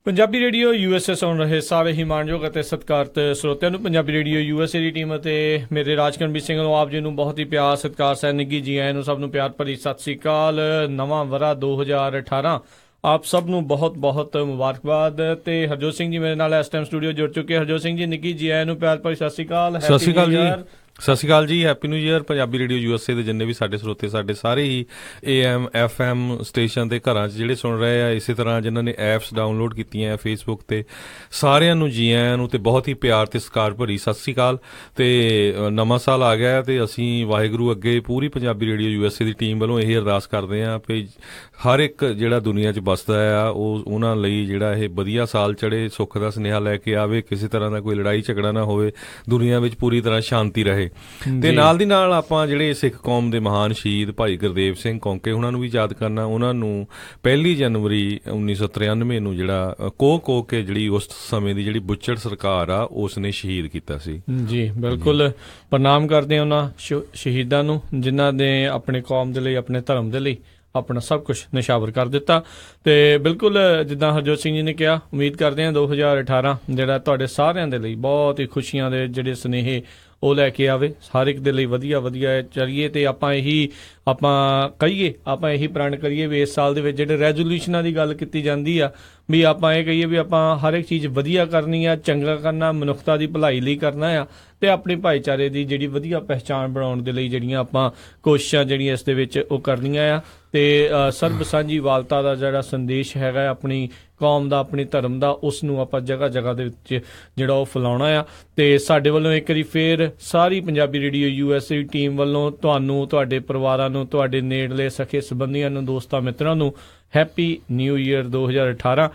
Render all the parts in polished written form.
Punjabi radio USA ਸੁਣ ਰਹੇ ਸਾਰੇ ਹੀ ਮਾਣਯੋਗ ਅਤੇ ਸਤਿਕਾਰਤ ਸਰੋਤਿਆਂ ਨੂੰ ਪੰਜਾਬੀ ਰੇਡੀਓ USA ਦੀ ਟੀਮ ਅਤੇ ਮੇਰੇ ਰਾਜਕਰਮਜੀਤ ਸਿੰਘ ਨੂੰ ਆਪ ਜੀ ਨੂੰ ਬਹੁਤ ਹੀ ਪਿਆਰ ਸਤਿਕਾਰ ਸਹਿ ਨਿੱਘੀ ਜੀ ਆਇਆਂ ਨੂੰ ਸਭ ਨੂੰ ਪਿਆਰ ਭਰੀ ਸਤਿ ਸ੍ਰੀ ਅਕਾਲ। ਨਵਾਂ ਵਰ੍ਹਾ 2018 ਆਪ ਸਭ ਨੂੰ ਬਹੁਤ ਬਹੁਤ ਮੁਬਾਰਕਬਾਦ। ਤੇ ਹਰਜੋਤ ਸਿੰਘ ਜੀ ਮੇਰੇ ਨਾਲ ਇਸ ਟਾਈਮ ਸਟੂਡੀਓ ਜੁੜ ਚੁੱਕੇ। ਹਰਜੋਤ ਸਿੰਘ ਜੀ ਨਿੱਘੀ ਜੀ ਆਇਆਂ ਨੂੰ ਪਿਆਰ ਭਰੀ ਸਤਿ ਸ੍ਰੀ ਅਕਾਲ। ਸਤਿ ਸ਼੍ਰੀ ਅਕਾਲ ਜੀ। ਸਤਿ ਸ਼੍ਰੀ ਅਕਾਲ ਜੀ। Happy new year. Punjabi radio USA ਦੇ ਜਿੰਨੇ ਵੀ ਸਾਡੇ ਸਰੋਤੇ ਸਾਡੇ ਸਾਰੇ ਹੀ AM FM ਸਟੇਸ਼ਨ ਦੇ ਘਰਾਂ 'ਚ ਜਿਹੜੇ ਸੁਣ ਰਹੇ ਆ, ਇਸੇ ਤਰ੍ਹਾਂ ਜਿਨ੍ਹਾਂ ਨੇ ਐਪਸ ਡਾਊਨਲੋਡ ਕੀਤੀਆਂ ਫੇਸਬੁੱਕ 'ਤੇ, ਸਾਰਿਆਂ ਨੂੰ ਜੀ ਆਇਆਂ ਨੂੰ ਤੇ ਬਹੁਤ ਹੀ ਪਿਆਰ ਤੇ ਸਤਿਕਾਰ ਭਰੀ ਸਤਿ ਸ਼੍ਰੀ ਅਕਾਲ। ਤੇ ਨਵਾਂ ਸਾਲ ਆ ਗਿਆ ਤੇ ਅਸੀਂ ਵਾਹਿਗੁਰੂ ਅੱਗੇ ਪੂਰੀ ਪੰਜਾਬੀ ਰੇਡੀਓ USA ਦੀ ਟੀਮ ਵੱਲੋਂ ਇਹ ਅਰਦਾਸ ਕਰਦੇ ਹਾਂ ਵੀ ਹਰ ਇੱਕ ਜਿਹੜਾ ਦੁਨੀਆ 'ਚ ਵੱਸਦਾ ਆ ਉਹਨਾਂ ਲਈ ਜਿਹੜਾ ਇਹ ਵਧੀਆ ਸਾਲ ਚੜ੍ਹੇ, ਸੁੱਖ ਦਾ ਸੁਨੇਹਾ ਲੈ ਕੇ ਆਵੇ, ਕਿਸੇ ਤਰ੍ਹਾਂ ਦਾ ਕੋਈ ਲੜਾਈ ਝਗੜਾ ਨਾ ਹੋਵੇ, ਦੁਨੀਆ ਵਿੱਚ ਪੂਰੀ ਤਰ੍ਹਾਂ ਸ਼ਾਂਤੀ ਰਹੇ। ਤੇ ਨਾਲ ਦੀ ਨਾਲ ਆਪਾਂ ਜਿਹੜੇ ਸਿੱਖ ਕੌਮ ਦੇ ਮਹਾਨ ਸ਼ਹੀਦ ਭਾਈ ਗੁਰਦੇਵ ਸਿੰਘ ਕੌਂਕੇ ਉਹਨਾਂ ਨੂੰ ਵੀ ਯਾਦ ਕਰਨਾ। ਉਹਨਾਂ ਨੂੰ 1 ਜਨਵਰੀ 1993 ਨੂੰ ਜਿਹੜਾ ਕੋਹ ਕੇ ਜਿਹੜੀ ਉਸ ਸਮੇਂ ਦੀ ਜਿਹੜੀ ਬੁੱਚੜ ਸਰਕਾਰ ਆ ਉਸ ਨੇ ਸ਼ਹੀਦ ਕੀਤਾ ਸੀ। ਜੀ ਬਿਲਕੁਲ ਪ੍ਰਣਾਮ ਕਰਦੇ ਹਾਂ ਉਹਨਾਂ ਸ਼ਹੀਦਾਂ ਨੂੰ ਜਿਨ੍ਹਾਂ ਨੇ ਆਪਣੇ ਕੌਮ ਦੇ ਲਈ, ਆਪਣੇ ਧਰਮ ਦੇ ਲਈ ਆਪਣਾ ਸਭ ਕੁਛ ਨਿਸ਼ਾਵਰ ਕਰ ਦਿੱਤਾ। ਤੇ ਬਿਲਕੁਲ ਜਿੱਦਾਂ ਹਰਜੋਤ ਸਿੰਘ ਜੀ ਨੇ ਕਿਹਾ, ਉਮੀਦ ਕਰਦੇ ਹਾਂ 2018 ਜਿਹੜਾ ਤੁਹਾਡੇ ਸਾਰਿਆਂ ਦੇ ਲਈ ਬਹੁਤ ਹੀ ਖੁਸ਼ੀਆਂ ਦੇ ਜਿਹੜੇ ਸੁਨੇਹੇ ਉਹ ਲੈ ਕੇ ਆਵੇ, ਹਰ ਇੱਕ ਦੇ ਲਈ ਵਧੀਆ ਵਧੀਆ ਚੱਲੀਏ। ਤੇ ਆਪਾਂ ਇਹੀ ਪ੍ਰਣ ਕਰੀਏ ਵੀ ਇਸ ਸਾਲ ਦੇ ਵਿੱਚ ਜਿਹੜੇ ਰੈਜ਼ੋਲੂਸ਼ਨਾਂ ਦੀ ਗੱਲ ਕੀਤੀ ਜਾਂਦੀ ਆ, ਵੀ ਆਪਾਂ ਇਹ ਕਹੀਏ ਵੀ ਆਪਾਂ ਹਰ ਇੱਕ ਚੀਜ਼ ਵਧੀਆ ਕਰਨੀ ਆ, ਚੰਗਾ ਕਰਨਾ, ਮਨੁੱਖਤਾ ਦੀ ਭਲਾਈ ਲਈ ਕਰਨਾ ਆ, ਤੇ ਆਪਣੇ ਭਾਈਚਾਰੇ ਦੀ ਜਿਹੜੀ ਵਧੀਆ ਪਹਿਚਾਣ ਬਣਾਉਣ ਦੇ ਲਈ ਜਿਹੜੀਆਂ ਆਪਾਂ ਕੋਸ਼ਿਸ਼ਾਂ ਜਿਹੜੀਆਂ ਇਸ ਦੇ ਵਿੱਚ ਉਹ ਕਰਨੀਆਂ ਆ। ਤੇ ਸਰਬ ਸਾਂਝੀਵਾਲਤਾ ਦਾ ਜਿਹੜਾ ਸੰਦੇਸ਼ ਹੈਗਾ ਆਪਣੀ ਕੌਮ ਦਾ, ਆਪਣੀ ਧਰਮ ਦਾ, ਉਸ ਨੂੰ ਆਪਾਂ ਜਗ੍ਹਾ ਜਗ੍ਹਾ ਦੇ ਵਿੱਚ ਜਿਹੜਾ ਉਹ ਫੈਲਾਉਣਾ ਆ। ਤੇ ਸਾਡੇ ਵੱਲੋਂ ਇੱਕ ਵਾਰੀ ਫੇਰ ਸਾਰੀ ਪੰਜਾਬੀ ਰੇਡੀਓ USA ਟੀਮ ਵੱਲੋਂ ਤੁਹਾਨੂੰ, ਤੁਹਾਡੇ ਪਰਿਵਾਰਾਂ ਨੂੰ, ਤੁਹਾਡੇ ਨੇੜਲੇ ਸਖੇ ਸੰਬੰਧੀਆਂ ਨੂੰ, ਦੋਸਤਾਂ ਮਿੱਤਰਾਂ ਨੂੰ ਹੈਪੀ ਨਿਊ ਈਅਰ 2018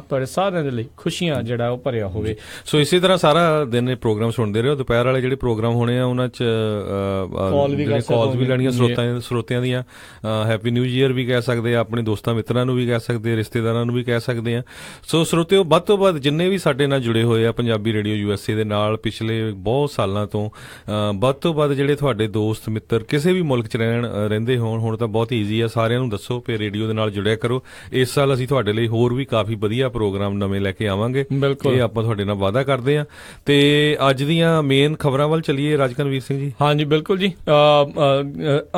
ਤੁਹਾਡੇ ਸਾਰਿਆਂ ਦੇ ਲਈ ਖੁਸ਼ੀਆਂ ਜਿਹੜਾ ਉਹ ਭਰਿਆ ਹੋਵੇ। ਸੋ ਇਸੇ ਤਰ੍ਹਾਂ ਸਾਰਾ ਦਿਨ ਇਹ ਪ੍ਰੋਗਰਾਮ ਸੁਣਦੇ ਰਹੋ। ਦੁਪਹਿਰ ਵਾਲੇ ਜਿਹੜੇ ਪ੍ਰੋਗਰਾਮ ਹੋਣੇ ਆ ਉਹਨਾਂ 'ਚ ਕਾਲਸ ਵੀ ਲੈਣੀਆਂ ਸਰੋਤਿਆਂ ਦੀਆਂ। ਹੈਪੀ ਨਿਊ ਈਅਰ ਵੀ ਕਹਿ ਸਕਦੇ ਆ, ਆਪਣੇ ਦੋਸਤਾਂ ਮਿੱਤਰਾਂ ਨੂੰ ਵੀ ਕਹਿ ਸਕਦੇ ਆ, ਰਿਸ਼ਤੇਦਾਰਾਂ ਨੂੰ ਵੀ ਕਹਿ ਸਕਦੇ ਆ। ਸੋ ਸਰੋਤਿਓ, ਵੱਧ ਤੋਂ ਵੱਧ ਜਿੰਨੇ ਵੀ ਸਾਡੇ ਨਾਲ ਜੁੜੇ ਹੋਏ ਆ ਪੰਜਾਬੀ ਰੇਡੀਓ USA ਦੇ ਨਾਲ ਪਿਛਲੇ ਬਹੁਤ ਸਾਲਾਂ ਤੋਂ, ਵੱਧ ਤੋਂ ਵੱਧ ਜਿਹੜੇ ਤੁਹਾਡੇ ਦੋਸਤ ਮਿੱਤਰ ਕਿਸੇ ਵੀ ਮੁਲਕ 'ਚ ਰਹਿੰਦੇ ਹੋਣ, ਹੁਣ ਤਾਂ ਬਹੁਤ ਈਜ਼ੀ ਆ, ਸਾਰਿਆਂ ਨੂੰ ਦੱਸੋ ਵੀ ਰੇਡੀਓ ਦੇ ਨਾਲ ਜੁੜਿਆ ਕਰੋ। ਇਸ ਸਾਲ ਅਸੀਂ ਤੁਹਾਡੇ ਲਈ ਹੋਰ ਵੀ ਕਾਫੀ ਵਧੀਆ ਪ੍ਰੋਗਰਾਮ ਨਵੇਂ ਲੈ ਕੇ ਆਵਾਂਗੇ, ਇਹ ਆਪਾਂ ਤੁਹਾਡੇ ਨਾਲ ਵਾਅਦਾ ਕਰਦੇ ਹਾਂ। ਤੇ ਅੱਜ ਦੀਆਂ ਮੇਨ ਖਬਰਾਂ ਵੱਲ ਚੱਲੀਏ ਰਾਜਕਰਮਜੀਤ ਸਿੰਘ ਜੀ। ਹਾਂਜੀ ਬਿਲਕੁਲ ਜੀ।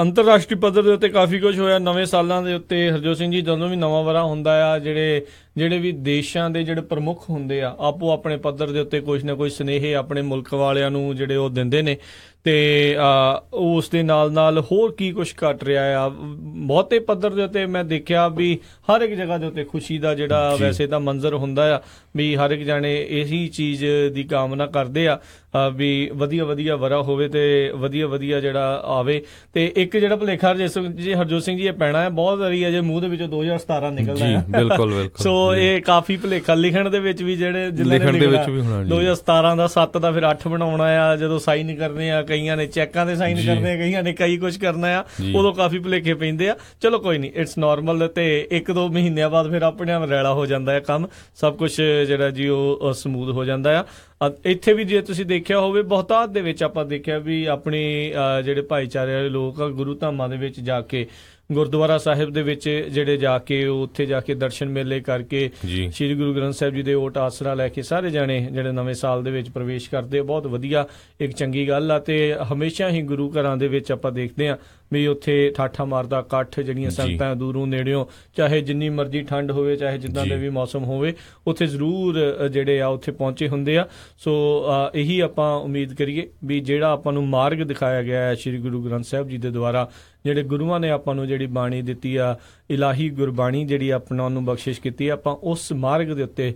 ਅੰਤਰਰਾਸ਼ਟਰੀ ਪੱਧਰ ਦੇ ਉੱਤੇ ਕਾਫੀ ਕੁਝ ਹੋਇਆ ਨਵੇਂ ਸਾਲਾਂ ਦੇ ਉੱਤੇ। ਹਰਜੋਤ ਸਿੰਘ ਜੀ, ਜਦੋਂ ਵੀ ਨਵਾਂ ਵਰ੍ਹਾ ਹੁੰਦਾ ਆ, ਜਿਹੜੇ ਵੀ ਦੇਸ਼ਾਂ ਦੇ ਜਿਹੜੇ ਪ੍ਰਮੁੱਖ ਹੁੰਦੇ ਆ, ਆਪੋ ਆਪਣੇ ਪੱਧਰ ਦੇ ਉੱਤੇ ਕੁਛ ਨਾ ਕੁਛ ਸੁਨੇਹੇ ਆਪਣੇ ਮੁਲਕ ਵਾਲਿਆਂ ਨੂੰ ਜਿਹੜੇ ਉਹ ਦਿੰਦੇ ਨੇ। ਤੇ ਉਸ ਦੇ ਨਾਲ ਨਾਲ ਹੋਰ ਕੀ ਕੁਛ ਘਟ ਰਿਹਾ ਆ, ਬਹੁਤੇ ਪੱਧਰ ਦੇ ਉੱਤੇ ਮੈਂ ਦੇਖਿਆ ਵੀ ਹਰ ਇੱਕ ਜਗ੍ਹਾ ਦੇ ਉੱਤੇ ਖੁਸ਼ੀ ਦਾ ਜਿਹੜਾ ਵੈਸੇ ਤਾਂ ਮੰਜ਼ਰ ਹੁੰਦਾ ਆ, ਵੀ ਹਰ ਇੱਕ ਜਾਣੇ ਇਹੀ ਚੀਜ਼ ਦੀ ਕਾਮਨਾ ਕਰਦੇ ਆ ਵੀ ਵਧੀਆ ਵਧੀਆ ਵਰ੍ਹਾ ਹੋਵੇ ਤੇ ਵਧੀਆ ਵਧੀਆ ਜਿਹੜਾ ਆਵੇ। ਤੇ ਇੱਕ ਜਿਹੜਾ ਭੁਲੇਖਾ ਹਰਜੋਤ ਸਿੰਘ ਜੀ ਇਹ ਪੈਣਾ ਹੈ, ਬਹੁਤ ਵਾਰੀ ਅਜੇ ਮੂੰਹ ਦੇ ਵਿੱਚੋਂ 2017 ਨਿਕਲਦਾ ਹੈ। ਬਿਲਕੁਲ ਸੋ ਇਹ ਕਾਫੀ ਭੁਲੇਖਾ ਲਿਖਣ ਦੇ ਵਿੱਚ ਵੀ, ਜਿਹੜੇ 2017 ਦਾ 7 ਦਾ ਫਿਰ 8 ਬਣਾਉਣਾ ਆ, ਜਦੋਂ ਸਾਈਨ ਕਰਨੇ ਆ, ਕਈਆਂ ਨੇ ਚੈੱਕਾਂ ਦੇ ਸਾਈਨ ਕਰਨੇ ਆ, ਕਈਆਂ ਨੇ ਕਈ ਕੁਛ ਕਰਨਾ ਆ, ਉਦੋਂ ਕਾਫੀ ਭੁਲੇਖੇ ਪੈਂਦੇ ਆ। ਚਲੋ ਕੋਈ ਨਹੀਂ, ਇਟਸ ਨੋਰਮਲ। ਤੇ 1-2 ਮਹੀਨਿਆਂ ਬਾਅਦ ਫਿਰ ਆਪਣੇ ਆਪ ਰੈਲਾ ਹੋ ਜਾਂਦਾ ਹੈ ਕੰਮ, ਸਭ ਕੁਛ ਜਿਹੜਾ ਜੀ ਉਹ ਸਮੂਥ ਹੋ ਜਾਂਦਾ ਆ। ਇੱਥੇ ਵੀ ਜੇ ਤੁਸੀਂ ਦੇਖਿਆ ਹੋਵੇ, ਬਹੁਤਾਤ ਦੇ ਵਿੱਚ ਆਪਾਂ ਦੇਖਿਆ ਵੀ ਆਪਣੀ ਜਿਹੜੇ ਭਾਈਚਾਰੇ ਵਾਲੇ ਲੋਕ ਆ, ਗੁਰੂ ਧਾਮਾਂ ਦੇ ਵਿੱਚ ਜਾ ਕੇ, ਗੁਰਦੁਆਰਾ ਸਾਹਿਬ ਦੇ ਵਿੱਚ ਜਿਹੜੇ ਜਾ ਕੇ ਉੱਥੇ ਜਾ ਕੇ ਦਰਸ਼ਨ ਮੇਲੇ ਕਰਕੇ, ਸ਼੍ਰੀ ਗੁਰੂ ਗ੍ਰੰਥ ਸਾਹਿਬ ਜੀ ਦੇ ਓਟ ਆਸਰਾ ਲੈ ਕੇ ਸਾਰੇ ਜਾਣੇ ਜਿਹੜੇ ਨਵੇਂ ਸਾਲ ਦੇ ਵਿੱਚ ਪ੍ਰਵੇਸ਼ ਕਰਦੇ, ਬਹੁਤ ਵਧੀਆ ਇੱਕ ਚੰਗੀ ਗੱਲ ਆ। ਤੇ ਹਮੇਸ਼ਾ ਹੀ ਗੁਰੂ ਘਰਾਂ ਦੇ ਵਿੱਚ ਆਪਾਂ ਦੇਖਦੇ ਹਾਂ ਵੀ ਉੱਥੇ ਠਾਠਾ ਮਾਰਦਾ ਇਕੱਠ, ਜਿਹੜੀਆਂ ਸੰਗਤਾਂ ਦੂਰੋਂ ਨੇੜਿਓਂ, ਚਾਹੇ ਜਿੰਨੀ ਮਰਜ਼ੀ ਠੰਡ ਹੋਵੇ, ਚਾਹੇ ਜਿੱਦਾਂ ਦੇ ਵੀ ਮੌਸਮ ਹੋਵੇ, ਉੱਥੇ ਜ਼ਰੂਰ ਜਿਹੜੇ ਆ ਉੱਥੇ ਪਹੁੰਚੇ ਹੁੰਦੇ ਆ। ਸੋ ਇਹੀ ਆਪਾਂ ਉਮੀਦ ਕਰੀਏ ਵੀ ਜਿਹੜਾ ਆਪਾਂ ਨੂੰ ਮਾਰਗ ਦਿਖਾਇਆ ਗਿਆ ਹੈ ਸ਼੍ਰੀ ਗੁਰੂ ਗ੍ਰੰਥ ਸਾਹਿਬ ਜੀ ਦੇ ਦੁਆਰਾ, ਜਿਹੜੇ ਗੁਰੂਆਂ ਨੇ ਆਪਾਂ ਨੂੰ ਜਿਹੜੀ ਬਾਣੀ ਦਿੱਤੀ ਆ, ਇਲਾਹੀ ਗੁਰਬਾਣੀ ਜਿਹੜੀ ਆਪਣਾ ਨੂੰ ਬਖਸ਼ਿਸ਼ ਕੀਤੀ, ਆਪਾਂ ਉਸ ਮਾਰਗ ਦੇ ਉੱਤੇ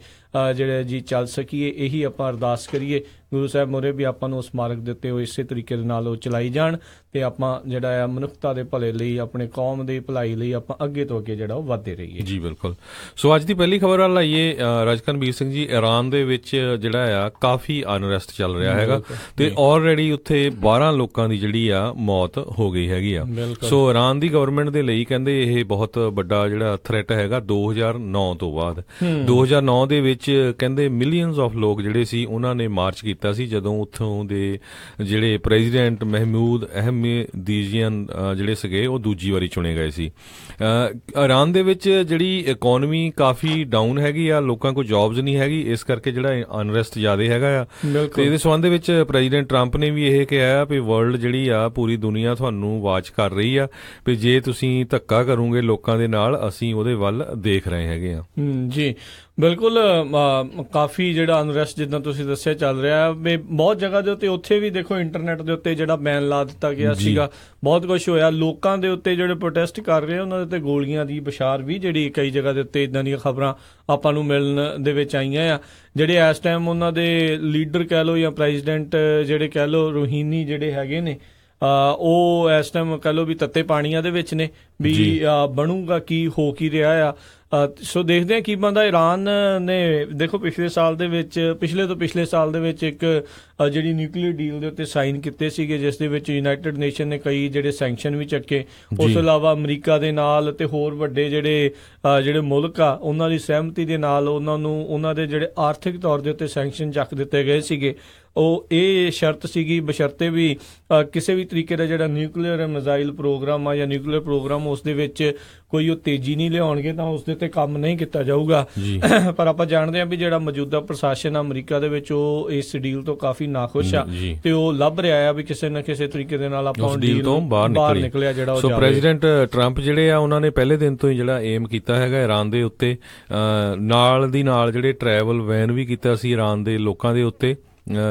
ਜਿਹੜੇ ਜੀ ਚੱਲ ਸਕੀਏ। ਇਹੀ ਆਪਾਂ ਅਰਦਾਸ ਕਰੀਏ ਗੁਰੂ ਸਾਹਿਬ ਮੋਰੇ ਵੀ ਆਪਾਂ ਨੂੰ ਉਸ ਮਾਰਗ ਦੇ ਉੱਤੇ ਉਹ ਇਸੇ ਤਰੀਕੇ ਦੇ ਨਾਲ ਉਹ ਚਲਾਈ ਜਾਣ, ਤੇ ਆਪਾਂ ਜਿਹੜਾ ਆ ਮਨੁੱਖਤਾ ਦੇ ਭਲੇ ਲਈ, ਆਪਣੇ ਕੌਮ ਦੀ ਭਲਾਈ ਲਈ ਆਪਾਂ ਅੱਗੇ ਤੋਂ ਅੱਗੇ ਜਿਹੜਾ ਉਹ ਵਧਦੇ ਰਹੀਏ। ਜੀ ਬਿਲਕੁਲ। ਸੋ ਅੱਜ ਦੀ ਪਹਿਲੀ ਖਬਰ ਵੱਲ ਆਈਏ। ਰਾਜਕਰਮਜੀਤ ਸਿੰਘ ਜੀ, ਈਰਾਨ ਦੇ ਵਿੱਚ ਜਿਹੜਾ ਆ ਕਾਫੀ ਅਨਰੈਸਟ ਚੱਲ ਰਿਹਾ ਹੈਗਾ, ਤੇ ਆਲਰੇਡੀ ਉੱਥੇ 12 ਲੋਕਾਂ ਦੀ ਜਿਹੜੀ ਆ ਮੌਤ ਹੋ ਗਈ ਹੈਗੀ ਆ। ਸੋ ਈਰਾਨ ਦੀ ਗਵਰਨਮੈਂਟ ਦੇ ਲਈ ਕਹਿੰਦੇ ਇਹ ਬਹੁਤ ਵੱਡਾ ਜਿਹੜਾ ਥ੍ਰੈਟ ਹੈਗਾ 2009 ਤੋਂ ਬਾਅਦ। 2009 ਦੇ ਵਿੱਚ ਵਿੱਚ ਕਹਿੰਦੇ ਮਿਲੀਅਨਸ ਆਫ ਲੋਕ ਜਿਹੜੇ ਸੀ ਉਹਨਾਂ ਨੇ ਮਾਰਚ ਕੀਤਾ ਸੀ ਜਦੋਂ ਉੱਥੋਂ ਦੇ ਜਿਹੜੇ ਪ੍ਰੈਜ਼ੀਡੈਂਟ ਮਹਿਮੂਦ ਅਹਿਮਦੀਨੇਜਾਦ ਜਿਹੜੇ ਸੀਗੇ ਉਹ ਦੂਜੀ ਵਾਰੀ ਚੁਣੇ ਗਏ ਸੀ। ਇਰਾਨ ਦੇ ਵਿੱਚ ਜਿਹੜੀ ਇਕਨੋਮੀ ਕਾਫੀ ਡਾਊਨ ਹੈਗੀ ਆ, ਲੋਕਾਂ ਕੋਲ ਜੌਬਸ ਨਹੀਂ ਹੈਗੀ, ਇਸ ਕਰਕੇ ਜਿਹੜਾ ਅਨਰੈਸਟ ਜ਼ਿਆਦਾ ਹੈਗਾ ਆ। ਤੇ ਇਹਦੇ ਸੰਬੰਧ ਦੇ ਵਿੱਚ ਪ੍ਰੈਜ਼ੀਡੈਂਟ ਟਰੰਪ ਨੇ ਵੀ ਇਹ ਕਿਹਾ ਵੀ ਵਰਲਡ ਜਿਹੜੀ ਆ ਪੂਰੀ ਦੁਨੀਆ ਤੁਹਾਨੂੰ ਵਾਚ ਕਰ ਰਹੀ ਆ, ਵੀ ਜੇ ਤੁਸੀਂ ਧੱਕਾ ਕਰੋਗੇ ਲੋਕਾਂ ਦੇ ਨਾਲ ਅਸੀਂ ਉਹਦੇ ਵੱਲ ਦੇਖ ਰਹੇ ਹੈਗੇ ਆ। ਜੀ ਬਿਲਕੁਲ, ਕਾਫੀ ਜਿਹੜਾ ਅਨਰੈਸਟ ਜਿੱਦਾਂ ਤੁਸੀਂ ਦੱਸਿਆ ਚੱਲ ਰਿਹਾ ਵੀ ਬਹੁਤ ਜਗ੍ਹਾ ਦੇ ਉੱਤੇ, ਉੱਥੇ ਵੀ ਦੇਖੋ ਇੰਟਰਨੈਟ ਦੇ ਉੱਤੇ ਜਿਹੜਾ ਬੈਨ ਲਾ ਦਿੱਤਾ ਗਿਆ ਸੀਗਾ, ਬਹੁਤ ਕੁਝ ਹੋਇਆ। ਲੋਕਾਂ ਦੇ ਉੱਤੇ ਜਿਹੜੇ ਪ੍ਰੋਟੈਸਟ ਕਰ ਰਹੇ ਉਹਨਾਂ ਦੇ ਉੱਤੇ ਗੋਲੀਆਂ ਦੀ ਬਸ਼ਾਰ ਵੀ ਜਿਹੜੀ ਕਈ ਜਗ੍ਹਾ ਦੇ ਉੱਤੇ ਇਦਾਂ ਦੀਆਂ ਖਬਰਾਂ ਆਪਾਂ ਨੂੰ ਮਿਲਣ ਦੇ ਵਿੱਚ ਆਈਆਂ ਆ। ਜਿਹੜੇ ਇਸ ਟਾਈਮ ਉਹਨਾਂ ਦੇ ਲੀਡਰ ਕਹਿ ਲਓ ਜਾਂ ਪ੍ਰੈਜ਼ੀਡੈਂਟ ਜਿਹੜੇ ਕਹਿ ਲਓ ਰੋਹੀਨੀ ਜਿਹੜੇ ਹੈਗੇ ਨੇ, ਉਹ ਇਸ ਟਾਈਮ ਕਹਿ ਲਓ ਵੀ ਤੱਤੇ ਪਾਣੀਆਂ ਦੇ ਵਿੱਚ ਨੇ ਵੀ ਬਣੂਗਾ ਕੀ, ਹੋ ਕੀ ਰਿਹਾ ਆ। ਸੋ ਦੇਖਦੇ ਹਾਂ ਕੀ ਬਣਦਾ। ਇਰਾਨ ਨੇ ਦੇਖੋ ਪਿਛਲੇ ਸਾਲ ਦੇ ਵਿੱਚ, ਪਿਛਲੇ ਤੋਂ ਪਿਛਲੇ ਸਾਲ ਦੇ ਵਿੱਚ ਇੱਕ ਜਿਹੜੀ ਨਿਊਕਲੀਅਰ ਡੀਲ ਦੇ ਉੱਤੇ ਸਾਈਨ ਕੀਤੇ ਸੀਗੇ, ਜਿਸ ਦੇ ਵਿੱਚ ਯੂਨਾਈਟਿਡ ਨੇਸ਼ਨ ਨੇ ਕਈ ਜਿਹੜੇ ਸੈਂਕਸ਼ਨ ਵੀ ਚੱਕੇ। ਉਸ ਤੋਂ ਇਲਾਵਾ ਅਮਰੀਕਾ ਦੇ ਨਾਲ ਤੇ ਹੋਰ ਵੱਡੇ ਜਿਹੜੇ ਮੁਲਕ ਆ ਉਹਨਾਂ ਦੀ ਸਹਿਮਤੀ ਦੇ ਨਾਲ ਉਹਨਾਂ ਨੂੰ ਉਹਨਾਂ ਦੇ ਜਿਹੜੇ ਆਰਥਿਕ ਤੌਰ ਦੇ ਉੱਤੇ ਸੈਂਕਸ਼ਨ ਚੱਕ ਦਿੱਤੇ ਗਏ ਸੀਗੇ। ਉਹ ਇਹ ਸ਼ਰਤ ਸੀਗੀ ਬਸ਼ਰਤੇ ਵੀ ਕਿਸੇ ਵੀ ਤਰੀਕੇ ਦਾ ਜਿਹੜਾ ਨਿਊਕਲੀਅਰ ਮਿਜ਼ਾਈਲ ਪ੍ਰੋਗਰਾਮ ਆ ਜਾਂ ਨਿਊਕਲੀਅਰ ਪ੍ਰੋਗਰਾਮ ਉਸ ਦੇ ਵਿੱਚ ਕੋਈ ਉਹ ਤੇਜ਼ੀ ਨਹੀਂ ਲਿਆਉਣਗੇ ਤਾਂ ਉਸ ਦੇ ਉੱਤੇ ਕੰਮ ਨਹੀਂ ਕੀਤਾ ਜਾਊਗਾ। ਪਰ ਆਪਾਂ ਜਾਣਦੇ ਹਾਂ ਵੀ ਜਿਹੜਾ ਮੌਜੂਦਾ ਪ੍ਰਸ਼ਾਸਨ ਆ ਅਮਰੀਕਾ ਦੇ ਵਿੱਚ ਉਹ ਇਸ ਡੀਲ ਤੋਂ ਕਾਫੀ ਨਾਖੁਸ਼ ਆ ਤੇ ਉਹ ਲੱਭ ਰਿਹਾ ਆ ਵੀ ਕਿਸੇ ਨਾ ਕਿਸੇ ਤਰੀਕੇ ਦੇ ਨਾਲ ਆਪਾਂ ਡੀਲ ਤੋਂ ਬਾਹਰ ਨਿਕਲਿਆ ਜਿਹੜਾ ਉਹ। ਸੋ ਪ੍ਰੈਜ਼ੀਡੈਂਟ ਟਰੰਪ ਜਿਹੜੇ ਆ ਉਹਨਾਂ ਨੇ ਪਹਿਲੇ ਦਿਨ ਤੋਂ ਹੀ ਜਿਹੜਾ ਏਮ ਕੀਤਾ ਹੈਗਾ ਇਰਾਨ ਦੇ ਉੱਤੇ, ਨਾਲ ਦੀ ਨਾਲ ਜਿਹੜੇ ਟਰੈਵਲ ਵੈਨ ਵੀ ਕੀਤਾ ਸੀ ਇਰਾਨ ਦੇ ਲੋਕਾਂ ਦੇ ਉੱਤੇ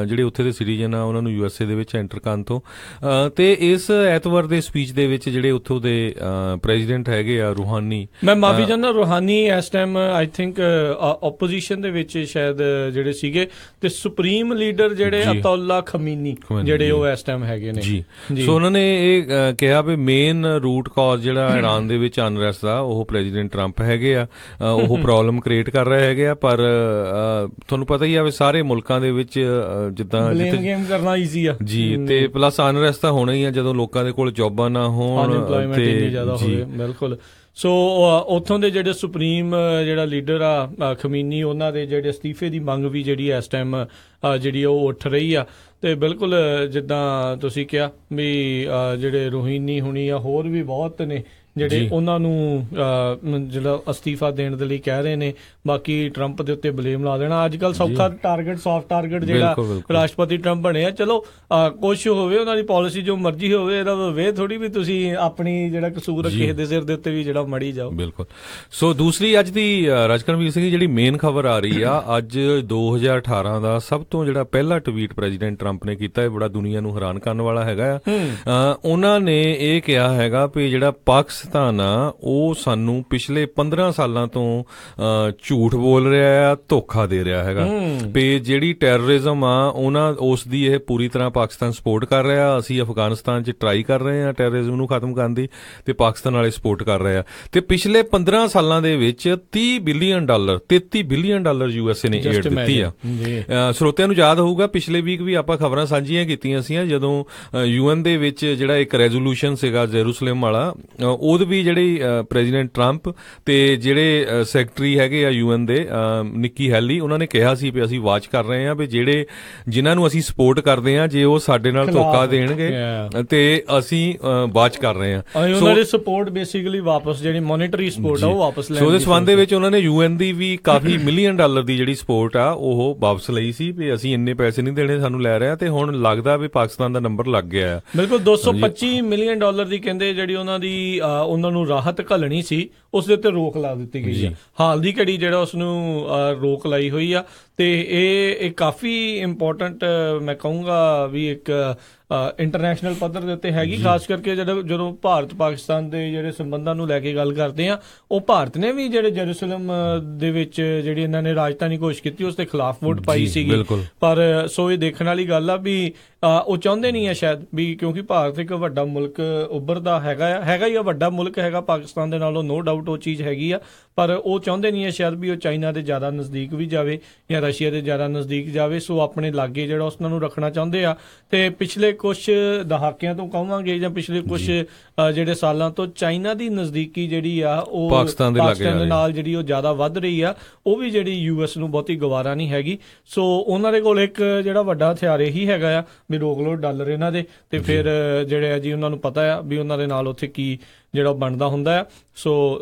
ਜਿਹੜੇ ਉੱਥੇ ਦੇ ਸਿਟੀਜ਼ਨ ਆ ਉਹਨਾਂ ਨੂੰ USA ਦੇ ਵਿੱਚ ਐਂਟਰ ਕਰਨ ਤੋਂ। ਤੇ ਇਸ ਐਤਵਾਰ ਦੇ ਸਪੀਚ ਦੇ ਵਿੱਚ ਜਿਹੜੇ ਉੱਥੋਂ ਦੇ ਪ੍ਰੈਜ਼ੀਡੈਂਟ ਹੈਗੇ ਆ ਰੂਹਾਨੀ, ਮੈਂ ਮਾਫੀ ਚਾਹੁੰਦਾ, ਰੂਹਾਨੀ ਇਸ ਟਾਈਮ ਆਈ ਥਿੰਕ ਆਪੋਜੀਸ਼ਨ ਦੇ ਵਿੱਚ ਸ਼ਾਇਦ ਜਿਹੜੇ ਸੀਗੇ, ਤੇ ਸੁਪਰੀਮ ਲੀਡਰ ਜਿਹੜੇ ਅਤਾਉਲਾ ਖਮੀਨੀ ਜਿਹੜੇ ਉਹ ਇਸ ਟਾਈਮ ਹੈਗੇ ਨੇ ਜੀ। ਸੋ ਉਹਨਾਂ ਨੇ ਇਹ ਕਿਹਾ ਵੀ ਮੇਨ ਰੂਟ ਕਾਜ਼ ਜਿਹੜਾ ਇਰਾਨ ਦੇ ਵਿੱਚ ਅਨਰੈਸਟ ਦਾ ਉਹ ਪ੍ਰੈਜ਼ੀਡੈਂਟ ਟਰੰਪ ਹੈਗੇ ਆ, ਉਹ ਪ੍ਰੋਬਲਮ ਕ੍ਰੀਏਟ ਕਰ ਰਹੇ ਹੈਗੇ ਆ। ਪਰ ਤੁਹਾਨੂੰ ਪਤਾ ਹੀ ਆ ਵੀ ਸਾਰੇ ਮੁਲਕਾਂ ਦੇ ਵਿੱਚ ਜਿੱਦਾਂ ਗੇਮ ਕਰਨਾ ਈਜ਼ੀ ਆ ਜੀ, ਤੇ ਪਲੱਸ ਅਨਰੈਸਟ ਤਾਂ ਹੋਣਾ ਹੀ ਆ ਜਦੋਂ ਲੋਕਾਂ ਦੇ ਕੋਲ ਜੌਬਾਂ ਨਾ ਹੋਣ, ਅਨਐਮਪਲੋਇਮੈਂਟ ਇੰਨੀ ਜ਼ਿਆਦਾ ਹੋਵੇ। ਬਿਲਕੁਲ। ਸੋ ਉੱਥੋਂ ਦੇ ਜਿਹੜੇ ਸੁਪਰੀਮ ਜਿਹੜਾ ਲੀਡਰ ਆ ਖਮੀਨੀ, ਉਹਨਾਂ ਦੇ ਜਿਹੜੇ ਅਸਤੀਫੇ ਦੀ ਮੰਗ ਵੀ ਜਿਹੜੀ ਇਸ ਟਾਈਮ ਜਿਹੜੀ ਉਹ ਉੱਠ ਰਹੀ ਆ। ਤੇ ਬਿਲਕੁਲ ਜਿੱਦਾਂ ਤੁਸੀਂ ਕਿਹਾ ਵੀ ਜਿਹੜੇ ਰੋਹੀਨੀ ਹੁਣੀ ਆ, ਹੋਰ ਵੀ ਬਹੁਤ ਨੇ ਜਿਹੜੇ ਉਹਨਾਂ ਨੂੰ ਜਿਹੜਾ ਅਸਤੀਫਾ ਦੇਣ ਦੇ ਲਈ ਕਹਿ ਰਹੇ ਨੇ। ਬਾਕੀ ਟਰੰਪ ਦੇ ਉੱਤੇ ਬਲੇਮ ਲਾ ਦੇਣਾ ਅੱਜ ਕੱਲ ਸੌਖਾ ਟਾਰਗੇਟ, ਸੌਫਟ ਟਾਰਗੇਟ ਜਿਹੜਾ ਰਾਸ਼ਟਰਪਤੀ ਟਰੰਪ ਬਣੇ ਆ। ਚਲੋ ਕੁਛ ਹੋਵੇ, ਉਹਨਾਂ ਦੀ ਪਾਲਿਸੀ ਜੋ ਮਰਜ਼ੀ ਹੋਵੇ, ਇਹਦਾ ਵੇ ਥੋੜੀ ਵੀ ਤੁਸੀਂ ਆਪਣੀ ਜਿਹੜਾ ਕਸੂਰ ਕਿਸੇ ਦੇ ਸਿਰ ਦੇ ਉੱਤੇ ਵੀ ਜਿਹੜਾ ਮੜੀ ਜਾਓ। ਬਿਲਕੁਲ। ਸੋ ਦੂਸਰੀ ਅੱਜ ਦੀ ਰਾਜਕਰਨਵੀਰ ਸਿੰਘ ਜਿਹੜੀ ਮੇਨ ਖਬਰ ਆ ਰਹੀ ਆ, ਅੱਜ 2018 ਦਾ ਸਭ ਤੋਂ ਜਿਹੜਾ ਪਹਿਲਾ ਟਵੀਟ ਪ੍ਰੈਜ਼ੀਡੈਂਟ ਟਰੰਪ ਨੇ ਕੀਤਾ, ਇਹ ਬੜਾ ਦੁਨੀਆ ਨੂੰ ਹੈਰਾਨ ਕਰਨ ਵਾਲਾ ਹੈਗਾ ਆ। ਉਹਨਾਂ ਨੇ ਇਹ ਕਿਹਾ ਹੈਗਾ ਵੀ ਜਿਹੜਾ ਪਾਕਿਸਤਾਨ ਆ ਉਹ ਸਾਨੂੰ ਪਿਛਲੇ 15 ਸਾਲਾਂ ਤੋਂ ਝੂਠ ਬੋਲ ਰਿਹਾ ਆ, ਧੋਖਾ ਦੇ ਰਿਹਾ ਹੈਗਾ ਵੀ ਜਿਹੜੀ ਟੈਰਰਿਜ਼ਮ ਆ ਉਸ ਦੀ ਇਹ ਪੂਰੀ ਤਰ੍ਹਾਂ ਪਾਕਿਸਤਾਨ ਸਪੋਰਟ ਕਰ ਰਿਹਾ। ਅਸੀਂ ਅਫਗਾਨਿਸਤਾਨ 'ਚ ਟਰਾਈ ਕਰ ਰਹੇ ਆ ਟੈਰਰਿਜ਼ਮ ਨੂੰ ਖਤਮ ਕਰਨ ਦੀ, ਤੇ ਪਾਕਿਸਤਾਨ ਵਾਲੇ ਸਪੋਰਟ ਕਰ ਰਹੇ ਆ। ਤੇ ਪਿਛਲੇ 15 ਸਾਲਾਂ ਦੇ ਵਿੱਚ $30 ਬਿਲੀਅਨ $33 ਬਿਲੀਅਨ USA ਨੇ ਏਡ ਦਿੱਤੀ ਆ। ਸਰੋਤਿਆਂ ਨੂੰ ਯਾਦ ਹੋਊਗਾ ਪਿਛਲੇ ਵੀਕ ਵੀ ਆਪਾਂ ਖਬਰਾਂ ਸਾਂਝੀਆਂ ਕੀਤੀਆਂ ਸੀ ਜਦੋਂ UN ਦੇ ਵਿੱਚ ਜਿਹੜਾ ਇੱਕ ਰੈਜ਼ੋਲੂਸ਼ਨ ਸੀਗਾ ਜੈਰੂਸਲਮ ਵਾਲਾ, ਉਹਦੇ ਵੀ ਜਿਹੜੀ ਪ੍ਰੈਜ਼ੀਡੈਂਟ ਟਰੰਪ ਤੇ ਜਿਹੜੇ ਸੈਕਟਰੀ ਹੈਗੇ ਆ UN ਦੇ ਨਿੱਕੀ ਹੈਲੀ, ਉਹਨਾਂ ਨੇ ਕਿਹਾ ਸੀ ਵੀ ਅਸੀਂ ਵਾਚ ਕਰ ਰਹੇ ਆ ਵੀ ਜਿਨ੍ਹਾਂ ਨੂੰ ਅਸੀਂ ਸਪੋਰਟ ਕਰਦੇ ਆ ਜੇ ਉਹ ਸਾਡੇ ਨਾਲ ਧੋਖਾ ਦੇਣਗੇ ਤੇ ਅਸੀਂ ਵਾਚ ਕਰ ਰਹੇ ਆ। ਉਹਨਾਂ ਦੀ ਸਪੋਰਟ ਬੇਸਿਕਲੀ ਵਾਪਸ ਜਿਹੜੀ ਮੋਨਿਟਰੀ ਸਪੋਰਟ ਆ ਉਹ ਵਾਪਸ ਲੈਣ। ਉਹਦੇ ਸੰਬੰਧ ਦੇ ਵਿੱਚ ਉਹਨਾਂ ਨੇ UN ਦੀ ਵੀ ਕਾਫੀ $1 ਮਿਲੀਅਨ ਦੀ ਜਿਹੜੀ ਸਪੋਰਟ ਆ ਉਹ ਵਾਪਸ ਲਈ ਸੀ ਵੀ ਅਸੀਂ ਇੰਨੇ ਪੈਸੇ ਨਹੀਂ ਦੇਣੇ, ਸਾਨੂੰ ਲੈ ਰਿਹਾ। ਤੇ ਹੁਣ ਲੱਗਦਾ ਵੀ ਪਾਕਿਸਤਾਨ ਦਾ ਨੰਬਰ ਲੱਗ ਗਿਆ ਆ। ਬਿਲਕੁਲ। $225 ਮਿਲੀਅਨ ਦੀ ਕਹਿੰਦੇ ਜਿਹੜੀ ਉਹਨਾਂ ਨੂੰ ਰਾਹਤ ਘੱਲਣੀ ਸੀ, ਉਸ ਦੇ ਉੱਤੇ ਰੋਕ ਲਾ ਦਿੱਤੀ ਗਈ ਹੈ। ਹਾਲ ਦੀ ਘੜੀ ਜਿਹੜਾ ਉਸ ਨੂੰ ਰੋਕ ਲਾਈ ਹੋਈ ਆ। ਤੇ ਇਹ ਕਾਫੀ ਇੰਪੋਰਟੈਂਟ ਮੈਂ ਕਹੂੰਗਾ ਵੀ ਇੱਕ ਇੰਟਰਨੈਸ਼ਨਲ ਪੱਧਰ ਦੇ ਉੱਤੇ ਹੈਗੀ, ਖਾਸ ਕਰਕੇ ਜਦੋਂ ਭਾਰਤ ਪਾਕਿਸਤਾਨ ਦੇ ਜਿਹੜੇ ਸੰਬੰਧਾਂ ਨੂੰ ਲੈ ਕੇ ਗੱਲ ਕਰਦੇ ਆ, ਉਹ ਭਾਰਤ ਨੇ ਵੀ ਜਿਹੜੇ ਜੈਰੂਸਲਮ ਦੇ ਵਿੱਚ ਜਿਹੜੀ ਇਹਨਾਂ ਨੇ ਰਾਜਧਾਨੀ ਘੋਸ਼ਿਤ ਕੀਤੀ ਉਸ ਦੇ ਖਿਲਾਫ ਵੋਟ ਪਾਈ ਸੀਗੀ। ਪਰ ਸੋ ਇਹ ਦੇਖਣ ਵਾਲੀ ਗੱਲ ਆ ਵੀ ਉਹ ਚਾਹੁੰਦੇ ਨਹੀਂ ਆ ਸ਼ਾਇਦ ਵੀ, ਕਿਉਂਕਿ ਭਾਰਤ ਇੱਕ ਵੱਡਾ ਮੁਲਕ ਉੱਭਰਦਾ ਹੈਗਾ ਹੀ ਆ, ਵੱਡਾ ਮੁਲਕ ਹੈਗਾ ਪਾਕਿਸਤਾਨ ਦੇ ਨਾਲੋਂ, ਨੋ ਡਾਊਟ ਉਹ ਚੀਜ਼ ਹੈਗੀ ਆ। ਪਰ ਉਹ ਚਾਹੁੰਦੇ ਨਹੀਂ ਆ ਸ਼ਾਇਦ ਵੀ ਉਹ ਚਾਈਨਾ ਦੇ ਜ਼ਿਆਦਾ ਨਜ਼ਦੀਕ ਵੀ ਜਾਵੇ ਜਾਂ ਰਸ਼ੀਆ ਦੇ ਜ਼ਿਆਦਾ ਨਜ਼ਦੀਕ ਜਾਵੇ। ਸੋ ਆਪਣੇ ਲਾਗੇ ਜਿਹੜਾ ਉਹਨਾਂ ਨੂੰ ਰੱਖਣਾ ਚਾਹੁੰਦੇ ਆ। ਤੇ ਪਿਛਲੇ ਕੁਛ ਦਹਾਕਿਆਂ ਤੋਂ ਕਹਾਂਗੇ ਜਾਂ ਪਿਛਲੇ ਕੁਛ ਜਿਹੜੇ ਸਾਲਾਂ ਤੋਂ ਚਾਈਨਾ ਦੀ ਨਜ਼ਦੀਕੀ ਜਿਹੜੀ ਆ ਉਹ ਪਾਕਿਸਤਾਨ ਦੇ ਨਾਲ ਜਿਹੜੀ ਉਹ ਜ਼ਿਆਦਾ ਵੱਧ ਰਹੀ ਆ, ਉਹ ਵੀ ਜਿਹੜੀ US ਨੂੰ ਬਹੁਤੀ ਗਵਾਰਾ ਨਹੀਂ ਹੈਗੀ। ਸੋ ਉਹਨਾਂ ਦੇ ਕੋਲ ਇੱਕ ਜਿਹੜਾ ਵੱਡਾ ਹਥਿਆਰ ਇਹੀ ਹੈਗਾ ਆ ਵੀ ਰੋਕ ਲਓ ਡਾਲਰ ਇਹਨਾਂ ਦੇ, ਤੇ ਫਿਰ ਜਿਹੜੇ ਆ ਜੀ ਉਹਨਾਂ ਨੂੰ ਪਤਾ ਆ ਵੀ ਉਹਨਾਂ ਦੇ ਨਾਲ ਉੱਥੇ ਕੀ ਜਿਹੜਾ ਬਣਦਾ ਹੁੰਦਾ ਆ। ਸੋ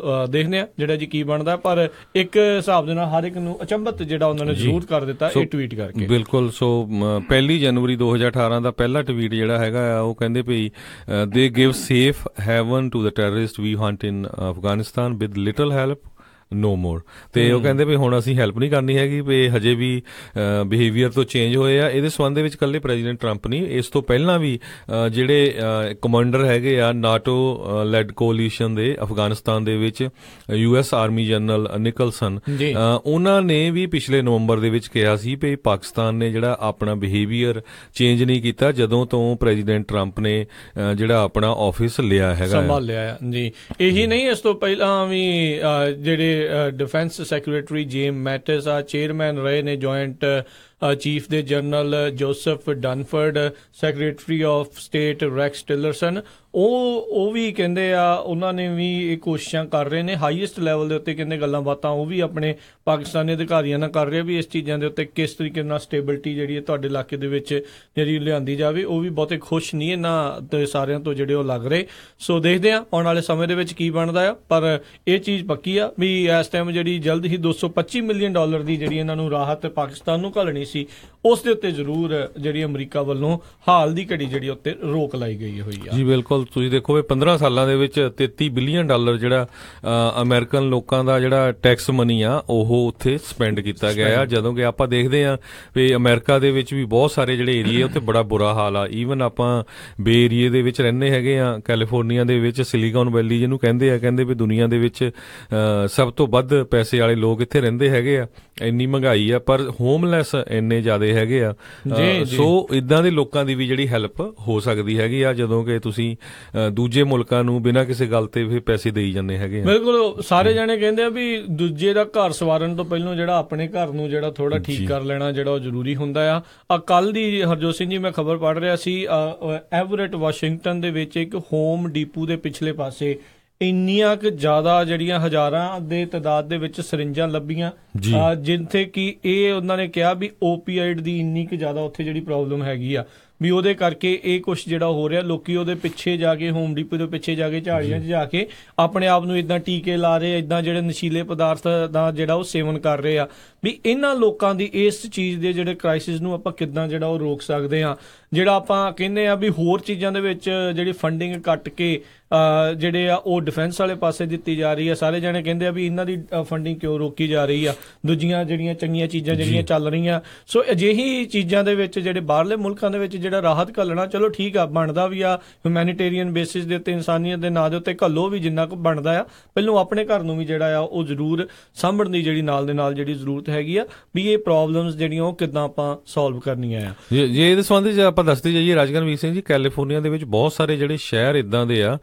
ਦੇਖਦੇ ਆ ਜਿਹੜਾ ਜੀ ਕੀ ਬਣਦਾ, ਪਰ ਇੱਕ ਹਿਸਾਬ ਦੇ ਨਾਲ ਹਰ ਇੱਕ ਨੂੰ ਅਚੰਭਤ ਜਿਹੜਾ ਉਹਨਾਂ ਨੇ ਜ਼ਰੂਰ ਕਰ ਦਿੱਤਾ ਇਹ ਟਵੀਟ ਕਰਕੇ। ਬਿਲਕੁਲ। ਸੋ 1 ਜਨਵਰੀ 2018 ਦਾ ਪਹਿਲਾ ਟਵੀਟ ਜਿਹੜਾ ਹੈਗਾ ਆ ਉਹ ਕਹਿੰਦੇ ਵੀ they give safe haven to the terrorist we hunt in Afghanistan with little help no more. ਤੇ ਉਹ ਕਹਿੰਦੇ ਵੀ ਹੁਣ ਅਸੀਂ ਹੈਲਪ ਨਹੀਂ ਕਰਨੀ ਹੈਗੀ, ਵੀ ਹਜੇ ਵੀ ਬਿਹੇਵੀਅਰ ਤੋਂ ਚੇਂਜ ਹੋਏ ਆ। ਇਹਦੇ ਸੰਬੰਧ ਦੇ ਵਿੱਚ ਇਕੱਲੇ ਪ੍ਰੈਜ਼ੀਡੈਂਟ ਟਰੰਪ ਨਹੀਂ, ਇਸ ਤੋਂ ਪਹਿਲਾਂ ਵੀ ਜਿਹੜੇ ਕਮਾਂਡਰ ਹੈਗੇ ਆ ਨਾਟੋ ਲੈਡ ਕੋਲੀਸ਼ਨ ਦੇ ਅਫਗਾਨਿਸਤਾਨ ਦੇ ਵਿੱਚ US ਆਰਮੀ ਜਨਰਲ ਨਿਕਲਸਨ, ਉਹਨਾਂ ਨੇ ਵੀ ਪਿਛਲੇ ਨਵੰਬਰ ਦੇ ਵਿੱਚ ਕਿਹਾ ਸੀ ਵੀ ਪਾਕਿਸਤਾਨ ਨੇ ਜਿਹੜਾ ਆਪਣਾ ਬਿਹੇਵੀਅਰ ਚੇਂਜ ਨਹੀਂ ਕੀਤਾ ਜਦੋਂ ਤੋਂ ਪ੍ਰੈਜ਼ੀਡੈਂਟ ਟਰੰਪ ਨੇ ਜਿਹੜਾ ਆਪਣਾ ਆਫਿਸ ਲਿਆ ਹੈਗਾ, ਸੰਭਾਲਿਆ ਜੀ। ਇਹੀ ਨਹੀਂ, ਇਸ ਤੋਂ ਪਹਿਲਾਂ ਵੀ ਜਿਹੜੇ ਡਿਫੈਂਸ ਸੈਕਟਰੀ ਜੇਮ ਮੈਟਿਸ ਆ ਚੇਅਰਮੈਨ ਰਹੇ ਨੇ ਜੁਆਇੰਟ ਚੀਫ ਦੇ general Joseph Dunford, secretary of state Rex Tillerson, ਉਹ ਵੀ ਕਹਿੰਦੇ ਆ ਉਹਨਾਂ ਨੇ ਵੀ ਇਹ ਕੋਸ਼ਿਸ਼ਾਂ ਕਰ ਰਹੇ ਨੇ ਹਾਈਐਸਟ ਲੈਵਲ ਦੇ ਉੱਤੇ, ਕਹਿੰਦੇ ਗੱਲਾਂ ਬਾਤਾਂ ਉਹ ਵੀ ਆਪਣੇ ਪਾਕਿਸਤਾਨੀ ਅਧਿਕਾਰੀਆਂ ਨਾਲ ਕਰ ਰਹੇ ਵੀ ਇਸ ਚੀਜ਼ਾਂ ਦੇ ਉੱਤੇ ਕਿਸ ਤਰੀਕੇ ਨਾਲ ਸਟੇਬਿਲਿਟੀ ਜਿਹੜੀ ਹੈ ਤੁਹਾਡੇ ਇਲਾਕੇ ਦੇ ਵਿੱਚ ਜਿਹੜੀ ਲਿਆਂਦੀ ਜਾਵੇ। ਉਹ ਵੀ ਬਹੁਤੇ ਖੁਸ਼ ਨਹੀਂ ਇਹਨਾਂ ਸਾਰਿਆਂ ਤੋਂ ਜਿਹੜੇ ਉਹ ਲੱਗ ਰਹੇ। ਸੋ ਦੇਖਦੇ ਆ ਆਉਣ ਵਾਲੇ ਸਮੇਂ ਦੇ ਵਿੱਚ ਕੀ ਬਣਦਾ ਆ, ਪਰ ਇਹ ਚੀਜ਼ ਪੱਕੀ ਆ ਵੀ ਇਸ ਟਾਈਮ ਜਿਹੜੀ ਜਲਦ ਹੀ $225 ਮਿਲੀਅਨ ਦੀ ਜਿਹੜੀ ਇਹਨਾਂ ਨੂੰ ਰਾਹਤ ਪਾਕਿਸਤਾਨ ਨੂੰ ਘੱਲਣੀ ਸੀ, ਉਸ ਦੇ ਉੱਤੇ ਜ਼ਰੂਰ ਜਿਹੜੀ ਅਮਰੀਕਾ ਵੱਲੋਂ ਹਾਲ ਦੀ ਘੜੀ ਜਿਹੜੀ ਉੱਤੇ ਰੋਕ ਲਾਈ ਗਈ ਹੋਈ ਆ। ਜੀ ਬਿਲਕੁਲ। ਤੁਸੀਂ ਦੇਖੋ ਵੀ 15 ਸਾਲਾਂ ਦੇ ਵਿੱਚ $33 ਬਿਲੀਅਨ ਜਿਹੜਾ ਅਮਰੀਕਨ ਲੋਕਾਂ ਦਾ ਜਿਹੜਾ ਟੈਕਸ ਮਨੀ ਆ ਉਹ ਉੱਥੇ ਸਪੈਂਡ ਕੀਤਾ ਗਿਆ ਆ। ਜਦੋਂ ਕਿ ਆਪਾਂ ਦੇਖਦੇ ਆ ਵੀ ਅਮਰੀਕਾ ਦੇ ਵਿੱਚ ਵੀ ਬਹੁਤ ਸਾਰੇ ਜਿਹੜੇ ਏਰੀਏ ਉੱਥੇ ਬੜਾ ਬੁਰਾ ਹਾਲ ਆ। ਈਵਨ ਆਪਾਂ ਬੇ ਏਰੀਏ ਦੇ ਵਿੱਚ ਰਹਿੰਦੇ ਹੈਗੇ ਆ, ਕੈਲੀਫੋਰਨੀਆ ਦੇ ਵਿੱਚ ਸਿਲੀਕਾਨ ਵੈਲੀ ਜਿਹਨੂੰ ਕਹਿੰਦੇ ਆ, ਕਹਿੰਦੇ ਵੀ ਦੁਨੀਆ ਦੇ ਵਿੱਚ ਸਭ ਤੋਂ ਵੱਧ ਪੈਸੇ ਵਾਲੇ ਲੋਕ ਇੱਥੇ ਰਹਿੰਦੇ ਹੈਗੇ ਆ। ਇੰਨੀ ਮਹਿੰਗਾਈ ਆ ਪਰ ਹੋਮਲੈਸ ਇੰਨੇ ਜ਼ਿਆਦਾ ਹੈਗੇ ਆ। ਸੋ ਇਦਾਂ ਦੇ ਲੋਕਾਂ ਦੀ ਵੀ ਜਿਹੜੀ ਹੈਲਪ ਹੋ ਸਕਦੀ ਹੈਗੀ ਆ ਜਦੋਂ ਕਿ ਤੁਸੀਂ ਦੂਜੇ ਮੁਲਕਾਂ ਨੂੰ ਬਿਨਾਂ ਕਿਸੇ ਗੱਲ ਤੇ ਫਿਰ ਪੈਸੇ ਦੇਈ ਜਾਂਦੇ ਹੈਗੇ ਆ। ਬਿਲਕੁਲ। ਸਾਰੇ ਜਾਣੇ ਕਹਿੰਦੇ ਆ ਵੀ ਦੂਜੇ ਦਾ ਘਰ ਸਵਾਰਨ ਤੋਂ ਪਹਿਲਾਂ ਜਿਹੜਾ ਆਪਣੇ ਘਰ ਨੂੰ ਜਿਹੜਾ ਥੋੜਾ ਠੀਕ ਕਰ ਲੈਣਾ ਜਿਹੜਾ ਉਹ ਜ਼ਰੂਰੀ ਹੁੰਦਾ ਆ। ਕੱਲ ਦੀ ਹਰਜੋਤ ਸਿੰਘ ਜੀ ਮੈਂ ਖਬਰ ਪੜ੍ਹ ਰਿਹਾ ਸੀ, ਐਵਰੇਟ ਵਾਸ਼ਿੰਗਟਨ ਦੇ ਵਿੱਚ ਇੱਕ ਹੋਮ ਡੀਪੂ ਦੇ ਪਿਛਲੇ ਪਾਸੇ ਇੰਨੀਆਂ ਕੁ ਜ਼ਿਆਦਾ ਜਿਹੜੀਆਂ ਹਜ਼ਾਰਾਂ ਦੇ ਤਾਦਾਦ ਦੇ ਵਿੱਚ ਸਰਿੰਜਾਂ ਲੱਭੀਆਂ, ਜਿੱਥੇ ਕਿ ਇਹ ਉਹਨਾਂ ਨੇ ਕਿਹਾ ਵੀ ਓਪੀਆਈਡ ਦੀ ਇੰਨੀ ਕੁ ਜ਼ਿਆਦਾ ਉੱਥੇ ਜਿਹੜੀ ਪ੍ਰੋਬਲਮ ਹੈਗੀ ਆ ਵੀ ਉਹਦੇ ਕਰਕੇ ਇਹ ਕੁਛ ਜਿਹੜਾ ਹੋ ਰਿਹਾ। ਲੋਕੀ ਉਹਦੇ ਪਿੱਛੇ ਜਾ ਕੇ ਹੋਮ ਡੀਪੂ ਦੇ ਪਿੱਛੇ ਜਾ ਕੇ ਝਾੜੀਆਂ 'ਚ ਜਾ ਕੇ ਆਪਣੇ ਆਪ ਨੂੰ ਇਦਾਂ ਟੀਕੇ ਲਾ ਰਹੇ, ਇਦਾਂ ਜਿਹੜੇ ਨਸ਼ੀਲੇ ਪਦਾਰਥ ਦਾ ਜਿਹੜਾ ਉਹ ਸੇਵਨ ਕਰ ਰਹੇ ਆ। ਵੀ ਇਹਨਾਂ ਲੋਕਾਂ ਦੀ ਇਸ ਚੀਜ਼ ਦੇ ਜਿਹੜੇ ਕ੍ਰਾਈਸਿਸ ਨੂੰ ਆਪਾਂ ਕਿੱਦਾਂ ਜਿਹੜਾ ਉਹ ਰੋਕ ਸਕਦੇ ਆ। ਜਿਹੜਾ ਆਪਾਂ ਕਹਿੰਦੇ ਆ ਵੀ ਹੋਰ ਚੀਜ਼ਾਂ ਦੇ ਵਿੱਚ ਜਿਹੜੀ ਫੰਡਿੰਗ ਕੱਟ ਕੇ ਜਿਹੜੇ ਆ ਉਹ ਡਿਫੈਂਸ ਵਾਲੇ ਪਾਸੇ ਦਿੱਤੀ ਜਾ ਰਹੀ ਆ। ਸਾਰੇ ਜਣੇ ਕਹਿੰਦੇ ਆ ਵੀ ਇਹਨਾਂ ਦੀ ਫੰਡਿੰਗ ਕਿਉਂ ਰੋਕੀ ਜਾ ਰਹੀ ਆ, ਦੂਜੀਆਂ ਜਿਹੜੀਆਂ ਚੰਗੀਆਂ ਚੀਜ਼ਾਂ ਜਿਹੜੀਆਂ ਚੱਲ ਰਹੀਆਂ। ਸੋ ਅਜਿਹੀ ਚੀਜ਼ਾਂ ਦੇ ਵਿੱਚ ਜਿਹੜੇ ਬਾਹਰਲੇ ਮੁਲਕਾਂ ਦੇ ਵਿੱਚ ਜਿਹੜਾ ਰਾਹਤ ਘੱਲਣਾ ਚਲੋ ਠੀਕ ਆ, ਬਣਦਾ ਵੀ ਆ ਹਿਊਮੈਨੀਟੇਰੀਅਨ ਬੇਸਿਸ ਦੇ ਉੱਤੇ, ਇਨਸਾਨੀਅਤ ਦੇ ਨਾਂ ਦੇ ਉੱਤੇ ਘੱਲੋ ਵੀ ਜਿੰਨਾ ਕੁ ਬਣਦਾ ਆ। ਪਹਿਲੋਂ ਆਪਣੇ ਘਰ ਨੂੰ ਵੀ ਜਿਹੜਾ ਆ ਉਹ ਜ਼ਰੂਰ ਸਾਂਭਣ ਦੀ ਜਿਹੜੀ ਨਾਲ ਦੇ ਨਾਲ ਜਿਹੜੀ ਜ਼ਰੂਰਤ ਹੈਗੀ ਆ ਵੀ ਇਹ ਪ੍ਰੋਬਲਮਸ ਜਿਹੜੀਆਂ ਉਹ ਕਿੱਦਾਂ ਆਪਾਂ ਸੋਲਵ ਕਰਨੀਆਂ ਆ। ਜੇ ਇਹਦੇ ਸੰਬੰਧ ਵਿੱਚ ਆਪਾਂ ਦੱਸਦੇ ਜਾਈਏ ਰਾਜਗਨਵੀਰ ਸਿੰਘ ਜੀ, ਕੈਲੀਫੋਰਨੀਆ ਦੇ ਵਿੱਚ ਬਹੁਤ ਸਾਰੇ ਜਿਹੜੇ ਸ਼ਹਿਰ ਇਦਾਂ ਦੇ ਆ,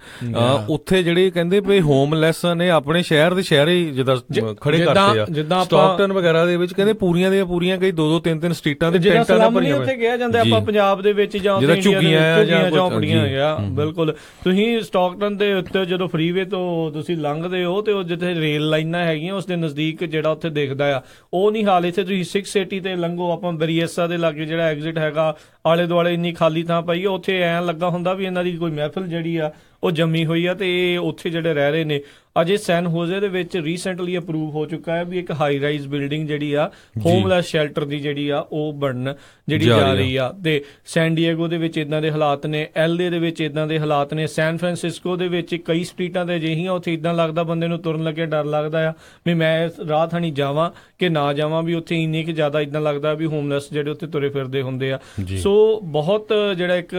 ਉੱਥੇ ਜਿਹੜੇ ਕਹਿੰਦੇ ਵੀ ਹੋਮਲੈਸ ਨੇ ਆਪਣੇ ਸ਼ਹਿਰ ਦੇ ਸ਼ਹਿਰ ਹੀ ਜਿੱਦਾਂ ਖੜੇ ਕਰਦੇ ਆ। ਜਿੱਦਾਂ ਸਟਾਕਟਨ ਵਗੈਰਾ ਦੇ ਵਿੱਚ ਕਹਿੰਦੇ ਪੂਰੀਆਂ ਦੀਆਂ ਪੂਰੀਆਂ ਕਈ 2-2 3-3 ਸਟਰੀਟਾਂ ਦੇ ਟੈਂਟਾਂ ਨਾਲ ਭਰੀਆਂ ਉੱਥੇ ਕਿਹਾ ਜਾਂਦਾ ਆਪਾਂ ਪੰਜਾਬ ਦੇ ਵਿੱਚ ਜਾਂ ਝੁੱਗੀਆਂ ਜਾਂ ਝੌਂਪੜੀਆਂ ਹੈਗਾ। ਬਿਲਕੁਲ। ਤੁਸੀਂ ਸਟਾਕਟਨ ਦੇ ਉੱਤੇ ਜਦੋਂ ਫਰੀਵੇ ਤੋਂ ਤੁਸੀਂ ਲੰਘਦੇ ਹੋ ਤੇ ਉਹ ਜਿੱਥੇ ਰੇਲ ਲਾਈਨਾਂ ਹੈਗੀਆਂ ਉਸ ਦੇ ਨਜ਼ਦੀਕ ਜਿਹੜਾ ਉੱਥੇ ਦਿਖਦਾ ਆ, ਉਹ ਨਹੀਂ ਹਾਲ। ਇੱਥੇ ਤੁਸੀਂ 680 ਤੇ ਲੰਘੋ, ਆਪਾਂ ਬਰੀਏਸਾ ਦੇ ਲਾਗੇ ਜਿਹੜਾ ਐਗਜ਼ਿਟ ਹੈਗਾ ਆਲੇ ਦੁਆਲੇ ਇੰਨੀ ਖਾਲੀ ਥਾਂ ਪਈ ਆ, ਉੱਥੇ ਐਂ ਲੱਗਾ ਹੁੰਦਾ ਵੀ ਇਹਨਾਂ ਦੀ ਕੋਈ ਮਹਿਫਿਲ ਜਿਹੜੀ ਆ ਉਹ ਜੰਮੀ ਹੋਈ ਆ ਤੇ ਇਹ ਉੱਥੇ ਜਿਹੜੇ ਰਹਿ ਰਹੇ ਨੇ। ਅਜੇ ਸੈਨ ਹੋਜ਼ੇ ਦੇ ਵਿੱਚ ਰੀਸੈਂਟਲੀ ਅਪਰੂਵ ਹੋ ਚੁੱਕਾ ਹੈ ਵੀ ਇੱਕ ਹਾਈ ਰਾਈਜ਼ ਬਿਲਡਿੰਗ ਜਿਹੜੀ ਆ ਹੋਮਲੈਸ ਸ਼ੈਲਟਰ ਦੀ ਜਿਹੜੀ ਆ ਉਹ ਬਣਨ ਜਿਹੜੀ ਜਾ ਰਹੀ ਆ। ਤੇ ਸੈਨ ਡਿਏਗੋ ਦੇ ਵਿੱਚ ਇਦਾਂ ਦੇ ਹਾਲਾਤ ਨੇ, LA ਦੇ ਵਿੱਚ ਇਦਾਂ ਦੇ ਹਾਲਾਤ ਨੇ, ਸੈਨ ਫਰਾਂਸਿਸਕੋ ਦੇ ਵਿੱਚ ਕਈ ਸਟਰੀਟਾਂ ਤੇ ਅਜਿਹੀਆਂ ਉੱਥੇ ਇਦਾਂ ਲੱਗਦਾ ਬੰਦੇ ਨੂੰ ਤੁਰਨ ਲੱਗੇ ਡਰ ਲੱਗਦਾ ਆ ਵੀ ਮੈਂ ਰਾਹ ਥਾਣੀ ਜਾਵਾਂ ਕਿ ਨਾ ਜਾਵਾਂ, ਵੀ ਉੱਥੇ ਇੰਨੀ ਕੁ ਜ਼ਿਆਦਾ ਇਦਾਂ ਲੱਗਦਾ ਵੀ ਹੋਮਲੈਸ ਜਿਹੜੇ ਉੱਥੇ ਤੁਰੇ ਫਿਰਦੇ ਹੁੰਦੇ ਆ। ਸੋ ਬਹੁਤ ਜਿਹੜਾ ਇੱਕ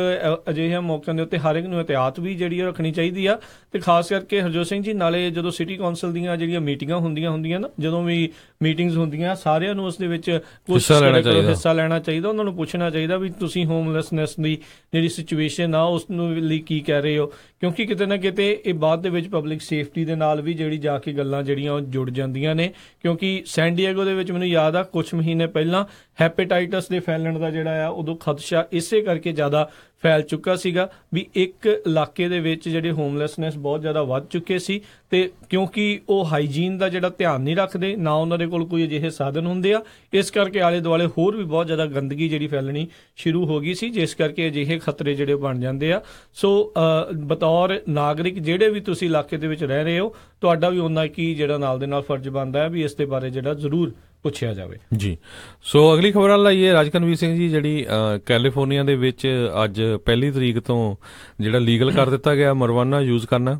ਅਜਿਹੇ ਮੌਕਿਆਂ ਦੇ ਉੱਤੇ ਹਰ ਇੱਕ ਨੂੰ ਇਹਤਿਆਤ ਵੀ ਜਿਹੜੀ ਰੱਖਣੀ ਚਾਹੀਦੀ ਆ। ਤੇ ਖਾਸ ਕਰਕੇ ਹਰਜੋਤ ਸਿੰਘ ਜੀ, ਨਾਲੇ ਜਦੋਂ ਸਿਟੀ ਕੌਂਸਲ ਦੀਆਂ ਜਿਹੜੀਆਂ ਮੀਟਿੰਗਾਂ ਹੁੰਦੀਆਂ ਨਾ, ਜਦੋਂ ਵੀ ਮੀਟਿੰਗਸ ਹੁੰਦੀਆਂ, ਸਾਰਿਆਂ ਨੂੰ ਉਸ ਦੇ ਵਿੱਚ ਹਿੱਸਾ ਲੈਣਾ ਚਾਹੀਦਾ। ਉਹਨਾਂ ਨੂੰ ਪੁੱਛਣਾ ਚਾਹੀਦਾ ਵੀ ਤੁਸੀਂ ਹੋਮਲੈਸਨੈਸ ਦੀ ਜਿਹੜੀ ਸਿਚੁਏਸ਼ਨ ਆ ਉਸ ਨੂੰ ਲਈ ਕੀ ਕਹਿ ਰਹੇ ਹੋ, ਕਿਉਂਕਿ ਕਿਤੇ ਨਾ ਕਿਤੇ ਇਹ ਬਾਅਦ ਦੇ ਵਿੱਚ ਪਬਲਿਕ ਸੇਫਟੀ ਦੇ ਨਾਲ ਵੀ ਜਿਹੜੀ ਜਾ ਕੇ ਗੱਲਾਂ ਜਿਹੜੀਆਂ ਉਹ ਜੁੜ ਜਾਂਦੀਆਂ ਨੇ। ਕਿਉਂਕਿ ਸੈਨ ਡਿਏਗੋ ਦੇ ਵਿੱਚ ਮੈਨੂੰ ਯਾਦ ਆ ਕੁਝ ਮਹੀਨੇ ਪਹਿਲਾਂ ਹੈਪੇਟਾਈਟਸ ਦੇ ਫੈਲਣ ਦਾ ਜਿਹੜਾ ਆ ਉਦੋਂ ਖਦਸ਼ਾ ਇਸੇ ਕਰਕੇ ਜ਼ਿਆਦਾ ਫੈਲ ਚੁੱਕਾ ਸੀਗਾ ਵੀ ਇੱਕ ਇਲਾਕੇ ਦੇ ਵਿੱਚ ਜਿਹੜੇ ਹੋਮਲੈਸਨੈਸ ਬਹੁਤ ਜ਼ਿਆਦਾ ਵੱਧ ਚੁੱਕੇ ਸੀ। ਤੇ ਕਿਉਂਕਿ ਉਹ ਹਾਈਜੀਨ ਦਾ ਜਿਹੜਾ ਧਿਆਨ ਨਹੀਂ ਰੱਖਦੇ, ਨਾ ਉਹਨਾਂ ਦੇ ਕੋਲ ਕੋਈ ਅਜਿਹੇ ਸਾਧਨ ਹੁੰਦੇ ਆ, ਇਸ ਕਰਕੇ ਆਲੇ ਦੁਆਲੇ ਹੋਰ ਵੀ ਬਹੁਤ ਜ਼ਿਆਦਾ ਗੰਦਗੀ ਜਿਹੜੀ ਫੈਲਣੀ ਸ਼ੁਰੂ ਹੋ ਗਈ ਸੀ, ਜਿਸ ਕਰਕੇ ਅਜਿਹੇ ਖਤਰੇ ਜਿਹੜੇ ਬਣ ਜਾਂਦੇ ਆ। ਸੋ ਬਤੌਰ ਨਾਗਰਿਕ ਜਿਹੜੇ ਵੀ ਤੁਸੀਂ ਇਲਾਕੇ ਦੇ ਵਿੱਚ ਰਹਿ ਰਹੇ ਹੋ, ਤੁਹਾਡਾ ਵੀ ਉਹਨਾਂ ਕੀ ਜਿਹੜਾ ਨਾਲ ਦੇ ਨਾਲ ਫਰਜ਼ ਬਣਦਾ ਹੈ ਵੀ ਇਸ ਦੇ ਬਾਰੇ ਜਿਹੜਾ ਜ਼ਰੂਰ ਪੁੱਛਿਆ ਜਾਵੇ ਜੀ। ਸੋ ਅਗਲੀ ਖਬਰ ਲਾਈਏ ਰਾਜਕਨਵੀਰ ਸਿੰਘ ਜੀ, ਜਿਹੜੀ ਕੈਲੀਫੋਰਨੀਆ ਦੇ ਵਿੱਚ ਅੱਜ 1 ਤਰੀਕ ਤੋਂ ਜਿਹੜਾ ਲੀਗਲ ਕਰ ਦਿੱਤਾ ਗਿਆ ਮਰਵਾਨਾ ਯੂਜ਼ ਕਰਨਾ।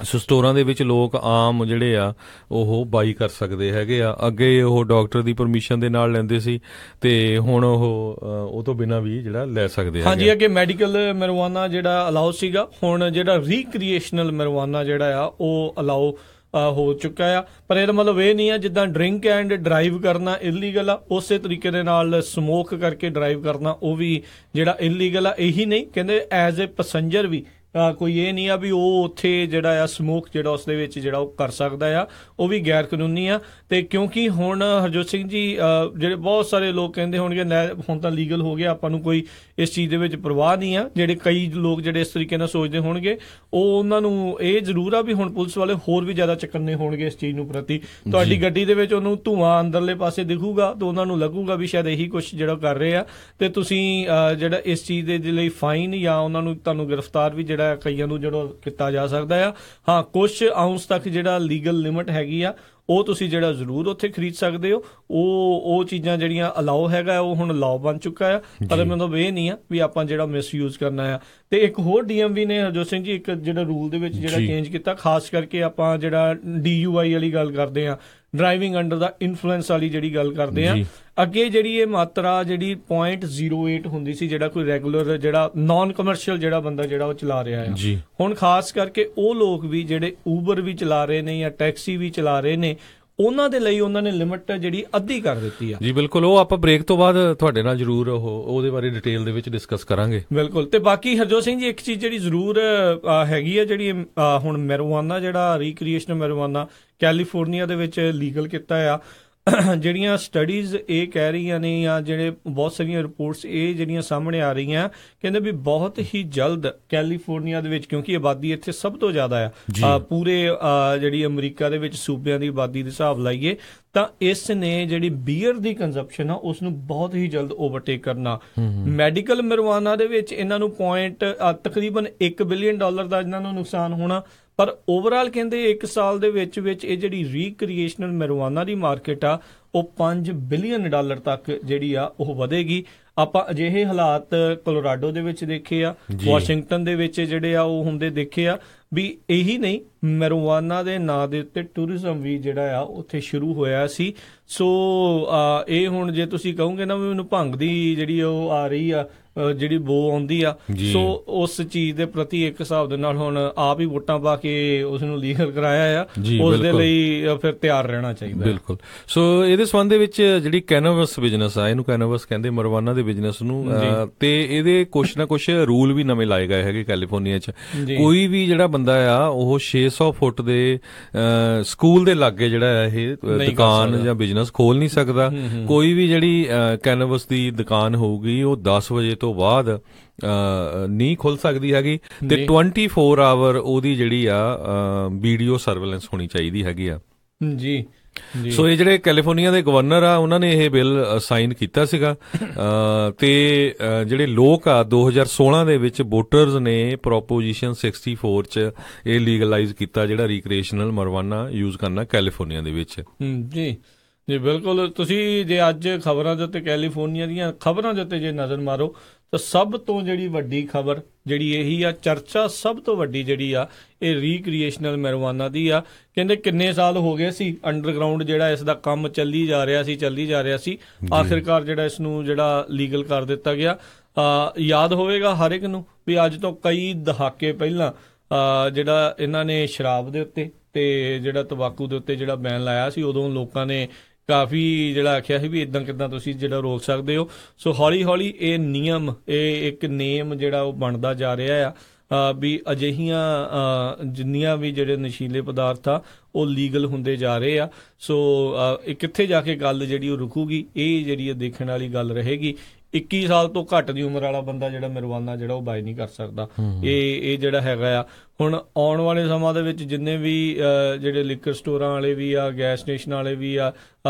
ਸੋ ਸਟੋਰਾਂ ਦੇ ਵਿੱਚ ਲੋਕ ਆਮ ਜਿਹੜੇ ਆ ਉਹ ਬਾਈ ਕਰ ਸਕਦੇ ਹੈਗੇ ਆ। ਅੱਗੇ ਉਹ ਡਾਕਟਰ ਦੀ ਪਰਮਿਸ਼ਨ ਦੇ ਨਾਲ ਲੈਂਦੇ ਸੀ ਤੇ ਹੁਣ ਉਹ ਤੋਂ ਬਿਨਾਂ ਵੀ ਜਿਹੜਾ ਲੈ ਸਕਦੇ ਆ। ਹਾਂਜੀ, ਅੱਗੇ ਮੈਡੀਕਲ ਮੈਰੀਜੁਆਨਾ ਜਿਹੜਾ ਅਲਾਉ ਸੀਗਾ, ਹੁਣ ਜਿਹੜਾ ਰੀਕ੍ਰੀਏਸ਼ਨਲ ਮੈਰੀਜੁਆਨਾ ਜਿਹੜਾ ਆ ਉਹ ਅਲਾਉ ਹੋ ਚੁੱਕਾ ਆ। ਪਰ ਇਹਦਾ ਮਤਲਬ ਇਹ ਨਹੀਂ ਆ ਜਿੱਦਾਂ ਡਰਿੰਕ ਐਂਡ ਡਰਾਈਵ ਕਰਨਾ ਇਲੀਗਲ ਆ, ਉਸੇ ਤਰੀਕੇ ਦੇ ਨਾਲ ਸਮੋਕ ਕਰਕੇ ਡਰਾਈਵ ਕਰਨਾ ਉਹ ਵੀ ਜਿਹੜਾ ਇਲੀਗਲ ਆ। ਇਹੀ ਨਹੀਂ ਕਹਿੰਦੇ ਐਜ਼ ਏ ਪੈਸੰਜਰ ਵੀ ਕੋਈ ਇਹ ਨਹੀਂ ਆ ਵੀ ਉਹ ਉੱਥੇ ਜਿਹੜਾ ਆ ਸਮੋਕ ਜਿਹੜਾ ਉਸ ਦੇ ਵਿੱਚ ਜਿਹੜਾ ਉਹ ਕਰ ਸਕਦਾ ਆ, ਉਹ ਵੀ ਗੈਰ ਕਾਨੂੰਨੀ ਆ। ਤੇ ਕਿਉਂਕਿ ਹੁਣ ਹਰਜੋਤ ਸਿੰਘ ਜੀ ਜਿਹੜੇ ਬਹੁਤ ਸਾਰੇ ਲੋਕ ਕਹਿੰਦੇ ਹੋਣਗੇ ਹੁਣ ਤਾਂ ਲੀਗਲ ਹੋ ਗਿਆ, ਆਪਾਂ ਨੂੰ ਕੋਈ ਇਸ ਚੀਜ਼ ਦੇ ਵਿੱਚ ਪਰਵਾਹ ਨਹੀਂ ਆ। ਜਿਹੜੇ ਕਈ ਲੋਕ ਜਿਹੜੇ ਇਸ ਤਰੀਕੇ ਨਾਲ ਸੋਚਦੇ ਹੋਣਗੇ, ਉਹ ਉਹਨਾਂ ਨੂੰ ਇਹ ਜ਼ਰੂਰ ਆ ਵੀ ਹੁਣ ਪੁਲਿਸ ਵਾਲੇ ਹੋਰ ਵੀ ਜ਼ਿਆਦਾ ਚਕੰਨੇ ਹੋਣਗੇ ਇਸ ਚੀਜ਼ ਨੂੰ ਪ੍ਰਤੀ। ਤੁਹਾਡੀ ਗੱਡੀ ਦੇ ਵਿੱਚ ਉਹਨੂੰ ਧੂੰਆਂ ਅੰਦਰਲੇ ਪਾਸੇ ਦਿਖੂਗਾ ਤਾਂ ਉਹਨਾਂ ਨੂੰ ਲੱਗੂਗਾ ਵੀ ਸ਼ਾਇਦ ਇਹੀ ਕੁਛ ਜਿਹੜਾ ਕਰ ਰਹੇ ਆ, ਤੇ ਤੁਸੀਂ ਜਿਹੜਾ ਇਸ ਚੀਜ਼ ਦੇ ਲਈ ਫਾਈਨ ਜਾਂ ਉਹਨਾਂ ਨੂੰ ਤੁਹਾਨੂੰ ਗ੍ਰਿਫਤਾਰ ਵੀ ਜਿਹੜਾ ਕਈਆਂ ਨੂੰ ਜਿਹੜਾ ਕੀਤਾ ਜਾ ਸਕਦਾ ਆ। ਹਾਂ, ਕੁਛ ਆਉਂਸ ਤੱਕ ਜਿਹੜਾ ਲੀਗਲ ਲਿਮਿਟ ਹੈਗੀ ਆ ਉਹ ਤੁਸੀਂ ਜਿਹੜਾ ਜ਼ਰੂਰ ਉੱਥੇ ਖਰੀਦ ਸਕਦੇ ਹੋ। ਉਹ ਚੀਜ਼ਾਂ ਜਿਹੜੀਆਂ ਅਲਾਓ ਹੈਗਾ ਉਹ ਹੁਣ ਲਾਅ ਬਣ ਚੁੱਕਾ ਆ। ਪਰ ਮਤਲਬ ਇਹ ਨਹੀਂ ਆ ਵੀ ਆਪਾਂ ਜਿਹੜਾ ਮਿਸਯੂਜ਼ ਕਰਨਾ ਆ। ਤੇ ਇੱਕ ਹੋਰ DMV ਨੇ ਹਰਜੋਤ ਸਿੰਘ ਜੀ ਇੱਕ ਜਿਹੜਾ ਰੂਲ ਦੇ ਵਿੱਚ ਜਿਹੜਾ ਚੇਂਜ ਕੀਤਾ, ਖਾਸ ਕਰਕੇ ਆਪਾਂ ਜਿਹੜਾ DUI ਵਾਲੀ ਗੱਲ ਕਰਦੇ ਆ, ਡਰਾਈਵਿੰਗ ਅੰਡਰ ਦਾ ਇਨਫਲੂਐਂਸ ਵਾਲੀ ਜਿਹੜੀ ਗੱਲ ਕਰਦੇ ਆ, ਅੱਗੇ ਜਿਹੜੀ ਇਹ ਮਾਤਰਾ ਜਿਹੜੀ 0.08 ਹੁੰਦੀ ਸੀ, ਜਿਹੜਾ ਕੋਈ ਰੈਗੂਲਰ ਜਿਹੜਾ ਨਾਨ ਕਮਰਸ਼ੀਅਲ ਜਿਹੜਾ ਬੰਦਾ ਜਿਹੜਾ ਉਹ ਚਲਾ ਰਿਹਾ ਆ, ਹੁਣ ਖਾਸ ਕਰਕੇ ਉਹ ਲੋਕ ਵੀ ਜਿਹੜੇ ਊਬਰ ਵੀ ਚਲਾ ਰਹੇ ਨੇ ਜਾਂ ਟੈਕਸੀ ਵੀ ਚਲਾ ਰਹੇ ਨੇ, ਉਹਨਾਂ ਦੇ ਲਈ ਉਹਨਾਂ ਨੇ ਲਿਮਿਟ ਜਿਹੜੀ ਅੱਧੀ ਕਰ ਦਿੱਤੀ ਆ। ਜੀ ਬਿਲਕੁਲ, ਉਹ ਆਪਾਂ ਬ੍ਰੇਕ ਤੋਂ ਬਾਅਦ ਤੁਹਾਡੇ ਨਾਲ ਜ਼ਰੂਰ ਉਹਦੇ ਬਾਰੇ ਡਿਟੇਲ ਦੇ ਵਿੱਚ ਡਿਸਕਸ ਕਰਾਂਗੇ। ਬਿਲਕੁਲ। ਤੇ ਬਾਕੀ ਹਰਜੋਤ ਸਿੰਘ ਜੀ ਇੱਕ ਚੀਜ਼ ਜਿਹੜੀ ਜ਼ਰੂਰ ਹੈਗੀ ਆ, ਜਿਹੜੀ ਹੁਣ ਮੈਰੀਜੁਆਨਾ ਜਿਹੜਾ ਰੀਕ੍ਰੀਏਸ਼ਨਲ ਮੈਰੀਜੁਆਨਾ ਕੈਲੀਫੋਰਨੀਆ ਦੇ ਵਿੱਚ ਲੀਗਲ ਕੀਤਾ ਆ, ਜਿਹੜੀਆਂ ਸਟੱਡੀਜ਼ ਇਹ ਕਹਿ ਰਹੀਆਂ ਨੇ ਜਾਂ ਜਿਹੜੇ ਬਹੁਤ ਸਾਰੀਆਂ ਰਿਪੋਰਟਸ ਇਹ ਜਿਹੜੀਆਂ ਸਾਹਮਣੇ ਆ ਰਹੀਆਂ, ਕਹਿੰਦੇ ਵੀ ਬਹੁਤ ਹੀ ਜਲਦ ਕੈਲੀਫੋਰਨੀਆ ਦੇ ਵਿੱਚ, ਕਿਉਂਕਿ ਆਬਾਦੀ ਇੱਥੇ ਸਭ ਤੋਂ ਜ਼ਿਆਦਾ ਆ ਪੂਰੇ ਜਿਹੜੀ ਅਮਰੀਕਾ ਦੇ ਵਿੱਚ ਸੂਬਿਆਂ ਦੀ ਆਬਾਦੀ ਦੇ ਹਿਸਾਬ ਲਾਈਏ ਤਾਂ ਇਸ ਨੇ ਜਿਹੜੀ ਬੀਅਰ ਦੀ ਕੰਜ਼ੰਪਸ਼ਨ ਆ ਉਸ ਨੂੰ ਬਹੁਤ ਹੀ ਜਲਦ ਓਵਰਟੇਕ ਕਰਨਾ। ਮੈਡੀਕਲ ਮੈਰੀਜੁਆਨਾ ਦੇ ਵਿੱਚ ਇਹਨਾਂ ਨੂੰ ਤਕਰੀਬਨ $1 ਬਿਲੀਅਨ ਦਾ ਇਹਨਾਂ ਨੂੰ ਨੁਕਸਾਨ ਹੋਣਾ, ਪਰ ਓਵਰਆਲ ਕਹਿੰਦੇ 1 ਸਾਲ ਦੇ ਵਿੱਚ ਇਹ ਜਿਹੜੀ ਰੀਕ੍ਰੀਏਸ਼ਨਲ ਮੈਰੀਜੁਆਨਾ ਦੀ ਮਾਰਕੀਟ ਆ ਉਹ $5 ਬਿਲੀਅਨ ਤੱਕ ਜਿਹੜੀ ਆ ਉਹ ਵਧੇਗੀ। ਆਪਾਂ ਅਜਿਹੇ ਹਾਲਾਤ ਕੋਲੋਰਾਡੋ ਦੇ ਵਿੱਚ ਦੇਖੇ ਆ, ਵਾਸ਼ਿੰਗਟਨ ਦੇ ਵਿੱਚ ਜਿਹੜੇ ਆ ਉਹ ਹੁੰਦੇ ਦੇਖੇ ਆ। ਵੀ ਇਹੀ ਨਹੀਂ, ਮੈਰੀਜੁਆਨਾ ਦੇ ਨਾਂ ਦੇ ਉੱਤੇ ਟੂਰਿਜ਼ਮ ਵੀ ਜਿਹੜਾ ਆ ਉੱਥੇ ਸ਼ੁਰੂ ਹੋਇਆ ਸੀ। ਸੋ ਇਹ ਹੁਣ ਜੇ ਤੁਸੀਂ ਕਹੋਗੇ ਨਾ ਵੀ ਮੈਨੂੰ ਭੰਗ ਦੀ ਜਿਹੜੀ ਉਹ ਆ ਰਹੀ ਆ, ਜਿਹੜੀ ਬੋ ਆਉਂਦੀ ਆ, ਸੋ ਉਸ ਚੀਜ਼ ਦੇ ਪ੍ਰਤੀ ਇੱਕ ਹਿਸਾਬ ਦੇ ਨਾਲ ਹੁਣ ਆਪ ਹੀ ਵੋਟਾਂ ਪਾ ਕੇ ਉਸ ਨੂੰ ਲੀਗਲ ਕਰਾਇਆ ਆ, ਉਸ ਦੇ ਲਈ ਫਿਰ ਤਿਆਰ ਰਹਿਣਾ ਚਾਹੀਦਾ। ਬਿਲਕੁਲ। ਸੋ ਇਹਦੇ ਸੰਬੰਧ ਦੇ ਵਿੱਚ ਜਿਹੜੀ ਕੈਨਵਸ ਬਿਜ਼ਨਸ ਆ, ਇਹਨੂੰ ਕੈਨਵਸ ਕਹਿੰਦੇ ਮੈਰੀਜੁਆਨਾ ਦੇ ਬਿਜ਼ਨਸ ਨੂੰ, ਤੇ ਇਹਦੇ ਕੁਛ ਨਾ ਕੁਛ ਰੂਲ ਵੀ ਨਵੇਂ ਲਾਏ ਗਏ ਹੈਗੇ ਕੈਲੀਫੋਰਨੀਆ 'ਚ। ਕੋਈ ਵੀ ਜਿਹੜਾ ਬੰਦਾ ਆ ਉਹ 600 ਫੁੱਟ ਦੇ ਸਕੂਲ ਦੇ ਲਾਗੇ ਜਿਹੜਾ ਇਹ ਦੁਕਾਨ ਜਾਂ ਬਿਜ਼ਨਸ ਖੋਲ ਨਹੀਂ ਸਕਦਾ। ਕੋਈ ਵੀ ਜਿਹੜੀ ਕੈਨਵਸ ਦੀ ਦੁਕਾਨ ਹੋਊਗੀ ਉਹ 10 ਵਜੇ ਤੋਂ ਬਾਅਦ ਨਹੀਂ ਖੁੱਲ ਸਕਦੀ ਹੈਗੀ, ਤੇ 24 ਆਵਰ ਉਹਦੀ ਜਿਹੜੀ ਆ ਵੀਡੀਓ ਸਰਵੇਲੈਂਸ ਹੋਣੀ ਚਾਹੀਦੀ ਹੈਗੀ ਆ। ਜੀ। ਸੋ ਇਹ ਜਿਹੜੇ ਕੈਲੀਫੋਰਨੀਆ ਦੇ ਗਵਰਨਰ ਆ ਉਹਨਾਂ ਨੇ ਇਹ ਬਿੱਲ ਸਾਈਨ ਕੀਤਾ ਸੀਗਾ, ਤੇ ਜਿਹੜੇ ਲੋਕ ਆ 2016 ਦੇ ਵਿੱਚ ਵੋਟਰਸ ਨੇ ਪ੍ਰੋਪੋਜੀਸ਼ਨ 64 ਚ ਇਹ ਲੀਗਲਾਈਜ਼ ਕੀਤਾ ਜਿਹੜਾ ਰੀਕ੍ਰੀਏਸ਼ਨਲ ਮੈਰੀਜੁਆਨਾ ਯੂਜ਼ ਕਰਨਾ ਕੈਲੀਫੋਰਨੀਆ ਦੇ ਵਿੱਚ। ਜੀ ਬਿਲਕੁਲ। ਤੁਸੀਂ ਜੇ ਅੱਜ ਖਬਰਾਂ ਦੇ ਉੱਤੇ ਕੈਲੀਫੋਰਨੀਆ ਦੀਆਂ ਖਬਰਾਂ ਦੇ ਉੱਤੇ ਜੇ ਨਜ਼ਰ ਮਾਰੋ ਤਾਂ ਸਭ ਤੋਂ ਜਿਹੜੀ ਵੱਡੀ ਖਬਰ ਜਿਹੜੀ ਇਹੀ ਆ, ਚਰਚਾ ਸਭ ਤੋਂ ਵੱਡੀ ਜਿਹੜੀ ਆ ਇਹ ਰੀਕ੍ਰੀਏਸ਼ਨਲ ਮੈਰੀਜੁਆਨਾ ਦੀ ਆ। ਕਹਿੰਦੇ ਕਿੰਨੇ ਸਾਲ ਹੋ ਗਏ ਸੀ ਅੰਡਰਗਰਾਊਂਡ ਜਿਹੜਾ ਇਸ ਦਾ ਕੰਮ ਚੱਲੀ ਜਾ ਰਿਹਾ ਸੀ, ਆਖਿਰਕਾਰ ਜਿਹੜਾ ਇਸ ਨੂੰ ਜਿਹੜਾ ਲੀਗਲ ਕਰ ਦਿੱਤਾ ਗਿਆ। ਯਾਦ ਹੋਵੇਗਾ ਹਰ ਇੱਕ ਨੂੰ ਵੀ ਅੱਜ ਤੋਂ ਕਈ ਦਹਾਕੇ ਪਹਿਲਾਂ ਜਿਹੜਾ ਇਹਨਾਂ ਨੇ ਸ਼ਰਾਬ ਦੇ ਉੱਤੇ ਤੇ ਜਿਹੜਾ ਤੰਬਾਕੂ ਦੇ ਉੱਤੇ ਜਿਹੜਾ ਬੈਨ ਲਾਇਆ ਸੀ, ਉਦੋਂ ਲੋਕਾਂ ਨੇ ਕਾਫੀ ਜਿਹੜਾ ਆਖਿਆ ਸੀ ਵੀ ਇਦਾਂ ਕਿੱਦਾਂ ਤੁਸੀਂ ਜਿਹੜਾ ਰੋਕ ਸਕਦੇ ਹੋ। ਸੋ ਹੌਲੀ ਹੌਲੀ ਇਹ ਨਿਯਮ, ਇਹ ਇੱਕ ਨੇਮ ਜਿਹੜਾ ਉਹ ਬਣਦਾ ਜਾ ਰਿਹਾ ਆ ਵੀ ਅਜਿਹੀਆਂ ਜਿੰਨੀਆਂ ਵੀ ਜਿਹੜੇ ਨਸ਼ੀਲੇ ਪਦਾਰਥ ਆ ਉਹ ਲੀਗਲ ਹੁੰਦੇ ਜਾ ਰਹੇ ਆ। ਸੋ ਇਹ ਕਿੱਥੇ ਜਾ ਕੇ ਗੱਲ ਜਿਹੜੀ ਉਹ ਰੁਕੂਗੀ, ਇਹ ਜਿਹੜੀ ਦੇਖਣ ਵਾਲੀ ਗੱਲ ਰਹੇਗੀ। 21 ਸਾਲ ਤੋਂ ਘੱਟ ਦੀ ਉਮਰ ਵਾਲਾ ਬੰਦਾ ਜਿਹੜਾ marijuana ਜਿਹੜਾ ਉਹ ਬਾਈ ਨਹੀਂ ਕਰ ਸਕਦਾ। ਇਹ ਜਿਹੜਾ ਹੈਗਾ ਆ ਹੁਣ ਆਉਣ ਵਾਲੇ ਸਮਾਂ ਦੇ ਵਿੱਚ ਜਿੰਨੇ ਵੀ ਜਿਹੜੇ ਲਿਕਰ ਸਟੋਰਾਂ ਵਾਲੇ ਵੀ ਆ, ਗੈਸ ਸਟੇਸ਼ਨ ਵਾਲੇ ਵੀ ਆ,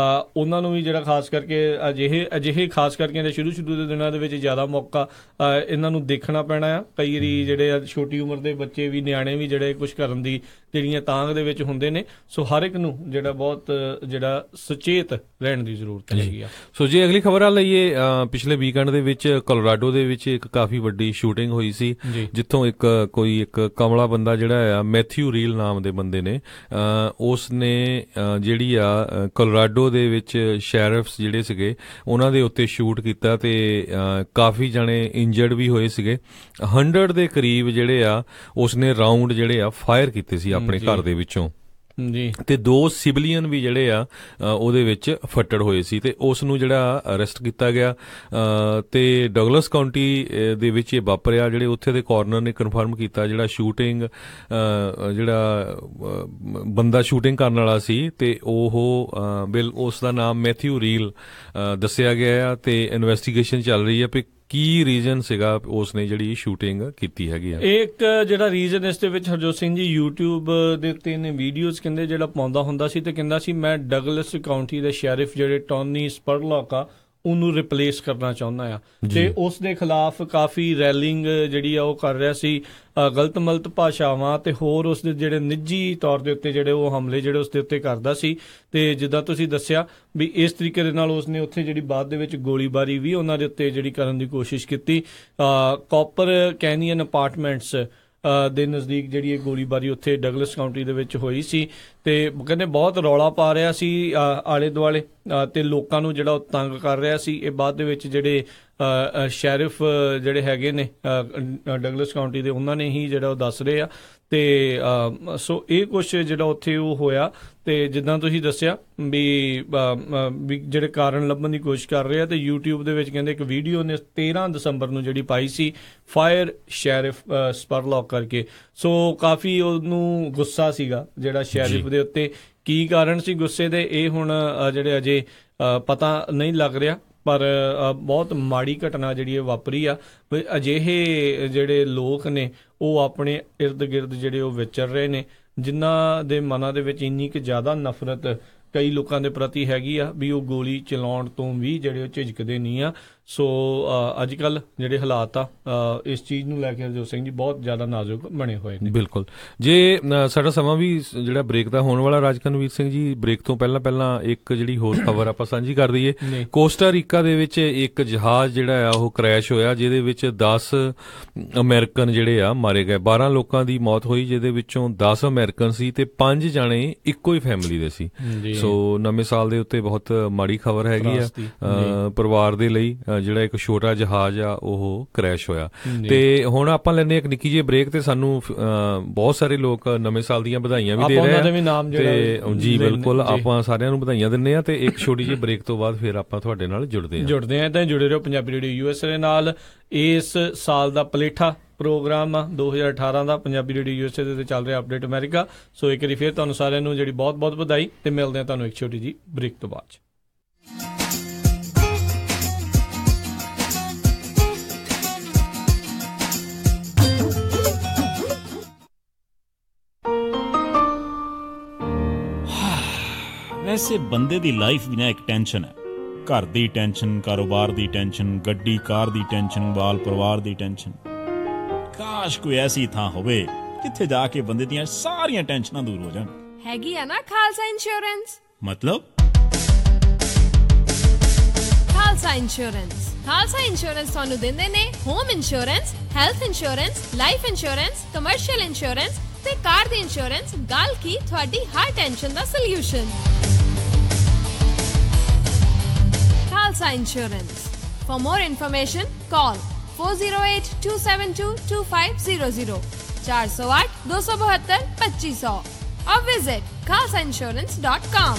ਉਹਨਾਂ ਨੂੰ ਵੀ ਜਿਹੜਾ ਖਾਸ ਕਰਕੇ ਅਜਿਹੇ ਖਾਸ ਕਰਕੇ ਸ਼ੁਰੂ ਦੇ ਦਿਨਾਂ ਦੇ ਵਿੱਚ ਜ਼ਿਆਦਾ ਮੌਕਾ ਇਹਨਾਂ ਨੂੰ ਦੇਖਣਾ ਪੈਣਾ ਆ। ਕਈ ਵਾਰੀ ਜਿਹੜੇ ਆ ਛੋਟੀ ਉਮਰ ਦੇ ਬੱਚੇ ਵੀ, ਨਿਆਣੇ ਵੀ ਜਿਹੜੇ ਕੁਛ ਕਰਨ ਦੀ ਜਿਹੜੀਆਂ ਤਾਂਘ ਦੇ ਵਿੱਚ ਹੁੰਦੇ ਨੇ। ਸੋ ਹਰ ਇੱਕ ਨੂੰ ਜਿਹੜਾ ਬਹੁਤ ਜਿਹੜਾ ਸੁਚੇਤ ਰਹਿਣ ਦੀ ਜ਼ਰੂਰਤ ਹੈਗੀ ਆ। ਸੋ ਜੇ ਅਗਲੀ ਖਬਰ ਆ ਲਈਏ, ਪਿਛਲੇ ਵੀਕਐਂਡ ਦੇ ਵਿੱਚ ਕੋਲੋਰਾਡੋ ਦੇ ਵਿੱਚ ਇੱਕ ਕਾਫੀ ਵੱਡੀ ਸ਼ੂਟਿੰਗ ਹੋਈ ਸੀ, ਜਿੱਥੋਂ ਇੱਕ ਕਮਲਾ ਬੰਦਾ ਜਿਹੜਾ ਆ ਮੈਥਿਊ ਰੀਲ ਨਾਮ ਦੇ ਬੰਦੇ ਨੇ, ਉਸ ਨੇ ਜਿਹੜੀ ਆ ਕੋਲੋਰਾਡੋ ਦੇ ਵਿੱਚ ਸ਼ੈਰਿਫਸ ਜਿਹੜੇ ਸੀਗੇ ਉਹਨਾਂ ਦੇ ਉੱਤੇ ਸ਼ੂਟ ਕੀਤਾ ਤੇ ਕਾਫੀ ਜਣੇ ਇੰਜਰਡ ਵੀ ਹੋਏ ਸੀਗੇ। 100 ਦੇ ਕਰੀਬ ਜਿਹੜੇ ਆ ਉਸਨੇ ਰਾਉਂਡ ਜਿਹੜੇ ਆ ਫਾਇਰ ਕੀਤੇ ਸੀ ਆਪਣੇ ਘਰ ਦੇ ਵਿੱਚੋਂ ਜੀ, ਤੇ 2 ਸਿਵਲੀਅਨ ਵੀ ਜਿਹੜੇ ਆ ਉਹਦੇ ਵਿੱਚ ਫੱਟੜ ਹੋਏ ਸੀ ਤੇ ਉਸ ਨੂੰ ਜਿਹੜਾ ਅਰੈਸਟ ਕੀਤਾ ਗਿਆ ਤੇ ਡਗਲਸ ਕਾਉਂਟੀ ਦੇ ਵਿੱਚ ਇਹ ਵਾਪਰਿਆ। ਜਿਹੜੇ ਉੱਥੇ ਦੇ ਕੋਰਨਰ ਨੇ ਕਨਫਰਮ ਕੀਤਾ ਜਿਹੜਾ ਸ਼ੂਟਿੰਗ ਜਿਹੜਾ ਬੰਦਾ ਸ਼ੂਟਿੰਗ ਕਰਨ ਵਾਲਾ ਸੀ ਤੇ ਉਹ ਉਸ ਦਾ ਨਾਮ ਮੈਥਿਊ ਰੀਲ ਦੱਸਿਆ ਗਿਆ ਆ ਤੇ ਇਨਵੈਸਟੀਗੇਸ਼ਨ ਚੱਲ ਰਹੀ ਹੈ ਵੀ ਕੀ ਰੀਜ਼ਨ ਸੀਗਾ ਉਸਨੇ ਜਿਹੜੀ ਸ਼ੂਟਿੰਗ ਕੀਤੀ ਹੈਗੀ ਆ। ਇੱਕ ਜਿਹੜਾ ਰੀਜ਼ਨ ਇਸ ਦੇ ਵਿੱਚ ਹਰਜੋਤ ਸਿੰਘ ਜੀ YouTube ਦੇ ਉੱਤੇ ਇਹਨੇ ਵੀਡੀਓਜ਼ ਕਹਿੰਦੇ ਜਿਹੜਾ ਪਾਉਂਦਾ ਹੁੰਦਾ ਸੀ ਤੇ ਕਹਿੰਦਾ ਸੀ ਮੈਂ ਡਗਲਸ ਕਾਉਂਟੀ ਦੇ ਸ਼ੈਰਿਫ ਜਿਹੜੇ ਟੌਨੀ ਸਪਰਲੌਕ ਆ ਉਹਨੂੰ ਰਿਪਲੇਸ ਕਰਨਾ ਚਾਹੁੰਦਾ ਆ ਤੇ ਉਸ ਦੇ ਖਿਲਾਫ ਕਾਫੀ ਰੈਲਿੰਗ ਜਿਹੜੀ ਆ ਉਹ ਕਰ ਰਿਹਾ ਸੀ, ਗਲਤ ਭਾਸ਼ਾਵਾਂ ਤੇ ਹੋਰ ਉਸ ਦੇ ਜਿਹੜੇ ਨਿੱਜੀ ਤੌਰ ਦੇ ਉੱਤੇ ਜਿਹੜੇ ਉਹ ਹਮਲੇ ਜਿਹੜੇ ਉਸ ਦੇ ਉੱਤੇ ਕਰਦਾ ਸੀ। ਤੇ ਜਿੱਦਾਂ ਤੁਸੀਂ ਦੱਸਿਆ ਵੀ ਇਸ ਤਰੀਕੇ ਦੇ ਨਾਲ ਉਸਨੇ ਉੱਥੇ ਜਿਹੜੀ ਬਾਅਦ ਦੇ ਵਿੱਚ ਗੋਲੀਬਾਰੀ ਵੀ ਉਹਨਾਂ ਦੇ ਉੱਤੇ ਜਿਹੜੀ ਕਰਨ ਦੀ ਕੋਸ਼ਿਸ਼ ਕੀਤੀ। ਕਾਪਰ ਕੈਨੀਅਨ ਅਪਾਰਟਮੈਂਟਸ ਦੇ ਨਜ਼ਦੀਕ ਜਿਹੜੀ ਇਹ ਗੋਲੀਬਾਰੀ ਉੱਥੇ ਡਗਲਸ ਕਾਉਂਟੀ ਦੇ ਵਿੱਚ ਹੋਈ ਸੀ ਤੇ ਕਹਿੰਦੇ ਬਹੁਤ ਰੌਲਾ ਪਾ ਰਿਹਾ ਸੀ ਆਲੇ ਦੁਆਲੇ ਤੇ ਲੋਕਾਂ ਨੂੰ ਜਿਹੜਾ ਉਹ ਤੰਗ ਕਰ ਰਿਹਾ ਸੀ। ਇਹ ਬਾਅਦ ਦੇ ਵਿੱਚ ਜਿਹੜੇ ਸ਼ੈਰਿਫ ਜਿਹੜੇ ਹੈਗੇ ਨੇ ਡਗਲਸ ਕਾਉਂਟੀ ਦੇ, ਉਹਨਾਂ ਨੇ ਹੀ ਜਿਹੜਾ ਉਹ ਦੱਸ ਰਹੇ ਆ ਤੇ ਸੋ ਇਹ ਕੁਛ ਜਿਹੜਾ ਉੱਥੇ ਉਹ ਹੋਇਆ ਤੇ ਜਿੱਦਾਂ ਤੁਸੀਂ ਦੱਸਿਆ ਵੀ ਜਿਹੜੇ ਕਾਰਨ ਲੱਭਣ ਦੀ ਕੋਸ਼ਿਸ਼ ਕਰ ਰਹੇ ਆ ਤੇ YouTube ਦੇ ਵਿੱਚ ਕਹਿੰਦੇ ਇੱਕ ਵੀਡੀਓ ਨੇ 13 ਦਸੰਬਰ ਨੂੰ ਜਿਹੜੀ ਪਾਈ ਸੀ ਫਾਇਰ ਸ਼ੈਰਿਫ ਸਪਰਲੌਕ ਕਰਕੇ। ਸੋ ਕਾਫੀ ਉਹਨੂੰ ਗੁੱਸਾ ਸੀਗਾ ਜਿਹੜਾ ਸ਼ੈਰਿਫ ਦੇ ਉੱਤੇ। ਕੀ ਕਾਰਨ ਸੀ ਗੁੱਸੇ ਦੇ ਇਹ ਹੁਣ ਜਿਹੜੇ ਅਜੇ ਪਤਾ ਨਹੀਂ ਲੱਗ ਰਿਹਾ, ਪਰ ਬਹੁਤ ਮਾੜੀ ਘਟਨਾ ਜਿਹੜੀ ਇਹ ਵਾਪਰੀ ਆ। ਅਜਿਹੇ ਜਿਹੜੇ ਲੋਕ ਨੇ ਉਹ ਆਪਣੇ ਇਰਦ ਗਿਰਦ ਜਿਹੜੇ ਉਹ ਵਿਚਰ ਰਹੇ ਨੇ ਜਿਨ੍ਹਾਂ ਦੇ ਮਨਾਂ ਦੇ ਵਿੱਚ ਇੰਨੀ ਕੁ ਜ਼ਿਆਦਾ ਨਫ਼ਰਤ ਕਈ ਲੋਕਾਂ ਦੇ ਪ੍ਰਤੀ ਹੈਗੀ ਆ ਵੀ ਉਹ ਗੋਲੀ ਚਲਾਉਣ ਤੋਂ ਵੀ ਜਿਹੜੇ ਉਹ ਝਿਜਕਦੇ ਨਹੀਂ ਆ। ਸੋ ਅੱਜ ਕੱਲ੍ਹ ਜਿਹੜੇ ਹਾਲਾਤ ਆ ਇਸ ਚੀਜ਼ ਨੂੰ ਲੈ ਕੇ ਹਰਜੋਤ ਸਿੰਘ ਜੀ ਬਹੁਤ ਜ਼ਿਆਦਾ ਨਾਜ਼ੁਕ ਬਣੇ ਹੋਏ ਨੇ। ਬਿਲਕੁਲ। ਜੇ ਸਾਡਾ ਸਮਾਂ ਵੀ ਜਿਹੜਾ ਬ੍ਰੇਕ ਦਾ ਹੋਣ ਵਾਲਾ, ਰਾਜਕਨਵੀਰ ਸਿੰਘ ਜੀ ਬ੍ਰੇਕ ਤੋਂ ਪਹਿਲਾਂ ਇੱਕ ਜਿਹੜੀ ਹੋਰ ਖਬਰ ਆਪਾਂ ਸਾਂਝੀ ਕਰ ਦਈਏ। ਕੋਸਟਾ ਰੀਕਾ ਦੇ ਵਿੱਚ ਇੱਕ ਜਹਾਜ਼ ਜਿਹੜਾ ਆ ਉਹ ਕ੍ਰੈਸ਼ ਹੋਇਆ ਜਿਹਦੇ ਵਿੱਚ 10 ਅਮਰੀਕਨ ਜਿਹੜੇ ਆ ਮਾਰੇ ਗਏ। 12 ਲੋਕਾਂ ਦੀ ਮੌਤ ਹੋਈ ਜਿਹਦੇ ਵਿੱਚੋਂ 10 ਅਮਰੀਕਨ ਸੀ ਤੇ 5 ਜਾਣੇ ਇੱਕੋ ਹੀ ਫੈਮਿਲੀ ਦੇ ਸੀ। ਸੋ ਨਵੇਂ ਸਾਲ ਦੇ ਉੱਤੇ ਬਹੁਤ ਮਾੜੀ ਖਬਰ ਹੈਗੀ ਆ ਪਰਿਵਾਰ ਦੇ ਲਈ, ਜਿਹੜਾ ਇੱਕ ਛੋਟਾ ਜਹਾਜ਼ ਆ ਉਹ ਕ੍ਰੈਸ਼ ਹੋਇਆ। ਤੇ ਹੁਣ ਆਪਾਂ ਲੈਂਦੇ ਇੱਕ ਨਿੱਕੀ ਜਿਹੀ ਬ੍ਰੇਕ ਤੇ ਸਾਨੂੰ ਬਹੁਤ ਸਾਰੇ ਲੋਕ ਨਵੇਂ ਸਾਲ ਦੀਆਂ ਵਧਾਈਆਂ ਵੀ ਦੇ ਰਹੇ ਆ ਤੇ ਜੀ ਬਿਲਕੁਲ ਆਪਾਂ ਸਾਰਿਆਂ ਨੂੰ ਵਧਾਈਆਂ ਦਿੰਦੇ ਆ ਤੇ ਇੱਕ ਛੋਟੀ ਜਿਹੀ ਬ੍ਰੇਕ ਤੋਂ ਬਾਅਦ ਫਿਰ ਆਪਾਂ ਤੁਹਾਡੇ ਨਾਲ ਜੁੜਦੇ ਆ। ਤਾਂ ਜੁੜੇ ਰਹੋ ਪੰਜਾਬੀ ਰੇਡੀਓ USA ਦੇ ਨਾਲ। ਇਸ ਸਾਲ ਦਾ ਪਲੇਠਾ ਪ੍ਰੋਗਰਾਮ ਆ 2018 ਦਾ ਪੰਜਾਬੀ ਰੇਡੀਓ USA ਦੇ ਚੱਲ ਰਿਹਾ ਅਪਡੇਟ ਅਮਰੀਕਾ। ਸੋ ਇੱਕ ਵਾਰੀ ਫਿਰ ਤੁਹਾਨੂੰ ਸਾਰਿਆਂ ਨੂੰ ਜਿਹੜੀ ਬਹੁਤ ਬਹੁਤ ਵਧਾਈ ਤੇ ਮਿਲਦੇ ਆ ਤੁਹਾਨੂੰ ਇੱਕ ਛੋਟੀ ਜਿਹੀ ਬ੍ਰੇਕ ਤੋਂ ਬਾਅਦ। ਵੈਸੇ ਬੰਦੇ ਦੀ ਲਾਈਫ ਵੀ ਨਾ ਇੱਕ ਟੈਨਸ਼ਨ ਹੈ। ਘਰ ਦੀ ਟੈਨਸ਼ਨ, ਕਾਰੋਬਾਰ ਦੀ ਟੈਨਸ਼ਨ, ਗੱਡੀ ਕਾਰ ਦੀ ਟੈਨਸ਼ਨ, ਬਾਲ ਪਰਿਵਾਰ ਦੀ ਟੈਨਸ਼ਨ। ਕਾਸ਼ ਕੋਈ ਐਸੀ ਥਾਂ ਹੋਵੇ ਜਿੱਥੇ ਜਾ ਕੇ ਬੰਦੇ ਦੀਆਂ ਸਾਰੀਆਂ ਟੈਨਸ਼ਨਾਂ ਦੂਰ ਹੋ ਜਾਣ। ਹੈਗੀ ਆ ਨਾ ਖਾਲਸਾ ਇੰਸ਼ੋਰੈਂਸ। ਮਤਲਬ ਖਾਲਸਾ ਇੰਸ਼ੋਰੈਂਸ। ਖਾਲਸਾ ਇੰਸ਼ੋਰੈਂਸ ਤੁਹਾਨੂੰ ਦਿੰਦੇ ਨੇ home insurance, health insurance, life insurance, commercial insurance ਤੇ ਕਾਰ ਦੀ ਇੰਸ਼ੋਰੈਂਸ। ਗੱਲ ਕੀ ਤੁਹਾਡੀ ਹਰ ਟੈਨਸ਼ਨ ਦਾ solution. Khalsa Insurance. For more information, call 408-272-2500. 408-272-2500 or visit khalsainsurance.com.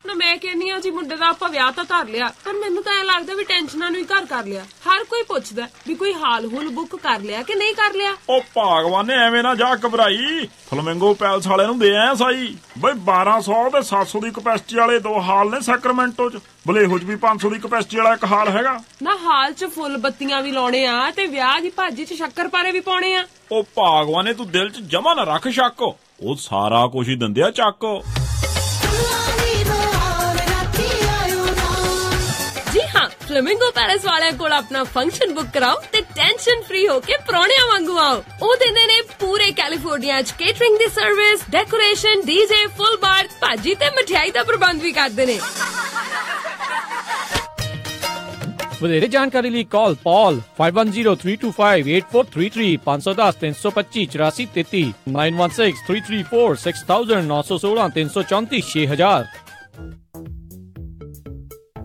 ਨਾ ਮੈਂ ਕਹਿੰਨੀ ਆ ਜੀ ਮੁੰਡੇ ਦਾ ਆਪਾਂ ਵਿਆਹ ਤਾਂ ਧਰ ਲਿਆ, ਪਰ ਮੈਨੂੰ ਤਾਂ ਐ ਲੱਗਦਾ ਵੀ ਟੈਨਸ਼ਨਾਂ ਨੂੰ ਹੀ ਘਰ ਕਰ ਲਿਆ। ਹਰ ਕੋਈ ਪੁੱਛਦਾ ਵੀ ਕੋਈ ਹਾਲ ਹੁਲ ਬੁੱਕ ਕਰ ਲਿਆ ਕਿ ਨਹੀਂ ਕਰ ਲਿਆ। ਉਹ ਭਗਵਾਨ ਨੇ ਐਵੇਂ ਨਾ ਜਾ ਘਬਰਾਈ, ਫਲਮਿੰਗੋ ਪੈਲਸ ਵਾਲਿਆਂ ਨੂੰ ਦੇ ਆਇਆ ਸਾਈ ਬਈ 1200 ਤੇ 700 ਦੀ ਕਪੈਸਿਟੀ ਵਾਲੇ 2 ਹਾਲ ਨੇ ਸੈਕਰਾਮੈਂਟੋ ਚ, ਬਲੇਹੋ ਚ ਵੀ 500 ਦੀ ਕਪੈਸਿਟੀ ਵਾਲਾ ਇੱਕ ਹਾਲ ਹੈਗਾ। ਨਾ ਹਾਲ ਚ ਫੁੱਲ ਬੱਤੀਆਂ ਵੀ ਲਾਉਣੇ ਆ ਤੇ ਵਿਆਹ ਦੀ ਭਾਜੀ ਚ ਸ਼ੱਕਰਪਾਰੇ ਵੀ ਪਾਉਣੇ ਆ। ਉਹ ਭਗਵਾਨ ਨੇ ਤੂੰ ਦਿਲ ਚ ਜਮਾ ਨਾ ਰੱਖ ਸ਼ੱਕ, ਉਹ ਸਾਰਾ ਕੁਝ ਹੀ ਦਿੰਦੇ ਆ ਚੱਕ। ਜੀ ਹਾਂ, ਫਲੇਮਿੰਗੋ ਪੈਲੇਸ ਵਾਲਿਆਂ ਕੋਲ ਆਪਣਾ ਫੰਕਸ਼ਨ ਬੁੱਕ ਕਰਾਓ ਤੇ ਟੈਨਸ਼ਨ ਫ੍ਰੀ ਹੋ ਕੇ ਪ੍ਰਾਹੁਣਿਆਂ ਵਾਂਗੂ ਆਓ। ਉਹ ਦਿੰਦੇ ਨੇ ਪੂਰੇ ਕੈਲੀਫੋਰਨੀਆ ਚ ਕੇਟਰਿੰਗ ਦੀ ਸਰਵਿਸ, ਡੈਕੋਰੇਸ਼ਨ, ਡੀਜੇ, ਫੁੱਲ ਬਾਰ, ਭਾਜੀ ਤੇ ਮਠਿਆਈ ਦਾ ਪ੍ਰਬੰਧ ਵੀ ਕਰਦੇ ਨੇ। ਵਧੇਰੇ ਜਾਣਕਾਰੀ ਲਈ ਕਾਲ ਪੌਲ 5103258433 510-325-8433 9163346000 916-334-6000।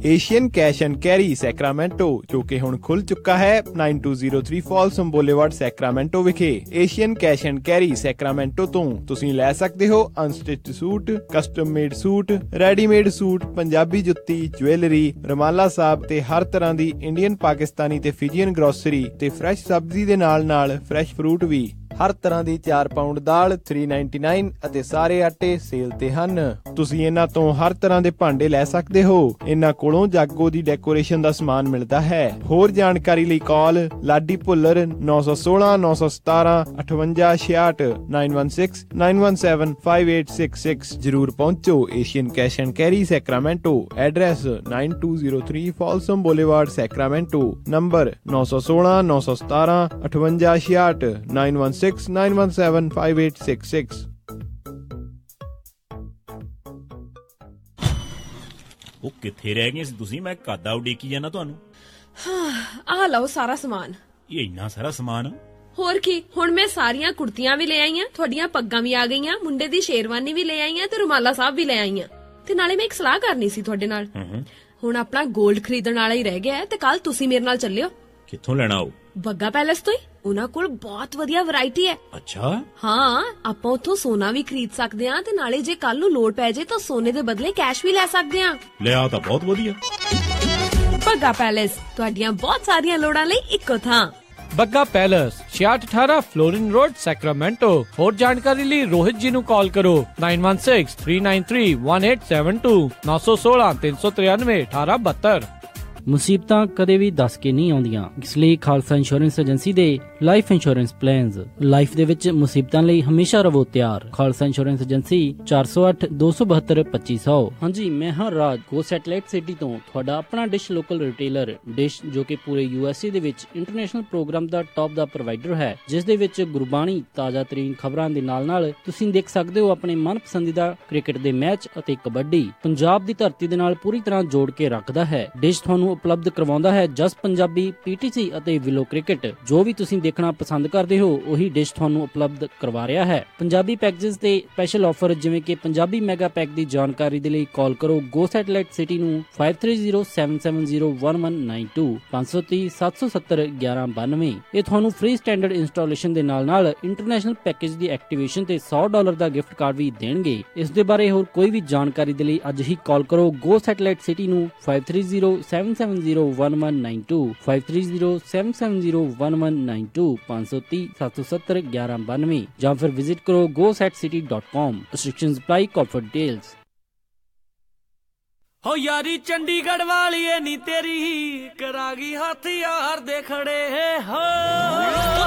Asian cash and carry Sacramento, ਜੋ ਕਿ ਹੁਣ ਖੁੱਲ ਚੁੱਕਾ ਹੈ 9203 ਫਾਲਸਮ ਬੋਲੇਵਾਰਡ ਸੈਕਰਾਮੈਂਟੋ ਵਿਖੇ। Asian cash and carry Sacramento ਤੋਂ ਤੁਸੀਂ ਲੈ ਸਕਦੇ ਹੋ unstitched suit, custom made suit, readymade suit, Punjabi ਜੁੱਤੀ, ਜੁਐਲਰੀ, ਰੁਮਾਲਾ ਸਾਹਿਬ ਤੇ ਹਰ ਤਰ੍ਹਾਂ ਦੀ ਇੰਡੀਅਨ, ਪਾਕਿਸਤਾਨੀ ਤੇ ਫਿਜੀਅਨ ਗਰੋਸਰੀ ਤੇ ਫਰੈਸ਼ ਸਬਜ਼ੀ ਦੇ ਨਾਲ ਫਰੈਸ਼ ਫਰੂਟ ਵੀ। ਹਰ ਤਰ੍ਹਾਂ ਦੀ 4 ਪਾਉਂਡ ਦਾਲ 399 ਅਤੇ ਸਾਰੇ ਆਟੇ ਸੇਲ ਤੇ ਹਨ। ਤੁਸੀਂ ਇਹਨਾਂ ਤੋਂ ਹਰ ਤਰ੍ਹਾਂ ਦੇ ਭਾਂਡੇ ਲੈ ਸਕਦੇ ਹੋ। ਇਹਨਾਂ ਕੋਲੋਂ ਜਾਗੋ ਦੀ ਡੈਕੋਰੇਸ਼ਨ ਦਾ ਸਮਾਨ ਮਿਲਦਾ ਹੈ। ਹੋਰ ਜਾਣਕਾਰੀ ਲਈ ਕਾਲ ਲਾਡੀ ਭੁੱਲਰ 916 917 5866 916 917 5866। ਜਰੂਰ ਪਹੁੰਚੋ Asian cash and carry Sacramento. Address 9203 Folsom Boulevard Sacramento. Number 916 917 5866 916 917 5866। ਉਹ ਕਿੱਥੇ ਰਹਿ ਗਏ ਸੀ ਤੁਸੀਂ? ਮੈਂ ਕਾਦਾ ਉਡੀਕੀ ਜਾਣਾ ਤੁਹਾਨੂੰ। ਆਹ ਲਓ ਸਾਰਾ ਸਮਾਨ। ਇਹ ਇੰਨਾ ਸਾਰਾ ਸਮਾਨ? ਹੋਰ ਕੀ, ਹੁਣ ਮੈਂ ਸਾਰੀਆਂ ਕੁੜਤੀਆਂ ਵੀ ਲੈ ਆਈਆਂ, ਤੁਹਾਡੀਆਂ ਪੱਗਾਂ ਵੀ ਆ ਗਈਆਂ, ਮੁੰਡੇ ਦੀ ਸ਼ੇਰਵਾਨੀ ਵੀ ਲੈ ਆਈਆਂ ਤੇ ਰੁਮਾਲਾ ਸਾਹਿਬ ਵੀ ਲੈ ਆਈਆਂ। ਤੇ ਨਾਲੇ ਮੈਂ ਇੱਕ ਸਲਾਹ ਕਰਨੀ ਸੀ ਤੁਹਾਡੇ ਨਾਲ। ਹੁਣ ਆਪਣਾ 골ਡ ਖਰੀਦਣ ਵਾਲਾ ਹੀ ਰਹਿ ਗਿਆ ਤੇ ਕੱਲ ਤੁਸੀਂ ਮੇਰੇ ਨਾਲ ਚੱਲਿਓ। ਕਿੱਥੋਂ ਲੈਣਾ ਉਹ? ਬੱਗਾ ਪੈਲੇਸ ਤੋਂ ਹੀ। ਉਹਨਾਂ ਕੋਲ ਬਹੁਤ ਵਧੀਆ ਵੈਰਾਈਟੀ ਹੈ। ਅੱਛਾ। ਹਾਂ, ਆਪਾਂ ਉੱਥੋਂ ਸੋਨਾ ਵੀ ਖਰੀਦ ਸਕਦੇ ਹਾਂ ਤੇ ਨਾਲੇ ਜੇ ਕੱਲ ਨੂੰ ਲੋੜ ਪੈ ਜੇ ਤਾਂ ਸੋਨੇ ਦੇ ਬਦਲੇ ਕੈਸ਼ ਵੀ ਲੈ ਸਕਦੇ ਹਾਂ। ਲਿਆ ਤਾਂ ਬਹੁਤ ਵਧੀਆ। ਬੱਗਾ ਪੈਲੇਸ, ਤੁਹਾਡੀਆਂ ਬਹੁਤ ਸਾਰੀਆਂ ਲੋੜਾਂ ਲਈ ਇੱਕੋ ਥਾਂ। Bagga palace 6618 Florin road Sacramento. ਹੋਰ ਜਾਣਕਾਰੀ ਲਈ ਰੋਹਿਤ ਜੀ ਨੂੰ ਕਾਲ ਕਰੋ 9163931872 916 393 1872। ਮੁਸੀਬਤਾਂ ਕਦੇ ਵੀ ਦੱਸ ਕੇ ਨਹੀਂ ਆਉਂਦੀਆਂ, ਇਸ ਲਈ ਖਾਲਸਾ ਇੰਸ਼ੋਰੈਂਸ ਏਜੰਸੀ ਦੇ ਲਾਈਫ ਇੰਸ਼ੋਰੈਂਸ ਪਲਾਨਸ। ਲਾਈਫ ਦੇ ਵਿੱਚ ਮੁਸੀਬਤਾਂ ਲਈ ਹਮੇਸ਼ਾ ਰਹੋ ਤਿਆਰ। Khalsa insurance agency 408-272-2500। ਹਾਂਜੀ, ਮੈਂ ਹਾਂ ਰਾਜ, ਗੋ ਸੈਟੇਲਾਈਟ ਸਿਟੀ ਤੋਂ ਤੁਹਾਡਾ ਆਪਣਾ ਡਿਸ਼ ਲੋਕਲ ਰਿਟੇਲਰ। ਡਿਸ਼ ਜੋ ਕਿ ਪੂਰੇ USA ਦੇ ਵਿੱਚ ਇੰਟਰਨੈਸ਼ਨਲ ਪ੍ਰੋਗਰਾਮ ਦਾ ਟੌਪ ਦਾ ਪ੍ਰੋਵਾਈਡਰ ਹੈ, ਜਿਸ ਦੇ ਵਿੱਚ ਗੁਰਬਾਣੀ, ਤਾਜ਼ਾ ਤਰੀਨ ਖਬਰਾਂ ਦੇ ਨਾਲ ਤੁਸੀਂ ਦੇਖ ਸਕਦੇ ਹੋ ਆਪਣੇ ਮਨਪਸੰਦੀਦਾ ਕ੍ਰਿਕਟ ਦੇ ਮੈਚ ਅਤੇ ਕਬੱਡੀ। ਪੰਜਾਬ ਦੀ ਧਰਤੀ ਦੇ ਨਾਲ ਪੂਰੀ ਤਰ੍ਹਾਂ ਜੋੜ ਕੇ ਰੱਖਦਾ ਹੈ। ਡਿਸ਼ ਤੁਹਾਨੂੰ ਉਪਲਬਧ ਕਰਵਾਉਂਦਾ ਹੈ ਜਸ ਪੰਜਾਬੀ, PTC ਅਤੇ ਵਿਲੋ ਕ੍ਰਿਕਟ। ਜੋ ਵੀ ਤੁਸੀਂ ਦੇਖਣਾ ਪਸੰਦ ਕਰਦੇ ਹੋ ਉਹੀ ਡਿਸ਼ ਤੁਹਾਨੂੰ ਉਪਲਬਧ ਕਰਵਾ ਰਿਹਾ ਹੈ। ਪੰਜਾਬੀ ਪੈਕੇजेस ਤੇ ਸਪੈਸ਼ਲ ਆਫਰ ਜਿਵੇਂ ਕਿ ਪੰਜਾਬੀ ਮੈਗਾ ਪੈਕ ਦੀ ਜਾਣਕਾਰੀ ਦੇ ਲਈ ਕਾਲ ਕਰੋ ਗੋ ਸੈਟੇਲਾਈਟ ਸਿਟੀ ਨੂੰ 5307701192 530-770-1192। ਇਹ ਤੁਹਾਨੂੰ ਫ੍ਰੀ ਸਟੈਂਡਰਡ ਇੰਸਟਾਲੇਸ਼ਨ ਦੇ ਨਾਲ ਇੰਟਰਨੈਸ਼ਨਲ ਪੈਕੇਜ ਦੀ ਐਕਟੀਵੇਸ਼ਨ ਤੇ $100 ਦਾ ਗਿਫਟ ਕਾਰਡ ਵੀ ਦੇਣਗੇ। ਇਸ ਦੇ ਬਾਰੇ ਹੋਰ ਕੋਈ ਵੀ ਜਾਣਕਾਰੀ ਦੇ ਲਈ ਅੱਜ ਹੀ ਕਾਲ ਕਰੋ ਗੋ ਸੈਟੇਲਾਈਟ ਸਿਟੀ ਨੂੰ 5307701192 5307701192 530-770-1192 ਜਾਂ ਫਿਰ ਵਿਜ਼ਿਟ ਕਰੋ gosatcity.com। Restrictions apply, call for details। ਹੋ ਯਾਰੀ ਚੰਡੀਗੜ੍ਹ ਵਾਲੀ ਏ ਨੀ ਤੇਰੀ ਕਰਾਂਗੀ ਹੱਥ ਯਾਰ ਦੇ ਖੜੇ ਹੋ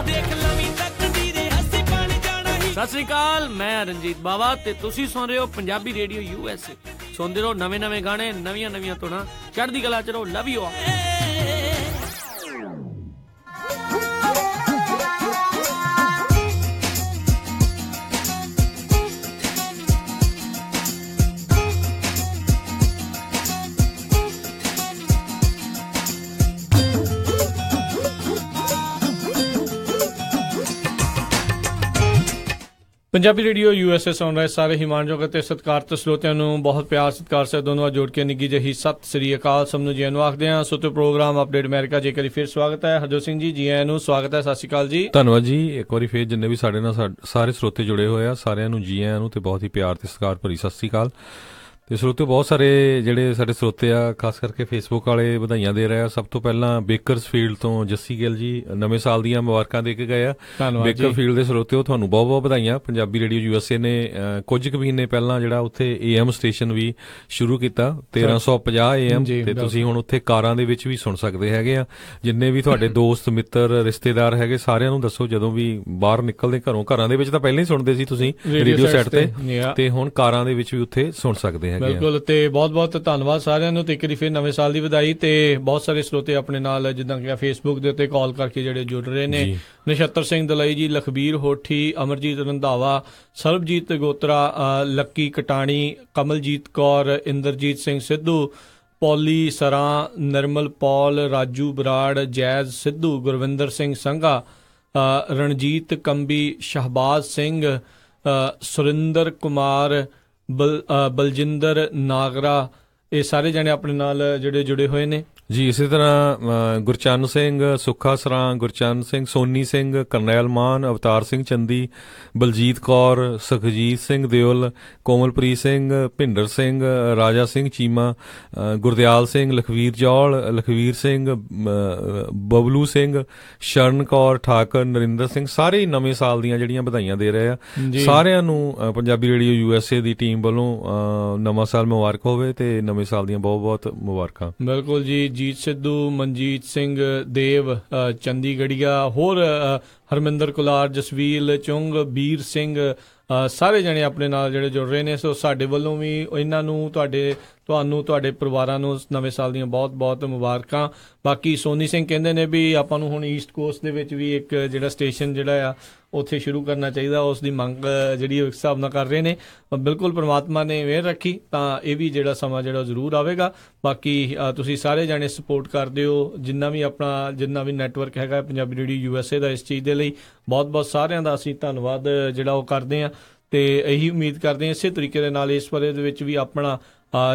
ਦੇਖ ਲਵੀਂ ਤੱਕਦੀ ਦੇ ਹੱਸੀ ਬਣ ਜਾਣਾ ਹੀ। ਸਤਿ ਸ੍ਰੀ ਅਕਾਲ, ਮੈਂ ਰਣਜੀਤ ਬਾਵਾ ਤੇ ਤੁਸੀਂ ਸੁਣ ਰਹੇ ਹੋ ਪੰਜਾਬੀ ਰੇਡੀਓ USA। ਸੁਣਦੇ ਰਹੋ ਨਵੇਂ ਗਾਣੇ, ਨਵੀਆਂ ਧੁਨਾਂ। ਚੜ੍ਹਦੀ ਕਲਾ ਚ ਰਹੋ। Love you all. Punjabi radio USA ਸੁਣ ਰਹੇ ਸਾਰੇ ਹੀ ਮਾਣਯੋਗ ਅਤੇ ਸਤਿਕਾਰਤ ਸਰੋਤਿਆਂ ਨੂੰ ਬਹੁਤ ਪਿਆਰ ਸਤਿਕਾਰ ਸੇ ਦੋਨੋਂ ਜੋੜ ਕੇ ਨਿੱਘੀ ਜਿਹੀ ਸਤਿ ਸ੍ਰੀ ਅਕਾਲ ਸਭ ਨੂੰ ਜੀ ਆਇਆਂ ਨੂੰ ਆਖਦੇ ਹਾਂ। ਸੋ ਤੇ ਪ੍ਰੋਗਰਾਮ ਅਪਡੇਟ ਅਮਰੀਕਾ ਜੇਕਰ ਫਿਰ ਸਵਾਗਤ ਹੈ। ਹਰਜੋਤ ਸਿੰਘ ਜੀ ਆਇਆਂ ਨੂੰ ਸਵਾਗਤ ਹੈ। ਸਤਿ ਸ਼੍ਰੀ ਅਕਾਲ ਜੀ। ਧੰਨਵਾਦ ਜੀ। ਇੱਕ ਵਾਰੀ ਫਿਰ ਜਿੰਨੇ ਵੀ ਸਾਡੇ ਨਾਲ ਸਾਰੇ ਸਰੋਤੇ ਜੁੜੇ ਹੋਏ ਆ ਸਾਰਿਆਂ ਨੂੰ ਜੀ ਆਇਆਂ ਨੂੰ ਤੇ ਬਹੁਤ ਹੀ ਪਿਆਰ ਤੇ ਸਤਿਕਾਰ ਭਰੀ ਸਤਿ ਸ਼੍ਰੀ ਅਕਾਲ। ਤੇ ਸਰੋਤੇ ਬਹੁਤ ਸਾਰੇ ਜਿਹੜੇ ਸਾਡੇ ਸਰੋਤੇ ਆ ਖਾਸ ਕਰਕੇ ਫੇਸਬੁੱਕ ਵਾਲੇ ਵਧਾਈਆਂ ਦੇ ਰਹੇ ਆ। ਸਭ ਤੋਂ ਪਹਿਲਾਂ ਬੇਕਰਸਫੀਲਡ ਤੋਂ ਜੱਸੀ ਗਿੱਲ ਜੀ ਨਵੇਂ ਸਾਲ ਦੀਆਂ ਮੁਬਾਰਕਾਂ ਦੇ ਕੇ ਗਏ ਆ। ਬੇਕਰਫੀਲਡ ਦੇ ਸਰੋਤਿਓ ਤੁਹਾਨੂੰ ਬਹੁਤ ਬਹੁਤ ਵਧਾਈਆਂ। ਪੰਜਾਬੀ ਰੇਡੀਓ USA ਨੇ ਕੁਝ ਕੁ ਮਹੀਨੇ ਪਹਿਲਾਂ ਜਿਹੜਾ ਉੱਥੇ AM ਸਟੇਸ਼ਨ ਵੀ ਸ਼ੁਰੂ ਕੀਤਾ 1350 AM ਤੇ ਤੁਸੀਂ ਹੁਣ ਉੱਥੇ ਕਾਰਾਂ ਦੇ ਵਿੱਚ ਵੀ ਸੁਣ ਸਕਦੇ ਹੈਗੇ ਆ। ਜਿੰਨੇ ਵੀ ਤੁਹਾਡੇ ਦੋਸਤ ਮਿੱਤਰ ਰਿਸ਼ਤੇਦਾਰ ਹੈਗੇ ਸਾਰਿਆਂ ਨੂੰ ਦੱਸੋ ਜਦੋਂ ਵੀ ਬਾਹਰ ਨਿਕਲਦੇ ਘਰਾਂ ਦੇ ਵਿੱਚ ਤਾਂ ਪਹਿਲਾਂ ਹੀ ਸੁਣਦੇ ਸੀ ਤੁਸੀਂ ਰੇਡੀਓ ਸੈੱਟ ਤੇ ਹੁਣ ਕਾਰਾਂ ਦੇ ਵਿੱਚ ਵੀ ਉੱਥੇ ਸੁਣ ਸਕਦੇ ਹੈਗੇ। ਬਿਲਕੁਲ ਤੇ ਬਹੁਤ ਬਹੁਤ ਧੰਨਵਾਦ ਸਾਰਿਆਂ ਨੂੰ ਤੇ ਇੱਕ ਵਾਰੀ ਫਿਰ ਨਵੇਂ ਸਾਲ ਦੀ ਵਧਾਈ। ਤੇ ਬਹੁਤ ਸਾਰੇ ਸਰੋਤੇ ਆਪਣੇ ਨਾਲ ਜਿੱਦਾਂ ਕਿ ਫੇਸਬੁੱਕ ਦੇ ਉੱਤੇ ਕਾਲ ਕਰਕੇ ਜਿਹੜੇ ਜੁੜ ਰਹੇ ਨੇ। ਨਛੱਤਰ ਸਿੰਘ ਦਲਾਈ ਜੀ, ਲਖਬੀਰ ਹੋਠੀ, ਅਮਰਜੀਤ ਰੰਧਾਵਾ, ਸਰਬਜੀਤ ਗੋਤਰਾ, ਲੱਕੀ ਕਟਾਣੀ, ਕਮਲਜੀਤ ਕੌਰ, ਇੰਦਰਜੀਤ ਸਿੰਘ ਸਿੱਧੂ, ਪੌਲੀ ਸਰਾਂ, ਨਿਰਮਲ ਪੌਲ, ਰਾਜੂ ਬਰਾੜ, ਜੈਜ਼ ਸਿੱਧੂ, ਗੁਰਵਿੰਦਰ ਸਿੰਘ ਸੰਘਾ, ਰਣਜੀਤ ਕੰਬੀ, ਸ਼ਹਬਾਜ਼ ਸਿੰਘ, ਸੁਰਿੰਦਰ ਕੁਮਾਰ, ਬਲਜਿੰਦਰ ਨਾਗਰਾ, ਇਹ ਸਾਰੇ ਜਣੇ ਆਪਣੇ ਨਾਲ ਜਿਹੜੇ ਜੁੜੇ ਹੋਏ ਨੇ ਜੀ। ਇਸੇ ਤਰ੍ਹਾਂ ਗੁਰਚਰਨ ਸਿੰਘ, ਸੁੱਖਾ ਸਰਾਂ, ਗੁਰਚਰਨ ਸਿੰਘ, ਸੋਨੀ ਸਿੰਘ, ਕਰਨੈਲ ਮਾਨ, ਅਵਤਾਰ ਸਿੰਘ ਚੰਦੀ, ਬਲਜੀਤ ਕੌਰ, ਸੁਖਜੀਤ ਸਿੰਘ ਦਿਓਲ, ਕੋਮਲਪ੍ਰੀਤ ਸਿੰਘ, ਭਿੰਦਰ ਸਿੰਘ, ਰਾਜਾ ਸਿੰਘ ਚੀਮਾ, ਗੁਰਦਿਆਲ ਸਿੰਘ, ਲਖਵੀਰ ਜੌਲ, ਲਖਵੀਰ ਸਿੰਘ, ਬਬਲੂ ਸਿੰਘ, ਸ਼ਰਨ ਕੌਰ ਠਾਕਰ, ਨਰਿੰਦਰ ਸਿੰਘ, ਸਾਰੇ ਨਵੇਂ ਸਾਲ ਦੀਆਂ ਜਿਹੜੀਆਂ ਵਧਾਈਆਂ ਦੇ ਰਹੇ ਆ। ਸਾਰਿਆਂ ਨੂੰ ਪੰਜਾਬੀ ਰੇਡੀਓ USA ਦੀ ਟੀਮ ਵੱਲੋਂ ਨਵਾਂ ਸਾਲ ਮੁਬਾਰਕ ਹੋਵੇ ਤੇ ਨਵੇਂ ਸਾਲ ਦੀਆਂ ਬਹੁਤ ਬਹੁਤ ਮੁਬਾਰਕਾਂ। ਬਿਲਕੁਲ ਜੀ। ਜੀਤ ਸਿੱਧੂ, ਮਨਜੀਤ ਸਿੰਘ ਦੇਵ, ਚੰਡੀਗੜ੍ਹੀਆ, ਹੋਰ ਹਰਮਿੰਦਰ ਕੁਲਾਰ, ਜਸਵੀਰ ਚੁੰਗ, ਬੀਰ ਸਿੰਘ, ਸਾਰੇ ਜਣੇ ਆਪਣੇ ਨਾਲ ਜਿਹੜੇ ਜੁੜ ਰਹੇ ਨੇ। ਸੋ ਸਾਡੇ ਵੱਲੋਂ ਵੀ ਇਹਨਾਂ ਨੂੰ ਤੁਹਾਨੂੰ ਤੁਹਾਡੇ ਪਰਿਵਾਰਾਂ ਨੂੰ ਨਵੇਂ ਸਾਲ ਦੀਆਂ ਬਹੁਤ ਬਹੁਤ ਮੁਬਾਰਕਾਂ। ਬਾਕੀ ਸੋਨੀ ਸਿੰਘ ਕਹਿੰਦੇ ਨੇ ਵੀ ਆਪਾਂ ਨੂੰ ਹੁਣ ਈਸਟ ਕੋਸਟ ਦੇ ਵਿੱਚ ਵੀ ਇੱਕ ਜਿਹੜਾ ਸਟੇਸ਼ਨ ਜਿਹੜਾ ਆ ਉੱਥੇ ਸ਼ੁਰੂ ਕਰਨਾ ਚਾਹੀਦਾ। ਉਸ ਦੀ ਮੰਗ ਜਿਹੜੀ ਉਸ ਹਿਸਾਬ ਨਾਲ ਕਰ ਰਹੇ ਨੇ। ਬਿਲਕੁਲ ਪ੍ਰਮਾਤਮਾ ਨੇ ਮਿਹਰ ਰੱਖੀ ਤਾਂ ਇਹ ਵੀ ਜਿਹੜਾ ਸਮਾਂ ਜਿਹੜਾ ਜ਼ਰੂਰ ਆਵੇਗਾ। ਬਾਕੀ ਤੁਸੀਂ ਸਾਰੇ ਜਾਣੇ ਸਪੋਰਟ ਕਰਦੇ ਹੋ ਜਿੰਨਾ ਵੀ ਨੈਟਵਰਕ ਹੈਗਾ ਪੰਜਾਬੀ ਰੇਡੀਓ USA ਦਾ। ਇਸ ਚੀਜ਼ ਦੇ ਲਈ ਬਹੁਤ ਬਹੁਤ ਸਾਰਿਆਂ ਦਾ ਅਸੀਂ ਧੰਨਵਾਦ ਜਿਹੜਾ ਉਹ ਕਰਦੇ ਹਾਂ ਤੇ ਇਹੀ ਉਮੀਦ ਕਰਦੇ ਹਾਂ ਇਸੇ ਤਰੀਕੇ ਦੇ ਨਾਲ ਇਸ ਬਾਰੇ ਦੇ ਵਿੱਚ ਵੀ ਆਪਣਾ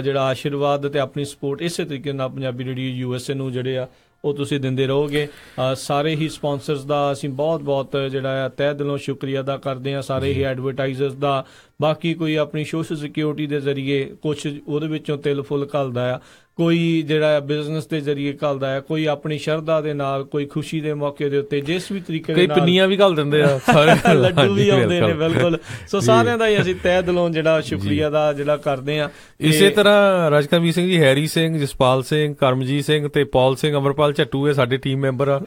ਜਿਹੜਾ ਆਸ਼ੀਰਵਾਦ ਤੇ ਆਪਣੀ ਸਪੋਰਟ ਇਸੇ ਤਰੀਕੇ ਨਾਲ ਪੰਜਾਬੀ ਰੇਡੀਓ USA ਨੂੰ ਜਿਹੜੇ ਆ ਉਹ ਤੁਸੀਂ ਦਿੰਦੇ ਰਹੋਗੇ। ਸਾਰੇ ਹੀ ਸਪਾਂਸਰਸ ਦਾ ਅਸੀਂ ਬਹੁਤ ਬਹੁਤ ਜਿਹੜਾ ਆ ਤਹਿ ਦਿਲੋਂ ਸ਼ੁਕਰੀਆ ਅਦਾ ਕਰਦੇ ਹਾਂ। ਸਾਰੇ ਹੀ ਐਡਵਰਟਾਈਜ਼ਰਸ ਦਾ। ਬਾਕੀ ਕੋਈ ਆਪਣੀ ਸੋਸ਼ਲ ਸਿਕਿਉਰਿਟੀ ਦੇ ਜ਼ਰੀਏ ਕੁਛ ਉਹਦੇ ਵਿੱਚੋਂ ਤਿਲ ਫੁੱਲ ਘੱਲਦਾ ਆ, ਕੋਈ ਜਿਹੜਾ ਬਿਜ਼ਨਸ ਦੇ ਜ਼ਰੀਏ ਘੱਲਦਾ ਹੈ, ਕੋਈ ਆਪਣੀ ਸ਼ਰਧਾ ਦੇ ਨਾਲ, ਕੋਈ ਖੁਸ਼ੀ ਦੇ ਮੌਕੇ ਦੇ ਉੱਤੇ ਜਿਸ ਵੀ ਤਰੀਕੇ ਦੇ ਨਾਲ ਪਿੰਨੀਆਂ ਵੀ ਘੱਲ ਦਿੰਦੇ ਆ, ਸਾਰੇ ਲੱਡੂ ਵੀ ਆਉਂਦੇ ਨੇ। ਬਿਲਕੁਲ। ਸੋ ਸਾਰਿਆਂ ਦਾ ਹੀ ਅਸੀਂ ਤਹਿ ਦਿਲੋਂ ਜਿਹੜਾ ਸ਼ੁਕਰੀਆ ਦਾ ਜਿਹੜਾ ਕਰਦੇ ਹਾਂ। ਇਸੇ ਤਰ੍ਹਾਂ ਰਾਜਕਰਮਜੀਤ ਸਿੰਘ ਜੀ, ਹੈਰੀ ਸਿੰਘ, ਜਸਪਾਲ ਸਿੰਘ, ਕਰਮਜੀਤ ਸਿੰਘ ਤੇ ਪੌਲ ਸਿੰਘ, ਅਮਰਪਾਲ ਝੱਟੂ ਇਹ ਸਾਡੇ ਟੀਮ ਮੈਂਬਰ ਆ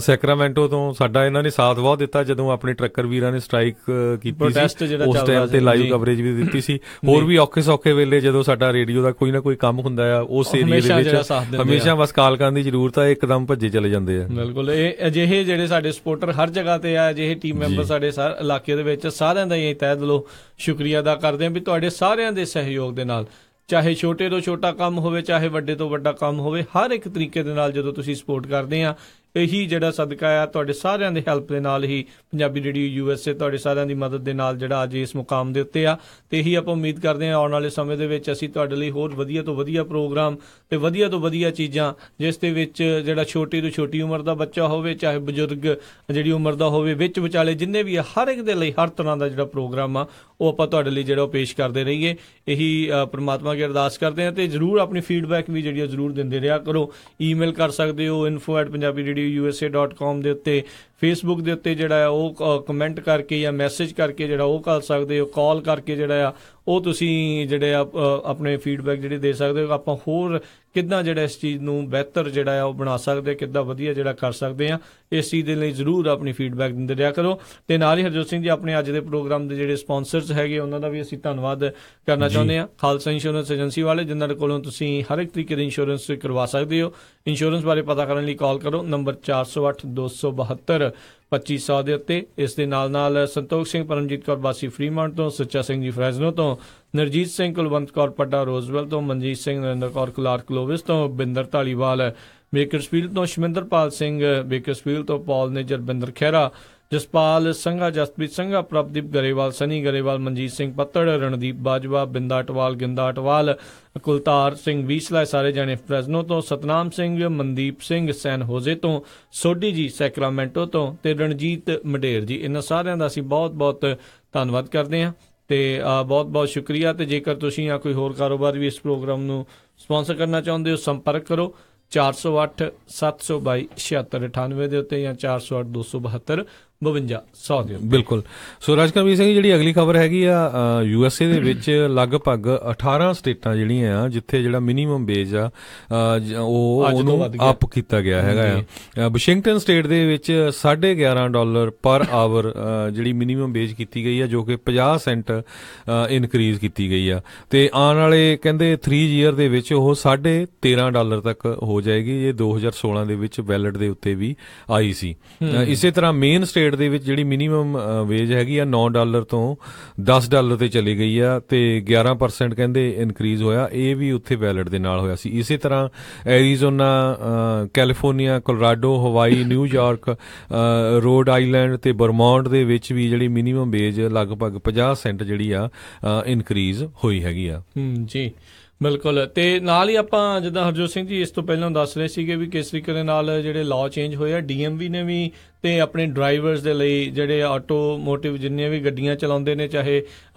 ਸੈਕਰਾਮੈਂਟੋ ਤੋਂ। ਸਾਡਾ ਇਹਨਾਂ ਨੇ ਸਾਥ ਬਹੁਤ ਦਿੱਤਾ ਜਦੋਂ ਆਪਣੇ ਟਰੱਕਰ ਵੀਰਾਂ ਨੇ ਸਟ੍ਰਾਈਕ ਕੀਤੀ ਸੀ ਉਸ ਟਾਈਮ ਤੇ ਲਾਈਵ ਕਵਰੇਜ ਵੀ ਦਿੱਤੀ ਸੀ। ਹੋਰ ਵੀ ਔਖੇ ਸੌਖੇ ਵੇਲੇ ਜਦੋਂ ਸਾਡਾ ਰੇਡੀਓ ਦਾ ਕੋਈ ਨਾ ਕੋਈ ਕੰਮ ਹੁੰਦਾ ਆ ਉਸ ਏਰੀਏ ਦੇ ਵਿੱਚ ਹਮੇਸ਼ਾ ਬਸ ਕਾਲ ਕਰਨ ਦੀ ਜ਼ਰੂਰਤ ਆ, ਇੱਕਦਮ ਭੱਜੇ ਚਲੇ ਜਾਂਦੇ ਆ। ਬਿਲਕੁਲ। ਇਹ ਅਜਿਹੇ ਜਿਹੜੇ ਸਾਡੇ ਸਪੋਰਟਰ ਹਰ ਜਗ੍ਹਾ ਤੇ ਆ, ਅਜਿਹੇ ਟੀਮ ਮੈਂਬਰ ਸਾਡੇ ਇਲਾਕੇ ਦੇ ਵਿੱਚ, ਸਾਰਿਆਂ ਦਾ ਹੀ ਤਹਿ ਦਿਲੋਂ ਸ਼ੁਕਰੀਆ ਅਦਾ ਕਰਦੇ ਹਾਂ ਵੀ ਤੁਹਾਡੇ ਸਾਰਿਆਂ ਦੇ ਸਹਿਯੋਗ ਦੇ ਨਾਲ, ਚਾਹੇ ਛੋਟੇ ਤੋਂ ਛੋਟਾ ਕੰਮ ਹੋਵੇ, ਚਾਹੇ ਵੱਡੇ ਤੋਂ ਵੱਡਾ ਕੰਮ ਹੋਵੇ, ਹਰ ਇੱਕ ਤਰੀਕੇ ਦੇ ਨਾਲ ਜਦੋਂ ਤੁਸੀਂ ਸਪੋਰਟ ਕਰਦੇ ਆ, ਇਹੀ ਜਿਹੜਾ ਸਦਕਾ ਆ ਤੁਹਾਡੇ ਸਾਰਿਆਂ ਦੇ ਹੈਲਪ ਦੇ ਨਾਲ ਹੀ ਪੰਜਾਬੀ ਰੇਡੀਓ USA ਤੁਹਾਡੇ ਸਾਰਿਆਂ ਦੀ ਮਦਦ ਦੇ ਨਾਲ ਜਿਹੜਾ ਅੱਜ ਇਸ ਮੁਕਾਮ ਦੇ ਉੱਤੇ ਆ। ਤੇ ਇਹੀ ਆਪਾਂ ਉਮੀਦ ਕਰਦੇ ਹਾਂ ਆਉਣ ਵਾਲੇ ਸਮੇਂ ਦੇ ਵਿੱਚ ਅਸੀਂ ਤੁਹਾਡੇ ਲਈ ਹੋਰ ਵਧੀਆ ਤੋਂ ਵਧੀਆ ਪ੍ਰੋਗਰਾਮ ਤੇ ਵਧੀਆ ਤੋਂ ਵਧੀਆ ਚੀਜ਼ਾਂ, ਜਿਸ ਦੇ ਵਿੱਚ ਜਿਹੜਾ ਛੋਟੀ ਤੋਂ ਛੋਟੀ ਉਮਰ ਦਾ ਬੱਚਾ ਹੋਵੇ, ਚਾਹੇ ਬਜ਼ੁਰਗ ਜਿਹੜੀ ਉਮਰ ਦਾ ਹੋਵੇ, ਵਿੱਚ ਵਿਚਾਲੇ ਜਿੰਨੇ ਵੀ ਆ, ਹਰ ਇੱਕ ਦੇ ਲਈ ਹਰ ਤਰ੍ਹਾਂ ਦਾ ਜਿਹੜਾ ਪ੍ਰੋਗਰਾਮ ਆ ਉਹ ਆਪਾਂ ਤੁਹਾਡੇ ਲਈ ਜਿਹੜਾ ਉਹ ਪੇਸ਼ ਕਰਦੇ ਰਹੀਏ। ਇਹੀ ਪਰਮਾਤਮਾ ਅੱਗੇ ਅਰਦਾਸ ਕਰਦੇ ਹਾਂ। ਤੇ ਜ਼ਰੂਰ ਆਪਣੀ ਫੀਡਬੈਕ ਵੀ ਜਿਹੜੀ ਜ਼ਰੂਰ ਦਿੰਦੇ ਰਿਹਾ ਕਰੋ। ਈਮੇਲ ਕਰ ਸਕਦੇ ਹੋ info@punjabiradio.usa.com ਦੇ ਉੱਤੇ। ਫੇਸਬੁੱਕ ਦੇ ਉੱਤੇ ਜਿਹੜਾ ਆ ਉਹ ਕਮੈਂਟ ਕਰਕੇ ਜਾਂ ਮੈਸੇਜ ਕਰਕੇ ਜਿਹੜਾ ਉਹ ਕਰ ਸਕਦੇ ਹੋ। ਕਾਲ ਕਰਕੇ ਜਿਹੜਾ ਆ ਉਹ ਤੁਸੀਂ ਜਿਹੜੇ ਆ ਆਪਣੇ ਫੀਡਬੈਕ ਜਿਹੜੇ ਦੇ ਸਕਦੇ ਹੋ। ਆਪਾਂ ਹੋਰ ਕਿੱਦਾਂ ਜਿਹੜਾ ਇਸ ਚੀਜ਼ ਨੂੰ ਬਿਹਤਰ ਜਿਹੜਾ ਆ ਉਹ ਬਣਾ ਸਕਦੇ, ਕਿੱਦਾਂ ਵਧੀਆ ਜਿਹੜਾ ਕਰ ਸਕਦੇ ਆ, ਇਸ ਚੀਜ਼ ਦੇ ਲਈ ਜ਼ਰੂਰ ਆਪਣੀ ਫੀਡਬੈਕ ਦਿੰਦੇ ਰਿਹਾ ਕਰੋ। ਤੇ ਨਾਲ ਹੀ ਹਰਜੋਤ ਸਿੰਘ ਜੀ ਆਪਣੇ ਅੱਜ ਦੇ ਪ੍ਰੋਗਰਾਮ ਦੇ ਜਿਹੜੇ ਸਪਾਂਸਰਸ ਹੈਗੇ ਉਹਨਾਂ ਦਾ ਵੀ ਅਸੀਂ ਧੰਨਵਾਦ ਕਰਨਾ ਚਾਹੁੰਦੇ ਹਾਂ। ਖਾਲਸਾ ਇੰਸ਼ੋਰੈਂਸ ਏਜੰਸੀ ਵਾਲੇ, ਜਿਨ੍ਹਾਂ ਦੇ ਕੋਲੋਂ ਤੁਸੀਂ ਹਰ ਇੱਕ ਤਰੀਕੇ ਦੇ ਇੰਸ਼ੋਰੈਂਸ ਕਰਵਾ ਸਕਦੇ ਹੋ। ਇੰਸ਼ੋਰੈਂਸ ਬਾਰੇ ਪਤਾ ਕਰਨ ਲਈ ਕਾਲ ਕਰੋ ਨੰਬਰ 408-272-2500 ਦੇ ਉੱਤੇ। ਇਸ ਦੇ ਨਾਲ ਸੰਤੋਖ ਸਿੰਘ ਪਰਮਜੀਤ ਕੌਰ ਬਾਸੀ ਫਰੀਮਾਉਂਟ ਤੋਂ, ਸੁੱਚਾ ਸਿੰਘ ਜੀ ਫਰੈਜ਼ਨੋ ਤੋਂ, ਨਰਜੀਤ ਸਿੰਘ ਕੁਲਵੰਤ ਕੌਰ ਪੱਡਾ ਰੋਜ਼ਵੈਲ ਤੋਂ, ਮਨਜੀਤ ਸਿੰਘ ਨਰਿੰਦਰ ਕੌਰ ਕਲਾਰਕ ਕਲੋਵਿਸ ਤੋਂ, ਬਿੰਦਰ ਢਾਲੀਵਾਲ ਬੇਕਰਸਫੀਲਡ ਤੋਂ, ਸ਼ਮਿੰਦਰਪਾਲ ਸਿੰਘ ਬੇਕਰਸਫੀਲਡ ਤੋਂ, ਪੌਲ ਨੇ ਜਰਬਿੰਦਰ ਖਹਿਰਾ ਜਸਪਾਲ ਸੰਘਾ, ਜਸਪ੍ਰੀਤ ਸੰਘਾ, ਪ੍ਰਭਦੀਪ ਗਰੇਵਾਲ, ਸਨੀ ਗਰੇਵਾਲ, ਮਨਜੀਤ ਸਿੰਘ ਪੱਤੜ, ਰਣਦੀਪ ਬਾਜਵਾ, ਬਿੰਦਾ ਅਟਵਾਲ, ਗਿੰਦਾ ਅਟਵਾਲ, ਕੁਲਤਾਰ ਸਿੰਘ ਵੀਸਲਾ, ਸਾਰੇ ਜਾਣੇ ਫ੍ਰੈਜ਼ਨੋ ਤੋਂ, ਸਤਨਾਮ ਸਿੰਘ, ਮਨਦੀਪ ਸਿੰਘ ਸੈਨ ਹੋਜ਼ੇ ਤੋਂ, ਸੋਢੀ ਜੀ ਸੈਕਰਾਮੈਂਟੋ ਤੋਂ ਤੇ ਰਣਜੀਤ ਮਡੇਰ ਜੀ, ਇਹਨਾਂ ਸਾਰਿਆਂ ਦਾ ਅਸੀਂ ਬਹੁਤ ਬਹੁਤ ਧੰਨਵਾਦ ਕਰਦੇ ਹਾਂ ਤੇ ਬਹੁਤ ਬਹੁਤ ਸ਼ੁਕਰੀਆ। ਤੇ ਜੇਕਰ ਤੁਸੀਂ ਜਾਂ ਕੋਈ ਹੋਰ ਕਾਰੋਬਾਰ ਵੀ ਇਸ ਪ੍ਰੋਗਰਾਮ ਨੂੰ ਸਪਾਂਸਰ ਕਰਨਾ ਚਾਹੁੰਦੇ ਹੋ, ਸੰਪਰਕ ਕਰੋ 408 722 7698 ਦੇ ਉੱਤੇ ਜਾਂ 408 272 52 100 ਦੇ। ਬਿਲਕੁਲ। ਸੋ ਰਾਜਕਰਮਜੀਤ ਸਿੰਘ, ਜਿਹੜੀ ਅਗਲੀ ਖਬਰ ਹੈਗੀ ਆ, USA ਦੇ ਵਿੱਚ ਲਗਭਗ 18 ਸਟੇਟਾਂ ਜਿਹੜੀਆਂ ਆ ਜਿੱਥੇ ਜਿਹੜਾ ਮਿਨੀਮਮ ਵੇਜ ਆ ਉਹਨੂੰ ਅਪ ਕੀਤਾ ਗਿਆ ਹੈਗਾ ਆ। ਵਾਸ਼ਿੰਗਟਨ ਸਟੇਟ ਦੇ ਵਿੱਚ $11.5 ਪਰ ਆਵਰ ਜਿਹੜੀ ਮਿਨੀਮਮ ਵੇਜ ਕੀਤੀ ਗਈ ਆ, ਜੋ ਕਿ 50 ਸੈਂਟ ਇਨਕਰੀਜ਼ ਕੀਤੀ ਗਈ ਆ ਤੇ ਆਉਣ ਵਾਲੇ ਕਹਿੰਦੇ 3 ਈਅਰ ਦੇ ਵਿੱਚ ਉਹ $13.5 ਤੱਕ ਹੋ ਜਾਏਗੀ। ਇਹ 2016 ਦੇ ਵਿੱਚ ਬੈਲਟ ਦੇ ਉੱਤੇ ਵੀ ਆਈ ਸੀ। ਇਸੇ ਤਰ੍ਹਾਂ ਮੇਨ ਸਟੇਟ ਦੇ ਵਿੱਚ ਜਿਹੜੀ ਮਿਨੀਮਮ ਵੇਜ ਹੈਗੀ ਆ $9 ਤੋਂ $10 ਤੇ ਚਲੀ ਗਈ ਆ ਤੇ 11% ਕਹਿੰਦੇ ਇਨਕਰੀਜ਼ ਹੋਇਆ। ਇਹ ਵੀ ਉੱਥੇ ਬੈਲਟ ਦੇ ਨਾਲ ਹੋਇਆ ਸੀ। ਇਸੇ ਤਰ੍ਹਾਂ ਐਰੀਜ਼ੋਨਾ, ਕੈਲੀਫੋਰਨੀਆ, ਕੋਲੋਰਾਡੋ, ਹਵਾਈ, ਨਿਊਯਾਰਕ, ਰੋਡ ਆਈਲੈਂਡ ਤੇ ਬਰਮੌਂਟ ਦੇ ਵਿੱਚ ਵੀ ਜਿਹੜੀ ਮਿਨੀਮਮ ਵੇਜ ਲਗਭਗ 50 ਸੈਂਟ ਜਿਹੜੀ ਆ ਇਨਕਰੀਜ਼ ਹੋਈ ਹੈਗੀ ਆ। ਜੀ ਬਿਲਕੁਲ। ਤੇ ਨਾਲ ਹੀ ਆਪਾਂ ਜਿੱਦਾਂ ਹਰਜੋਤ ਸਿੰਘ ਜੀ ਇਸ ਤੋਂ ਪਹਿਲਾਂ ਦੱਸ ਰਹੇ ਸੀਗੇ ਵੀ ਕਿਸ ਤਰੀਕੇ ਦੇ ਨਾਲ ਜਿਹੜੇ ਲਾਅ ਚੇਂਜ ਹੋਏ ਆ, DMV ਨੇ ਵੀ ਤੇ ਆਪਣੇ ਡਰਾਈਵਰਸ ਦੇ ਲਈ ਜਿਹੜੇ ਆਟੋਮੋਟਿਵ ਜਿੰਨੀਆਂ ਵੀ ਗੱਡੀਆਂ ਚਲਾਉਂਦੇ ਨੇ, ਚਾਹੇ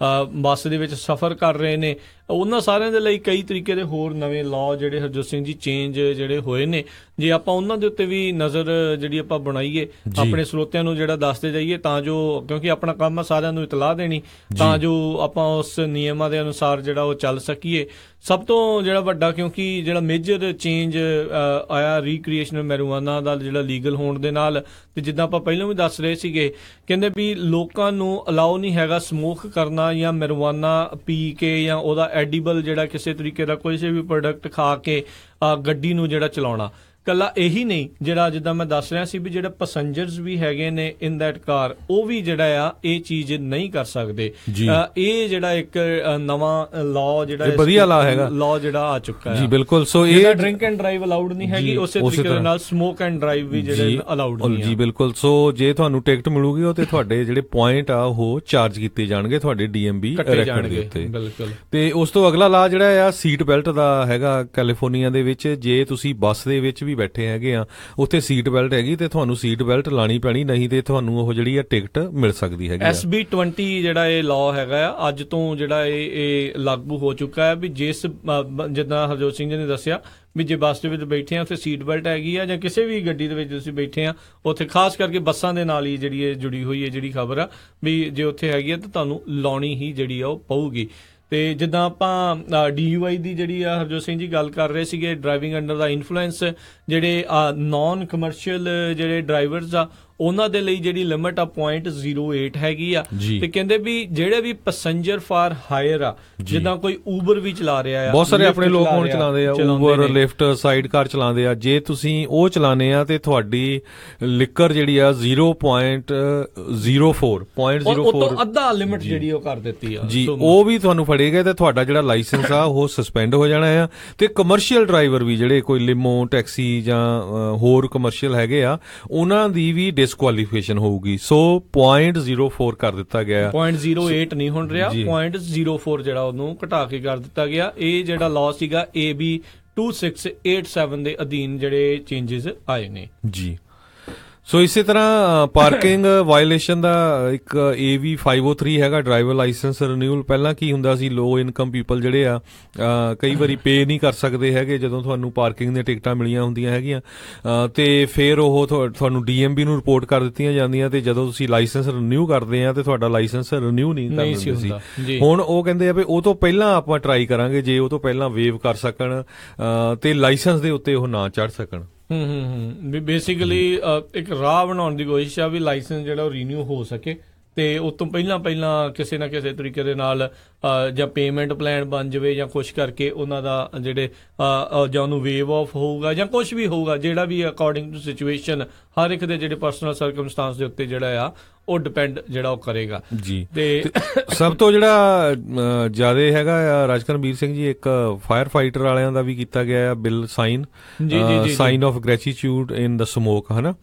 ਬੱਸ ਦੇ ਵਿੱਚ ਸਫ਼ਰ ਕਰ ਰਹੇ ਨੇ, ਉਹਨਾਂ ਸਾਰਿਆਂ ਦੇ ਲਈ ਕਈ ਤਰੀਕੇ ਦੇ ਹੋਰ ਨਵੇਂ ਲਾਅ ਜਿਹੜੇ ਹਰਜੋਤ ਸਿੰਘ ਜੀ ਚੇਂਜ ਜਿਹੜੇ ਹੋਏ ਨੇ, ਜੇ ਆਪਾਂ ਉਹਨਾਂ ਦੇ ਉੱਤੇ ਵੀ ਨਜ਼ਰ ਜਿਹੜੀ ਆਪਾਂ ਬਣਾਈਏ, ਆਪਣੇ ਸਰੋਤਿਆਂ ਨੂੰ ਜਿਹੜਾ ਦੱਸਦੇ ਜਾਈਏ, ਤਾਂ ਜੋ ਕਿਉਂਕਿ ਆਪਣਾ ਕੰਮ ਆ ਸਾਰਿਆਂ ਨੂੰ ਇਤਲਾਹ ਦੇਣੀ, ਤਾਂ ਜੋ ਆਪਾਂ ਉਸ ਨਿਯਮਾਂ ਦੇ ਅਨੁਸਾਰ ਜਿਹੜਾ ਉਹ ਚੱਲ ਸਕੀਏ। ਸਭ ਤੋਂ ਜਿਹੜਾ ਵੱਡਾ, ਕਿਉਂਕਿ ਜਿਹੜਾ ਮੇਜਰ ਚੇਂਜ ਆਇਆ ਰੀਕ੍ਰੀਏਸ਼ਨਲ ਮੈਰੀਜੁਆਨਾ ਦਾ ਜਿਹੜਾ ਲੀਗਲ ਹੋਣ ਦੇ ਨਾਲ, ਤੇ ਜਿੱਦਾਂ ਆਪਾਂ ਪਹਿਲਾਂ ਵੀ ਦੱਸ ਰਹੇ ਸੀਗੇ, ਕਹਿੰਦੇ ਵੀ ਲੋਕਾਂ ਨੂੰ ਅਲਾਓ ਨਹੀਂ ਹੈਗਾ ਸਮੋਕ ਕਰਨਾ ਜਾਂ ਮੈਰੀਜੁਆਨਾ ਪੀ ਕੇ ਜਾਂ ਉਹਦਾ ਐਡੀਬਲ ਜਿਹੜਾ ਕਿਸੇ ਤਰੀਕੇ ਦਾ ਕੋਈ ਵੀ ਪ੍ਰੋਡਕਟ ਖਾ ਕੇ ਗੱਡੀ ਨੂੰ ਜਿਹੜਾ ਚਲਾਉਣਾ। ਕੱਲਾ ਇਹੀ ਨਹੀਂ, ਜਿਹੜਾ ਜਿੱਦਾਂ ਮੈਂ ਦੱਸ ਰਿਹਾ ਸੀ ਵੀ ਜਿਹੜੇ ਪੈਸੰਜਰਸ ਵੀ ਹੈਗੇ ਨੇ ਇਨ ਦੈਟ ਕਾਰ, ਉਹ ਵੀ ਜਿਹੜਾ ਆ ਇਹ ਚੀਜ਼ ਨਹੀਂ ਕਰ ਸਕਦੇ। ਇਹ ਜਿਹੜਾ ਇੱਕ ਨਵਾਂ ਲਾਅ ਜਿਹੜਾ ਵਧੀਆ ਲਾਅ ਹੈਗਾ, ਲਾਅ ਜਿਹੜਾ ਆ ਚੁੱਕਾ ਹੈ। ਜੀ ਬਿਲਕੁਲ। ਸੋ ਇਹ ਡਰਿੰਕ ਐਂਡ ਡਰਾਈਵ ਅਲਾਉਡ ਨਹੀਂ ਹੈਗੀ, ਉਸੇ ਤਰੀਕੇ ਦੇ ਨਾਲ ਸਮੋਕ ਐਂਡ ਡਰਾਈਵ ਵੀ ਜਿਹੜੇ ਅਲਾਉਡ ਨਹੀਂ ਆ। ਜੀ ਬਿਲਕੁਲ। ਸੋ ਜੇ ਤੁਹਾਨੂੰ ਟਿਕਟ ਮਿਲੂਗੀ ਉਹ ਤੇ ਤੁਹਾਡੇ ਜਿਹੜੇ ਪੁਆਇੰਟ ਆ ਉਹ ਚਾਰਜ ਕੀਤੇ ਜਾਣਗੇ ਤੁਹਾਡੇ DMV ਰੈਕੋਰਡ ਦੇ ਉੱਤੇ। ਬਿਲਕੁਲ। ਤੇ ਉਸ ਤੋਂ ਅਗਲਾ ਲਾਅ ਜਿਹੜਾ ਆ ਸੀਟ ਬੈਲਟ ਦਾ ਹੈਗਾ ਕੈਲੀਫੋਰਨੀਆ ਦੇ ਵਿੱਚ। ਜੇ ਤੁਸੀਂ ਬੱਸ ਦੇ ਵਿੱਚ ਵੀ ਬੈਠੇ ਹੈਗੇ ਆ, ਉੱਥੇ ਸੀਟ ਬੈਲਟ ਹੈਗੀ ਤੇ ਤੁਹਾਨੂੰ ਸੀਟ ਬੈਲਟ ਲਾਣੀ ਪੈਣੀ, ਨਹੀਂ ਤੇ ਤੁਹਾਨੂੰ ਉਹ ਜਿਹੜੀ ਆ ਟਿਕਟ ਮਿਲ ਸਕਦੀ ਹੈਗੀ। SB 20 ਜਿਹੜਾ ਇਹ ਲਾਅ ਹੈਗਾ ਆ, ਅੱਜ ਤੋਂ ਜਿਹੜਾ ਇਹ ਲਾਗੂ ਹੋ ਚੁੱਕਾ ਹੈ ਵੀ ਜਿਸ ਜਿੱਦਾਂ ਹਰਜੋਤ ਸਿੰਘ ਜੀ ਨੇ ਦੱਸਿਆ ਵੀ ਜੇ ਬੱਸ ਦੇ ਵਿੱਚ ਬੈਠੇ ਆ ਉੱਥੇ ਸੀਟ ਬੈਲਟ ਹੈਗੀ ਆ, ਜਾਂ ਕਿਸੇ ਵੀ ਗੱਡੀ ਦੇ ਵਿੱਚ ਤੁਸੀਂ ਬੈਠੇ ਆ ਉੱਥੇ, ਖਾਸ ਕਰਕੇ ਬੱਸਾਂ ਦੇ ਨਾਲ ਹੀ ਜਿਹੜੀ ਇਹ ਜੁੜੀ ਹੋਈ ਹੈ ਜਿਹੜੀ ਖਬਰ ਆ ਵੀ ਜੇ ਉੱਥੇ ਹੈਗੀ ਆ ਤਾਂ ਤੁਹਾਨੂੰ ਲਾਉਣੀ ਹੀ ਜਿਹੜੀ ਆ ਉਹ ਪਊਗੀ। ਤੇ ਜਿੱਦਾਂ ਆਪਾਂ DUI ਦੀ ਜਿਹੜੀ ਆ ਹਰਜੋਤ ਸਿੰਘ ਜੀ ਗੱਲ ਕਰ ਰਹੇ ਸੀਗੇ, ਡਰਾਈਵਿੰਗ ਅੰਡਰ ਦਾ ਇਨਫਲੂਐਂਸ, ਜਿਹੜੇ ਨਾਨ ਕਮਰਸ਼ੀਅਲ ਜਿਹੜੇ ਡਰਾਈਵਰਸ ਆ ਉਹਨਾਂ ਦੇ ਲਈ ਜਿਹੜੀ ਲਿਮਿਟ ਆ 0.08 ਹੈਗੀ ਆ। ਤੇ ਕਹਿੰਦੇ ਵੀ ਜਿਹੜੇ ਵੀ ਪੈਸੰਜਰ ਫਾਰ ਹਾਇਰ ਆ, ਜਿੱਦਾਂ ਕੋਈ ਊਬਰ ਵੀ ਚਲਾ ਰਿਹਾ ਆ, ਬਹੁਤ ਸਾਰੇ ਆਪਣੇ ਲੋਕ ਹੁਣ ਚਲਾਉਂਦੇ ਆ, ਊਬਰ, ਲਿਫਟ, ਸਾਈਡ ਕਾਰ ਚਲਾਉਂਦੇ ਆ, ਜੇ ਤੁਸੀਂ ਉਹ ਚਲਾਉਂਦੇ ਆ ਤੇ ਤੁਹਾਡੀ ਲਿਕਰ ਜਿਹੜੀ ਆ 0.04 ਅੱਧਾ ਲਿਮਿਟ ਜਿਹੜੀ ਉਹ ਕਰ ਦਿੱਤੀ ਆ ਜੀ, ਉਹ ਵੀ ਤੁਹਾਨੂੰ ਫੜੇਗਾ ਤੇ ਤੁਹਾਡਾ ਜਿਹੜਾ ਲਾਇਸੈਂਸ ਆ ਉਹ ਸਸਪੈਂਡ ਹੋ ਜਾਣਾ ਆ। ਤੇ ਕਮਰਸ਼ੀਅਲ ਡਰਾਈਵਰ ਵੀ ਜਿਹੜੇ ਕੋਈ ਲਿਮੋ, ਟੈਕਸੀ ਜਾਂ ਹੋਰ ਕਮਰਸ਼ੀਅਲ ਹੈਗੇ ਆ, ਉਹਨਾਂ ਦੀ ਵੀ ਡਿਸਕੁਆਲੀਫਿਕੇਸ਼ਨ ਹੋਊਗੀ। ਸੋ 0.04 ਕਰ ਦਿੱਤਾ ਗਿਆ, 0.08 ਨਹੀਂ ਹੁਣ ਰਿਹਾ, 0.04 ਜਿਹੜਾ ਉਹਨੂੰ ਘਟਾ ਕੇ ਕਰ ਦਿੱਤਾ ਗਿਆ। ਇਹ ਜਿਹੜਾ ਲਾਅ ਸੀਗਾ AB 2687 ਦੇ ਅਧੀਨ ਜਿਹੜੇ ਚੇਂਜਸ ਆਏ ਨੇ ਜੀ। ਸੋ ਇਸੇ ਤਰ੍ਹਾਂ ਪਾਰਕਿੰਗ ਵਾਇਲੇਸ਼ਨ ਦਾ ਇੱਕ AB 503 ਹੈਗਾ, ਡਰਾਈਵਰ ਲਾਇਸੈਂਸ ਰਿਨਿਊਅਲ। ਪਹਿਲਾਂ ਕੀ ਹੁੰਦਾ ਸੀ, ਲੋ ਇਨਕਮ ਪੀਪਲ ਜਿਹੜੇ ਆ ਕਈ ਵਾਰੀ ਪੇ ਨਹੀਂ ਕਰ ਸਕਦੇ ਹੈਗੇ ਜਦੋਂ ਤੁਹਾਨੂੰ ਪਾਰਕਿੰਗ ਦੀਆਂ ਟਿਕਟਾਂ ਮਿਲੀਆਂ ਹੁੰਦੀਆਂ ਹੈਗੀਆਂ, ਤੇ ਫਿਰ ਉਹ ਤੁਹਾਨੂੰ DMV ਨੂੰ ਰਿਪੋਰਟ ਕਰ ਦਿੱਤੀਆਂ ਜਾਂਦੀਆਂ, ਤੇ ਜਦੋਂ ਤੁਸੀਂ ਲਾਇਸੈਂਸ ਰਿਨਿਊ ਕਰਦੇ ਆ ਤੇ ਤੁਹਾਡਾ ਲਾਇਸੈਂਸ ਰਿਨਿਊ ਨਹੀਂ ਕਰਦੇ ਸੀ। ਹੁਣ ਉਹ ਕਹਿੰਦੇ ਆ ਵੀ ਉਹ ਤੋਂ ਪਹਿਲਾਂ ਆਪਾਂ ਟਰਾਈ ਕਰਾਂਗੇ, ਜੇ ਉਹ ਤੋਂ ਪਹਿਲਾਂ ਵੇਵ ਕਰ ਸਕਣ ਤੇ ਲਾਇਸੈਂਸ ਦੇ ਉੱਤੇ ਉਹ ਨਾ ਚੜ ਸਕਣ। ਵੀ ਬੇਸਿਕਲੀ ਇੱਕ ਰਾਹ ਬਣਾਉਣ ਦੀ ਕੋਸ਼ਿਸ਼ ਆ ਵੀ ਲਾਇਸੈਂਸ ਜਿਹੜਾ ਉਹ ਰੀਨਿਊ ਹੋ ਸਕੇ, ਤੇ ਉਸ ਤੋਂ ਪਹਿਲਾਂ ਕਿਸੇ ਨਾ ਕਿਸੇ ਤਰੀਕੇ ਦੇ ਨਾਲ ਜਾਂ ਪੇਮੈਂਟ ਪਲਾਨ ਬਣ ਜਾਵੇ ਜਾਂ ਕੁਛ ਕਰਕੇ ਉਹਨਾਂ ਦਾ ਜਿਹੜੇ ਜਾਂ ਉਹਨੂੰ ਵੇਵ ਆਫ ਹੋਊਗਾ ਜਾਂ ਕੁਛ ਵੀ ਹੋਊਗਾ, ਜਿਹੜਾ ਵੀ ਅਕੋਰਡਿੰਗ ਟੂ ਸਿਚੁਏਸ਼ਨ ਹਰ ਇੱਕ ਦੇ ਜਿਹੜੇ ਪਰਸਨਲ ਸਰਕਮਸਟਾਂਸ ਦੇ ਉੱਤੇ ਜਿਹੜਾ ਆ ਉਹ ਡਿਪੈਂਡ ਜਿਹੜਾ ਉਹ ਕਰੇਗਾ ਜੀ। ਤੇ ਸਭ ਤੋਂ ਜਿਹੜਾ ਜ਼ਿਆਦਾ ਹੈਗਾ ਆ ਰਾਜਕਰਮਵੀਰ ਸਿੰਘ ਜੀ, ਇੱਕ ਫਾਇਰ ਫਾਈਟਰ ਵਾਲਿਆਂ ਦਾ ਵੀ ਕੀਤਾ ਗਿਆ ਆ bill sign of gratitude in the smoke, ਹਨਾ।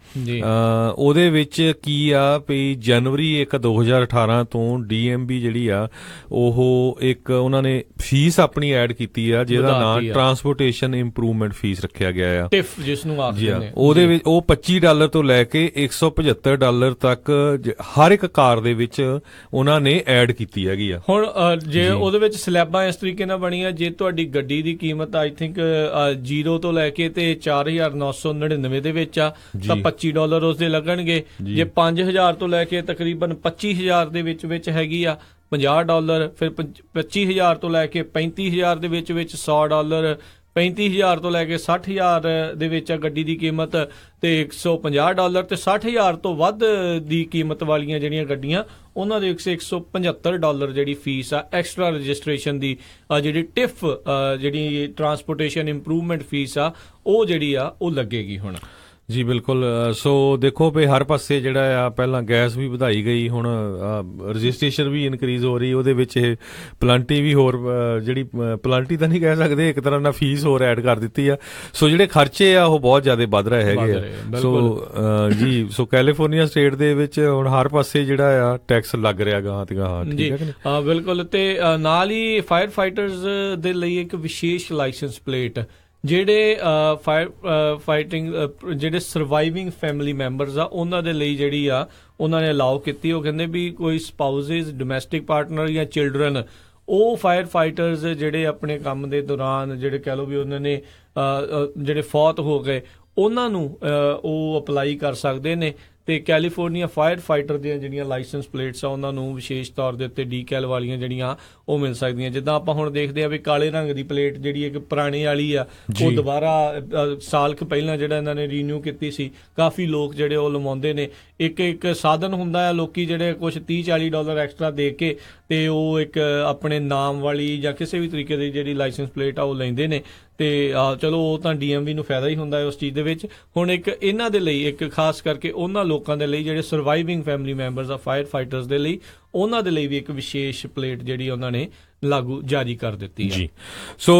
ਉਹਦੇ ਵਿੱਚ ਕੀ ਆ ਵੀ ਜਨਵਰੀ 1 2018 ਤੋਂ DMB ਜਿਹੜੀ ਆ ਉਹ ਇੱਕ ਉਹਨਾਂ ਨੇ ਫੀਸ ਆਪਣੀ ਐਡ ਕੀਤੀ ਆ ਜਿਹਦਾ ਨਾਮ ਟਰਾਂਸਪੋਰਟੇਸ਼ਨ ਇੰਪਰੂਵਮੈਂਟ ਫੀਸ ਰੱਖਿਆ ਗਿਆ ਆ, ਟਿਫ ਜਿਸ ਨੂੰ ਆਖਦੇ ਨੇ। ਉਹਦੇ ਵਿੱਚ ਉਹ $25 ਤੋਂ ਲੈ ਕੇ $175 ਤੱਕ ਹਰ ਇੱਕ ਕਾਰ ਦੇ ਵਿੱਚ ਉਹਨਾਂ ਨੇ ਐਡ ਕੀਤੀ ਹੈਗੀ ਆ। ਹੁਣ ਜੇ ਉਹਦੇ ਵਿੱਚ ਸਲੈਬਾਂ ਇਸ ਤਰੀਕੇ ਨਾਲ ਬਣੀਆਂ, ਜੇ ਤੁਹਾਡੀ ਗੱਡੀ ਦੀ ਕੀਮਤ ਆਈ ਥਿੰਕ 0 ਤੋਂ ਲੈ ਕੇ ਤੇ 4999 ਦੇ ਵਿੱਚ ਆ ਤਾਂ $25 ਉਸਦੇ ਲੱਗਣਗੇ। ਜੇ 5000 ਤੋਂ ਲੈ ਕੇ ਤਕਰੀਬਨ 25000 ਦੇ ਵਿੱਚ ਹੈਗੀ ਆ $50, ਫਿਰ 25000 ਤੋਂ ਲੈ ਕੇ 35000 ਦੇ ਵਿੱਚ $100, 35000 ਤੋਂ ਲੈ ਕੇ 60000 ਦੇ ਵਿੱਚ ਆ ਗੱਡੀ ਦੀ ਕੀਮਤ ਤੇ $150 ਤੇ 60000 ਤੋਂ ਵੱਧ ਦੀ ਕੀਮਤ ਵਾਲੀਆਂ ਜਿਹੜੀਆਂ ਗੱਡੀਆਂ ਉਹਨਾਂ ਦੇ $175 ਜਿਹੜੀ ਫੀਸ ਆ ਐਕਸਟਰਾ ਰਜਿਸਟ੍ਰੇਸ਼ਨ ਦੀ, ਜਿਹੜੀ ਟਿਫ ਜਿਹੜੀ ਟਰਾਂਸਪੋਰਟੇਸ਼ਨ ਇੰਪਰੂਵਮੈਂਟ ਫੀਸ ਆ ਉਹ ਜਿਹੜੀ ਆ ਉਹ ਲੱਗੇਗੀ ਹੁਣ ਜੀ। ਬਿਲਕੁਲ। ਸੋ ਦੇਖੋ ਵੀ ਹਰ ਪਾਸੇ ਜਿਹੜਾ ਆ ਪਹਿਲਾਂ ਗੈਸ ਵੀ ਵਧਾਈ ਗਈ, ਹੁਣ ਰਜਿਸਟ੍ਰੇਸ਼ਨ ਵੀ ਇਨਕਰੀਜ਼ ਹੋ ਰਹੀ, ਉਹਦੇ ਵਿੱਚ ਇਹ ਪਲੰਟੀ ਵੀ ਹੋਰ ਜਿਹੜੀ ਪਲੰਟੀ ਤਾਂ ਨਹੀਂ ਕਹਿ ਸਕਦੇ, ਇੱਕ ਤਰ੍ਹਾਂ ਨਾਲ ਫੀਸ ਹੋਰ ਐਡ ਕਰ ਦਿੱਤੀ ਆ। ਸੋ ਜਿਹੜੇ ਖਰਚੇ ਆ ਉਹ ਬਹੁਤ ਜ਼ਿਆਦਾ ਵੱਧ ਰਹੇ ਹੈਗੇ ਆ। ਸੋ ਜੀ ਸੋ ਕੈਲੀਫੋਰਨੀਆ ਸਟੇਟ ਦੇ ਵਿੱਚ ਹੁਣ ਹਰ ਪਾਸੇ ਜਿਹੜਾ ਆ ਟੈਕਸ ਲੱਗ ਰਿਹਾ ਗਾਹਾਂ ਤੇ ਗਾਹਾਂ, ਠੀਕ ਹੈ ਕਿ ਨਹੀਂ? ਬਿਲਕੁਲ। ਤੇ ਨਾਲ ਹੀ ਫਾਇਰ ਫਾਈਟਰਸ ਦੇ ਲਈ ਇੱਕ ਵਿਸ਼ੇਸ਼ ਲਾਇਸੈਂਸ ਪਲੇਟ, ਜਿਹੜੇ ਫਾਈਟਿੰਗ ਜਿਹੜੇ ਸਰਵਾਈਵਿੰਗ ਫੈਮਿਲੀ ਮੈਂਬਰਸ ਆ ਉਹਨਾਂ ਦੇ ਲਈ ਜਿਹੜੀ ਆ ਉਹਨਾਂ ਨੇ ਅਲਾਓ ਕੀਤੀ। ਉਹ ਕਹਿੰਦੇ ਵੀ ਕੋਈ ਸਪਾਊਸਿਸ, ਡੋਮੈਸਟਿਕ ਪਾਰਟਨਰ ਜਾਂ ਚਿਲਡਰਨ, ਉਹ ਫਾਇਰ ਫਾਈਟਰਸ ਜਿਹੜੇ ਆਪਣੇ ਕੰਮ ਦੇ ਦੌਰਾਨ ਜਿਹੜੇ ਕਹਿ ਲਓ ਵੀ ਉਹਨਾਂ ਨੇ ਜਿਹੜੇ ਫੌਤ ਹੋ ਗਏ ਉਹਨਾਂ ਨੂੰ ਉਹ ਅਪਲਾਈ ਕਰ ਸਕਦੇ ਨੇ। ਤੇ ਕੈਲੀਫੋਰਨੀਆ ਫਾਇਰ ਫਾਈਟਰ ਦੀਆਂ ਜਿਹੜੀਆਂ ਲਾਇਸੈਂਸ ਪਲੇਟਸ ਆ ਉਹਨਾਂ ਨੂੰ ਵਿਸ਼ੇਸ਼ ਤੌਰ ਦੇ ਉੱਤੇ ਡੀਕੈਲ ਵਾਲੀਆਂ ਜਿਹੜੀਆਂ ਉਹ ਮਿਲ ਸਕਦੀਆਂ। ਜਿੱਦਾਂ ਆਪਾਂ ਹੁਣ ਦੇਖਦੇ ਆ ਵੀ ਕਾਲੇ ਰੰਗ ਦੀ ਪਲੇਟ ਜਿਹੜੀ ਇੱਕ ਪੁਰਾਣੀ ਵਾਲੀ ਆ ਉਹ ਦੁਬਾਰਾ ਸਾਲ ਕੁ ਪਹਿਲਾਂ ਜਿਹੜਾ ਇਹਨਾਂ ਨੇ ਰੀਨਿਊ ਕੀਤੀ ਸੀ, ਕਾਫੀ ਲੋਕ ਜਿਹੜੇ ਉਹ ਲਵਾਉਂਦੇ ਨੇ। ਇੱਕ ਸਾਧਨ ਹੁੰਦਾ ਆ, ਲੋਕੀ ਜਿਹੜੇ ਕੁਛ $30-40 ਐਕਸਟਰਾ ਦੇ ਕੇ ਤੇ ਉਹ ਇੱਕ ਆਪਣੇ ਨਾਮ ਵਾਲੀ ਜਾਂ ਕਿਸੇ ਵੀ ਤਰੀਕੇ ਦੀ ਜਿਹੜੀ ਲਾਇਸੈਂਸ ਪਲੇਟ ਆ ਉਹ ਲੈਂਦੇ ਨੇ। ਤੇ ਚਲੋ ਉਹ ਤਾਂ DMV ਨੂੰ ਫਾਇਦਾ ਹੀ ਹੁੰਦਾ ਹੈ ਉਸ ਚੀਜ਼ ਦੇ ਵਿੱਚ। ਹੁਣ ਇੱਕ ਇਹਨਾਂ ਦੇ ਲਈ ਇੱਕ ਖਾਸ ਕਰਕੇ ਉਹਨਾਂ ਲੋਕਾਂ ਦੇ ਲਈ ਜਿਹੜੇ ਸਰਵਾਈਵਿੰਗ ਫੈਮਿਲੀ ਮੈਂਬਰਸ ਆ ਫਾਇਰ ਫਾਈਟਰਸ ਦੇ ਲਈ, ਉਹਨਾਂ ਦੇ ਲਈ ਵੀ ਇੱਕ ਵਿਸ਼ੇਸ਼ ਪਲੇਟ ਜਿਹੜੀ ਉਹਨਾਂ ਨੇ ਜਾਰੀ ਕਰ ਦਿੱਤੀ ਹੈ ਜੀ। ਸੋ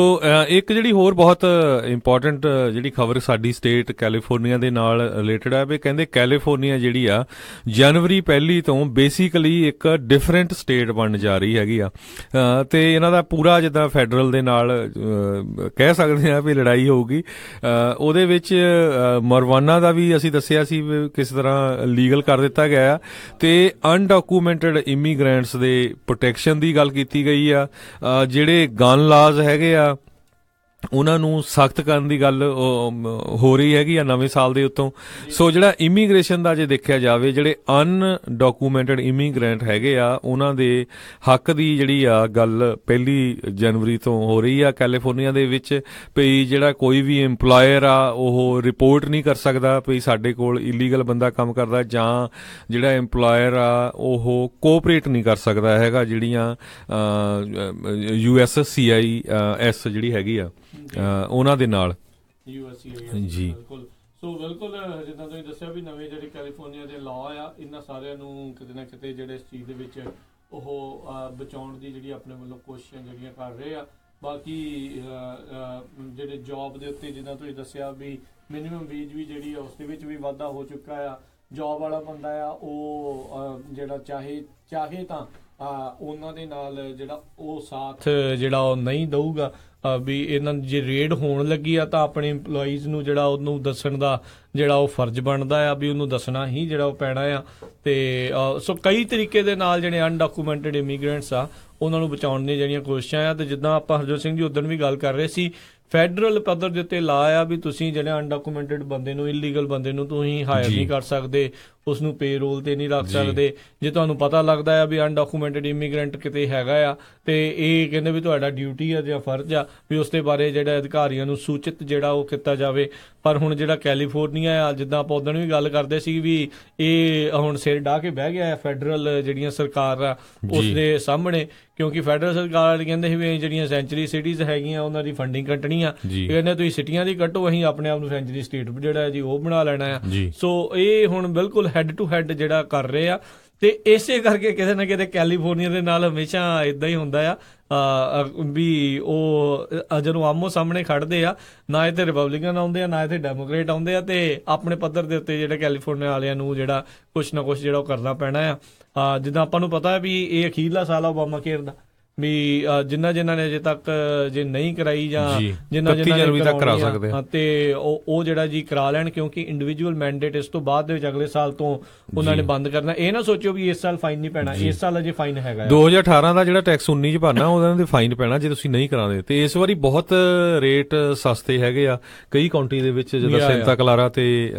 ਇੱਕ ਜਿਹੜੀ ਹੋਰ ਬਹੁਤ ਇੰਪੋਰਟੈਂਟ ਜਿਹੜੀ ਖਬਰ ਸਾਡੀ ਸਟੇਟ ਕੈਲੀਫੋਰਨੀਆ ਦੇ ਨਾਲ ਰਿਲੇਟਡ ਹੈ ਵੀ ਕਹਿੰਦੇ ਕੈਲੀਫੋਰਨੀਆ ਜਿਹੜੀ ਆ ਜਨਵਰੀ 1 ਤੋਂ ਬੇਸਿਕਲੀ ਇੱਕ ਡਿਫਰੈਂਟ ਸਟੇਟ ਬਣਨ ਜਾ ਰਹੀ ਹੈਗੀ ਆ। ਤੇ ਇਹਨਾਂ ਦਾ ਪੂਰਾ ਜਿੱਦਾਂ ਫੈਡਰਲ ਦੇ ਨਾਲ ਕਹਿ ਸਕਦੇ ਆ ਵੀ ਲੜਾਈ ਹੋਊਗੀ। ਉਹਦੇ ਵਿੱਚ ਮਰਵਾਨਾ ਦਾ ਵੀ ਅਸੀਂ ਦੱਸਿਆ ਸੀ ਕਿਸ ਤਰ੍ਹਾਂ ਲੀਗਲ ਕਰ ਦਿੱਤਾ ਗਿਆ ਤੇ ਅਨਡਾਕੂਮੈਂਟਡ ਇਮੀਗ੍ਰੈਂਟਸ ਦੇ ਪ੍ਰੋਟੈਕਸ਼ਨ ਦੀ ਗੱਲ ਕੀਤੀ ਗਈ ਆ। ਜਿਹੜੇ ਗਨ ਲਾਜ਼ ਹੈਗੇ ਆ ਉਹਨਾਂ ਨੂੰ ਸਖਤ ਕਰਨ ਦੀ ਗੱਲ ਹੋ ਰਹੀ ਹੈਗੀ ਆ ਨਵੇਂ ਸਾਲ ਦੇ ਉੱਤੋਂ। ਸੋ ਜਿਹੜਾ ਇਮੀਗ੍ਰੇਸ਼ਨ ਦਾ ਜੇ ਦੇਖਿਆ ਜਾਵੇ, ਜਿਹੜੇ ਅਨਡਾਕੂਮੈਂਟਡ ਇਮੀਗ੍ਰੈਂਟ ਹੈਗੇ ਆ ਉਹਨਾਂ ਦੇ ਹੱਕ ਦੀ ਜਿਹੜੀ ਆ ਗੱਲ 1 ਜਨਵਰੀ ਤੋਂ ਹੋ ਰਹੀ ਆ ਕੈਲੀਫੋਰਨੀਆ ਦੇ ਵਿੱਚ। ਵੀ ਜਿਹੜਾ ਕੋਈ ਵੀ ਇੰਪਲਾਇਰ ਆ ਉਹ ਰਿਪੋਰਟ ਨਹੀਂ ਕਰ ਸਕਦਾ ਵੀ ਸਾਡੇ ਕੋਲ ਇਲੀਗਲ ਬੰਦਾ ਕੰਮ ਕਰਦਾ, ਜਾਂ ਜਿਹੜਾ ਇੰਪਲਾਇਰ ਆ ਉਹ ਕੋਆਪਰੇਟ ਨਹੀਂ ਕਰ ਸਕਦਾ ਹੈਗਾ ਜਿਹੜੀਆਂ USCIS ਜਿਹੜੀ ਹੈਗੀ ਆ ਉਹਨਾਂ ਦੇ ਨਾਲ ਜੀ। ਬਿਲਕੁਲ। ਸੋ ਬਿਲਕੁਲ ਜਿੱਦਾਂ ਤੁਸੀਂ ਦੱਸਿਆ ਵੀ ਨਵੇਂ ਜਿਹੜੇ ਕੈਲੀਫੋਰਨੀਆ ਦੇ ਲਾਅ ਆ ਇਹਨਾਂ ਸਾਰਿਆਂ ਨੂੰ ਕਿਤੇ ਨਾ ਕਿਤੇ ਜਿਹੜੇ ਇਸ ਚੀਜ਼ ਦੇ ਵਿੱਚ ਉਹ ਬਚਾਉਣ ਦੀ ਜਿਹੜੀ ਆਪਣੇ ਵੱਲੋਂ ਕੋਸ਼ਿਸ਼ਾਂ ਜਿਹੜੀਆਂ ਕਰ ਰਹੇ ਆ। ਬਾਕੀ ਜਿਹੜੇ ਜੌਬ ਦੇ ਉੱਤੇ ਜਿੱਦਾਂ ਤੁਸੀਂ ਦੱਸਿਆ ਵੀ ਮਿਨੀਮਮ ਵੇਜ ਵੀ ਜਿਹੜੀ ਆ ਉਸ ਦੇ ਵਿੱਚ ਵੀ ਵਾਧਾ ਹੋ ਚੁੱਕਾ ਆ। ਜੌਬ ਵਾਲਾ ਬੰਦਾ ਆ ਉਹ ਜਿਹੜਾ ਚਾਹੇ ਤਾਂ ਉਹਨਾਂ ਦੇ ਨਾਲ ਜਿਹੜਾ ਉਹ ਸਾਥ ਜਿਹੜਾ ਉਹ ਨਹੀਂ ਦਊਗਾ ਵੀ ਇਹਨਾਂ ਜੇ ਰੇਡ ਹੋਣ ਲੱਗੀ ਆ ਤਾਂ ਆਪਣੇ ਇੰਪਲੋਈਜ਼ ਨੂੰ ਜਿਹੜਾ ਉਹਨੂੰ ਦੱਸਣ ਦਾ ਜਿਹੜਾ ਉਹ ਫਰਜ਼ ਬਣਦਾ ਆ ਵੀ ਉਹਨੂੰ ਦੱਸਣਾ ਹੀ ਜਿਹੜਾ ਉਹ ਪੈਣਾ ਆ। ਤੇ ਸੋ ਕਈ ਤਰੀਕੇ ਦੇ ਨਾਲ ਜਿਹੜੇ ਅਨਡਾਕੂਮੈਂਟਡ ਇਮੀਗ੍ਰੈਂਟਸ ਆ ਉਹਨਾਂ ਨੂੰ ਬਚਾਉਣ ਦੀਆਂ ਜਿਹੜੀਆਂ ਕੋਸ਼ਿਸ਼ਾਂ ਆ। ਤੇ ਜਿੱਦਾਂ ਆਪਾਂ ਹਰਜੋਤ ਸਿੰਘ ਜੀ ਉਦੋਂ ਵੀ ਗੱਲ ਕਰ ਰਹੇ ਸੀ, ਫੈਡਰਲ ਪੱਧਰ ਦੇ ਉੱਤੇ ਲਾ ਆ ਵੀ ਤੁਸੀਂ ਜਿਹੜੇ ਅਨਡਾਕੂਮੈਂਟਡ ਬੰਦੇ ਨੂੰ, ਇਲੀਗਲ ਬੰਦੇ ਨੂੰ ਤੁਸੀਂ ਹਾਇਰ ਨਹੀਂ ਕਰ ਸਕਦੇ, ਉਸਨੂੰ ਪੇ ਰੋਲ ਤੇ ਨਹੀਂ ਰੱਖ ਸਕਦੇ। ਜੇ ਤੁਹਾਨੂੰ ਪਤਾ ਲੱਗਦਾ ਆ ਵੀ ਅਨਡਾਕੂਮੈਂਟਡ ਇਮੀਗ੍ਰੈਂਟ ਕਿਤੇ ਹੈਗਾ ਆ ਤੇ ਇਹ ਕਹਿੰਦੇ ਵੀ ਤੁਹਾਡਾ ਡਿਊਟੀ ਆ ਜਾਂ ਫਰਜ਼ ਆ ਵੀ ਉਸ ਦੇ ਬਾਰੇ ਜਿਹੜਾ ਅਧਿਕਾਰੀਆਂ ਨੂੰ ਸੂਚਿਤ ਜਿਹੜਾ ਉਹ ਕੀਤਾ ਜਾਵੇ। ਪਰ ਹੁਣ ਜਿਹੜਾ ਕੈਲੀਫੋਰਨੀਆ ਆ, ਜਿੱਦਾਂ ਆਪਾਂ ਉਦੋਂ ਵੀ ਗੱਲ ਕਰਦੇ ਸੀ ਵੀ ਇਹ ਹੁਣ ਸਿਰ ਢਾਹ ਕੇ ਬਹਿ ਗਿਆ ਹੈ ਫੈਡਰਲ ਜਿਹੜੀਆਂ ਸਰਕਾਰ ਆ ਉਸ ਦੇ ਸਾਹਮਣੇ ਕਿਉਂਕਿ ਫੈਡਰਲ ਸਰਕਾਰ ਵਾਲੇ ਕਹਿੰਦੇ ਸੀ ਵੀ ਜਿਹੜੀਆਂ ਸੈਂਚਰੀ ਸਿਟੀਜ਼ ਹੈਗੀਆਂ ਉਹਨਾਂ ਦੀ ਫੰਡਿੰਗ ਕੱਟਣੀ ਆ, ਕਹਿੰਦੇ ਤੁਸੀਂ ਸਿਟੀਆਂ ਦੀ ਕੱਟੋ, ਅਸੀਂ ਆਪਣੇ ਆਪ ਨੂੰ ਸੈਂਚਰੀ ਸਟੇਟ ਜਿਹੜਾ ਜੀ ਉਹ ਬਣਾ ਲੈਣਾ ਆ। ਸੋ ਇਹ ਹੁਣ ਬਿਲਕੁਲ ਹੈਡ ਟੂ ਹੈਡ ਜਿਹੜਾ ਕਰ ਰਹੇ ਆ, ਤੇ ਇਸੇ ਕਰਕੇ ਕਿਤੇ ਨਾ ਕਿਤੇ ਕੈਲੀਫੋਰਨੀਆ ਦੇ ਨਾਲ ਹਮੇਸ਼ਾ ਇਦਾਂ ਹੀ ਹੁੰਦਾ ਆ ਵੀ ਉਹ ਜਦੋਂ ਆਮੋ ਸਾਹਮਣੇ ਖੜਦੇ ਆ, ਨਾ ਇੱਥੇ ਰਿਪਬਲਿਕਨ ਆਉਂਦੇ ਆ ਨਾ ਇੱਥੇ ਡੈਮੋਕ੍ਰੇਟ ਆਉਂਦੇ ਆ, ਤੇ ਆਪਣੇ ਪੱਧਰ ਦੇ ਉੱਤੇ ਜਿਹੜੇ ਕੈਲੀਫੋਰਨੀਆ ਵਾਲਿਆਂ ਨੂੰ ਜਿਹੜਾ ਕੁਛ ਨਾ ਕੁਛ ਜਿਹੜਾ ਉਹ ਕਰਨਾ ਪੈਣਾ ਆ। ਜਿੱਦਾਂ ਆਪਾਂ ਨੂੰ ਪਤਾ ਵੀ ਇਹ ਅਖੀਰਲਾ ਸਾਲ ਆ ਓਬਾਮਾ ਕੇਅਰ ਦਾ, ਵੀ ਜਿਨ੍ਹਾਂ ਨੇ ਅਜੇ ਤੱਕ ਜੇ ਨਹੀਂ ਕਰਾਈ ਜਾਂ ਜਿਨ੍ਹਾਂ ਨੇ ਕਰਾ ਸਕਦੇ ਤੇ ਉਹ ਜਿਹੜਾ ਜੀ ਕਰਾ ਲੈਣ, ਕਿਉਂਕਿ ਇੰਡੀਵਿਜੂਅਲ ਮੈਂਡੇਟ ਇਸ ਤੋਂ ਬਾਅਦ ਦੇ ਵਿੱਚ ਅਗਲੇ ਸਾਲ ਤੋਂ ਉਹਨਾਂ ਨੇ ਬੰਦ ਕਰਨਾ। ਇਹ ਨਾ ਸੋਚੋ ਵੀ ਇਸ ਸਾਲ ਫਾਈਨ ਨਹੀਂ ਪੈਣਾ, ਇਸ ਸਾਲ ਅਜੇ ਫਾਈਨ ਹੈਗਾ। 2018 ਦਾ ਜਿਹੜਾ ਟੈਕਸ 19 ਚ ਭਰਨਾ ਉਹਨਾਂ ਦੇ ਫਾਈਨ ਪੈਣਾ ਜੇ ਤੁਸੀਂ ਨਹੀਂ ਕਰਾਉਂਦੇ। ਤੇ ਇਸ ਵਾਰੀ ਬਹੁਤ ਰੇਟ ਸਸਤੇ ਹੈਗੇ ਆ ਕਈ ਕਾਉਂਟੀ ਦੇ ਵਿੱਚ, ਜਿੱਦਾਂ ਸੈਂਟਾ ਕਲਾਰਾ ਤੇ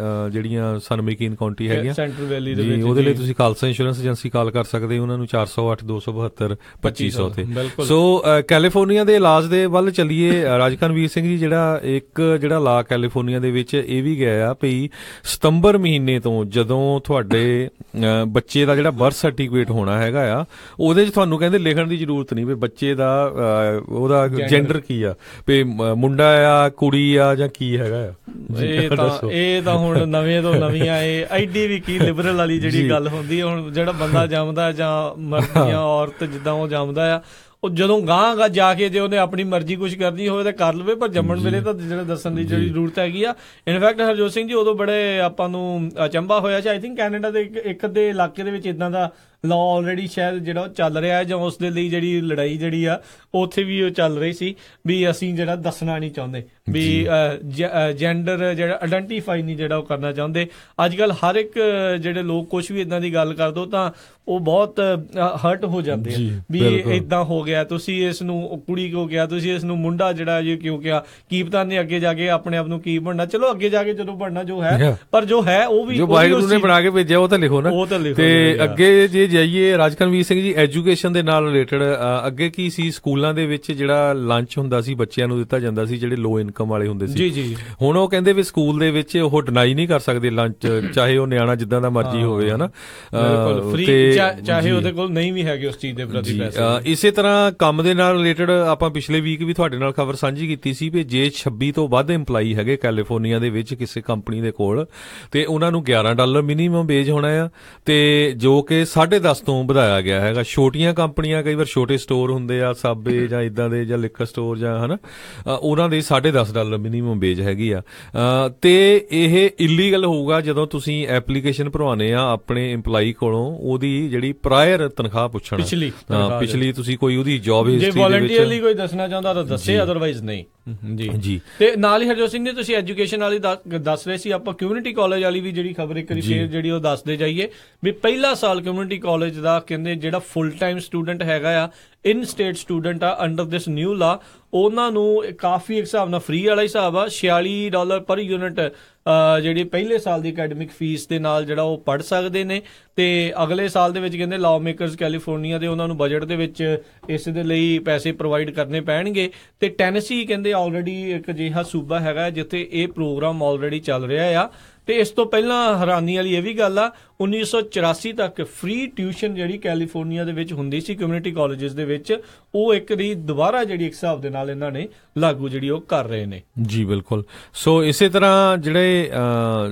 ਜਿਹੜੀਆਂ ਸਨਮੇਕਿਨ ਕਾਉਂਟੀ ਹੈਗੀਆਂ ਸੈਂਟਰਲ ਵੈਲੀ ਦੇ ਵਿੱਚ, ਉਹਦੇ ਲਈ ਤੁਸੀਂ ਖਾਲਸਾ ਇੰਸ਼ੋਰੈਂਸ ਏਜੰਸੀ ਕਾਲ ਕਰ ਸਕਦੇ ਹੋ, ਉਹਨਾਂ ਨੂੰ 408 272 2500 ਤੇ। ਸੋ ਕੈਲੀਫੋਰਨੀਆ ਦੇ ਇਲਾਜ ਦੇ ਵੱਲ ਚੱਲੀਏ। ਰਾਜਕਨਵੀਰ ਸਿੰਘ ਜੀ, ਜਿਹੜਾ ਲਾ ਕੈਲੀਫੋਰਨੀਆ ਦੇ ਵਿੱਚ ਇਹ ਵੀ ਗਿਆ ਆ ਵੀ ਸਤੰਬਰ ਮਹੀਨੇ ਤੋਂ ਜਦੋਂ ਤੁਹਾਡੇ ਬੱਚੇ ਦਾ ਜਿਹੜਾ ਬਰਥ ਸਰਟੀਫਿਕੇਟ ਹੋਣਾ ਹੈਗਾ ਆ, ਉਹਦੇ 'ਚ ਤੁਹਾਨੂੰ ਕਹਿੰਦੇ ਲਿਖਣ ਦੀ ਜ਼ਰੂਰਤ ਨਹੀਂ ਵੀ ਬੱਚੇ ਦਾ ਉਹਦਾ ਜੈਂਡਰ ਕੀ ਆ, ਵੀ ਮੁੰਡਾ ਆ ਕੁੜੀ ਆ ਜਾਂ ਕੀ ਹੈਗਾ ਆ। ਇਹ ਤਾਂ ਹੁਣ ਨਵੇਂ ਤੋਂ ਨਵੀਆਂ ਇਹ ਐਡੀ ਵੀ ਕੀ ਲਿਬਰਲ ਵਾਲੀ ਜਿਹੜੀ ਗੱਲ ਹੁੰਦੀ ਹੈ। ਹੁਣ ਜਿਹੜਾ ਬੰਦਾ ਜੰਮਦਾ ਜਾਂ ਮਰਦ ਜਾਂ ਔਰਤ ਜਿੱਦਾਂ ਉਹ ਜੰਮਦਾ ਆ, ਉਹ ਜਦੋਂ ਗਾਂ ਜਾ ਕੇ ਜੇ ਉਹਨੇ ਆਪਣੀ ਮਰਜ਼ੀ ਕੁਛ ਕਰਨੀ ਹੋਵੇ ਤਾਂ ਕਰ ਲਵੇ, ਪਰ ਜੰਮਣ ਵੇਲੇ ਤਾਂ ਜਿਹੜਾ ਦੱਸਣ ਦੀ ਜਿਹੜੀ ਜ਼ਰੂਰਤ ਹੈਗੀ ਆ। ਇਨਫੈਕਟ ਹਰਜੋਤ ਸਿੰਘ ਜੀ ਉਦੋਂ ਬੜੇ ਆਪਾਂ ਨੂੰ ਅਚੰਭਾ ਹੋਇਆ ਸੀ, ਆਈ ਥਿੰਕ ਕੈਨੇਡਾ ਦੇ ਇੱਕ ਅੱਧੇ ਇਲਾਕੇ ਦੇ ਵਿੱਚ ਇਦਾਂ ਦਾ ਲਾਅ ਆਲਰੇਡੀ ਸ਼ਾਇਦ ਜਿਹੜਾ ਉਹ ਚੱਲ ਰਿਹਾ ਹੈ, ਜਾਂ ਉਸ ਦੇ ਲਈ ਜਿਹੜੀ ਲੜਾਈ ਜਿਹੜੀ ਆ ਉੱਥੇ ਵੀ ਉਹ ਚੱਲ ਰਹੀ ਸੀ ਵੀ ਅਸੀਂ ਜਿਹੜਾ ਦੱਸਣਾ ਨਹੀਂ ਚਾਹੁੰਦੇ, ਵੀ ਜੈਂਡਰ ਜਿਹੜਾ ਆਇਡੈਂਟੀਫਾਈ ਨਹੀਂ ਜਿਹੜਾ ਉਹ ਕਰਨਾ ਚਾਹੁੰਦੇ। ਅੱਜ ਕੱਲ੍ਹ ਹਰ ਇੱਕ ਜਿਹੜੇ ਲੋਕ ਕੁਛ ਵੀ ਇਦਾਂ ਦੀ ਗੱਲ ਕਰ ਦੋ ਤਾਂ ਉਹ ਬਹੁਤ ਹਰਟ ਹੋ ਜਾਂਦੇ ਆ ਵੀ ਇਦਾਂ ਹੋ ਗਿਆ, ਤੁਸੀਂ ਇਸ ਨੂੰ ਕੁੜੀ ਕਿਉਂ ਕਿਹਾ, ਤੁਸੀਂ ਇਸ ਨੂੰ ਮੁੰਡਾ ਜਿਹੜਾ ਜੀ ਕਿਉਂ ਕਿਹਾ, ਕੀ ਪਤਾ ਨੇ ਅੱਗੇ ਜਾ ਕੇ ਆਪਣੇ ਆਪ ਨੂੰ ਕੀ ਬਣਨਾ। ਚਲੋ ਅੱਗੇ ਜਾ ਕੇ ਜਦੋਂ ਬਣਨਾ ਜੋ ਹੈ, ਪਰ ਜੋ ਹੈ ਉਹ ਵੀ ਵਾਹਿਗੁਰੂ ਨੇ ਬਣਾ ਕੇ ਭੇਜਿਆ ਉਹ ਤਾਂ ਲਿਖੋ ਨਾ। ਤੇ ਅੱਗੇ ਜੇ ਜਾਈਏ ਰਾਜਕਨਵੀਰ ਸਿੰਘ ਜੀ, ਐਜੂਕੇਸ਼ਨ ਦੇ ਨਾਲ ਰਿਲੇਟਡ ਅੱਗੇ ਕੀ ਸੀ, ਸਕੂਲਾਂ ਦੇ ਵਿੱਚ ਜਿਹੜਾ ਲੰਚ ਹੁੰਦਾ ਸੀ ਬੱਚਿਆਂ ਨੂੰ ਦਿੱਤਾ ਜਾਂਦਾ ਸੀ ਜਿਹੜੇ ਲੋ ਇਨਕਮ ਵਾਲੇ ਹੁੰਦੇ ਸੀ। ਜੀ ਹੁਣ ਉਹ ਕਹਿੰਦੇ ਵੀ ਸਕੂਲ ਦੇ ਵਿੱਚ ਉਹ ਡਿਨਾਈ ਨਹੀਂ ਕਰ ਸਕਦੇ ਲੰਚ, ਚਾਹੇ ਉਹ ਨਿਆਣਾ ਜਿੱਦਾਂ ਦਾ ਮਰਜ਼ੀ ਹੋਵੇ, ਹਨਾ, ਚਾਹੇ ਉਹਦੇ ਕੋਲ ਨਹੀਂ ਵੀ ਹੈਗੇ ਉਸ ਚੀਜ਼ ਦੇ ਪ੍ਰਤੀ ਪੈਸੇ। ਇਸੇ ਤਰ੍ਹਾਂ ਕੰਮ ਦੇ ਨਾਲ ਰਿਲੇਟਡ ਆਪਾਂ ਪਿਛਲੇ ਵੀਕ ਵੀ ਤੁਹਾਡੇ ਨਾਲ ਖਬਰ ਸਾਂਝੀ ਕੀਤੀ ਸੀ ਵੀ ਜੇ 26 ਤੋਂ ਵੱਧ EMPLOYEE ਹੈਗੇ ਕੈਲੀਫੋਰਨੀਆ ਦੇ ਵਿੱਚ ਕਿਸੇ ਕੰਪਨੀ ਦੇ ਕੋਲ, ਤੇ ਉਹਨਾਂ ਨੂੰ $11 ਮਿਨੀਮਮ ਵੇਜ ਹੋਣਾ ਆ, ਤੇ ਜੋ ਕਿ 10.5 ਤੋਂ ਵਧਾਇਆ ਗਿਆ ਹੈਗਾ। ਛੋਟੀਆਂ ਕੰਪਨੀਆਂ, ਕਈ ਵਾਰ ਛੋਟੇ ਸਟੋਰ ਹੁੰਦੇ ਆ ਸਾਬੇ ਜਾਂ ਇਦਾਂ ਦੇ ਜਾਂ ਲਿਕਰ ਸਟੋਰ ਜਾਂ ਹਨਾ, ਉਹਨਾਂ ਦੇ $10.5 ਮਿਨੀਮਮ ਵੇਜ ਹੈਗੀ ਆ। ਤੇ ਇਹ ਇਲੀਗਲ ਹੋਊਗਾ ਜਦੋਂ ਤੁਸੀਂ ਐਪਲੀਕੇਸ਼ਨ ਭਰਵਾਉਣੇ ਆ ਆਪਣੇ EMPLOYEE ਕੋਲੋਂ, ਉਹਦੀ ਜਿਹੜੀ ਪ੍ਰਾਇਰ ਤਨਖਾਹ ਪੁੱਛਣਾ, ਪਿਛਲੀ ਤੁਸੀਂ ਕੋਈ ਉਹਦੀ ਜੌਬ ਹਿਸਟਰੀ ਜੇ ਵੋਲੰਟੀਅਰਲੀ ਕੋਈ ਦੱਸਣਾ ਚਾਹੁੰਦਾ ਤਾਂ ਦੱਸੇ, ਅਦਰਵਾਈਜ਼ ਨਹੀਂ। ਜੀ ਤੇ ਨਾਲ ਹੀ ਹਰਜੋਤ ਸਿੰਘ ਜੀ ਤੁਸੀਂ ਐਜੂਕੇਸ਼ਨ ਵਾਲੀ ਦੱਸ ਰਹੇ ਸੀ, ਆਪਾਂ ਕਮਿਊਨਿਟੀ ਕਾਲਜ ਵਾਲੀ ਵੀ ਜਿਹੜੀ ਖਬਰ ਇੱਕ ਵਾਰੀ ਫੇਰ ਜਿਹੜੀ ਉਹ ਦੱਸਦੇ ਜਾਈਏ ਵੀ ਪਹਿਲਾ ਸਾਲ ਕਮਿਊਨਿਟੀ ਕਾਲਜ ਦਾ ਕਹਿੰਦੇ ਜਿਹੜਾ ਫੁੱਲ ਟਾਈਮ ਸਟੂਡੈਂਟ ਹੈਗਾ ਆ, ਇਨ ਸਟੇਟ ਸਟੂਡੈਂਟ ਆ ਅੰਡਰ ਦਿਸ ਨਿਊ ਲਾ, ਉਹਨਾਂ ਨੂੰ ਕਾਫੀ ਇੱਕ ਹਿਸਾਬ ਨਾਲ ਫ੍ਰੀ ਵਾਲਾ ਹਿਸਾਬ ਆ, $46 ਪਰ ਯੂਨਿਟ ਜਿਹੜੀ ਪਹਿਲੇ ਸਾਲ ਦੀ ਅਕੈਡਮਿਕ ਫੀਸ ਦੇ ਨਾਲ ਜਿਹੜਾ ਉਹ ਪੜ੍ਹ ਸਕਦੇ ਨੇ। ਤੇ ਅਗਲੇ ਸਾਲ ਦੇ ਵਿੱਚ ਕਹਿੰਦੇ ਲਾਅ ਮੇਕਰਸ ਕੈਲੀਫੋਰਨੀਆ ਦੇ ਉਹਨਾਂ ਨੂੰ ਬਜਟ ਦੇ ਵਿੱਚ ਇਸ ਦੇ ਲਈ ਪੈਸੇ ਪ੍ਰੋਵਾਈਡ ਕਰਨੇ ਪੈਣਗੇ। ਤੇ ਟੈਨੇਸੀ ਕਹਿੰਦੇ ਆਲਰੇਡੀ ਇੱਕ ਅਜਿਹਾ ਸੂਬਾ ਹੈਗਾ ਜਿੱਥੇ ਇਹ ਪ੍ਰੋਗਰਾਮ ਆਲਰੇਡੀ ਚੱਲ ਰਿਹਾ ਆ। ਤੇ ਇਸ ਤੋਂ ਪਹਿਲਾਂ ਹੈਰਾਨੀ ਵਾਲੀ ਇਹ ਵੀ ਗੱਲ ਆ, 1984 ਤੱਕ ਫ੍ਰੀ ਟਿਊਸ਼ਨ ਜਿਹੜੀ ਕੈਲੀਫੋਰਨੀਆ ਦੇ ਵਿੱਚ ਹੁੰਦੀ ਸੀ ਕਮਿਊਨਿਟੀ ਕਾਲਜਸ ਦੇ ਵਿੱਚ, ਉਹ ਇੱਕ ਦੀ ਦੁਬਾਰਾ ਜਿਹੜੀ ਇੱਕ ਹਿਸਾਬ ਦੇ ਨਾਲ ਇਹਨਾਂ ਨੇ ਲਾਗੂ ਜਿਹੜੀ ਉਹ ਕਰ ਰਹੇ ਨੇ। ਜੀ ਬਿਲਕੁਲ। ਸੋ ਇਸੇ ਤਰ੍ਹਾਂ ਜਿਹੜੇ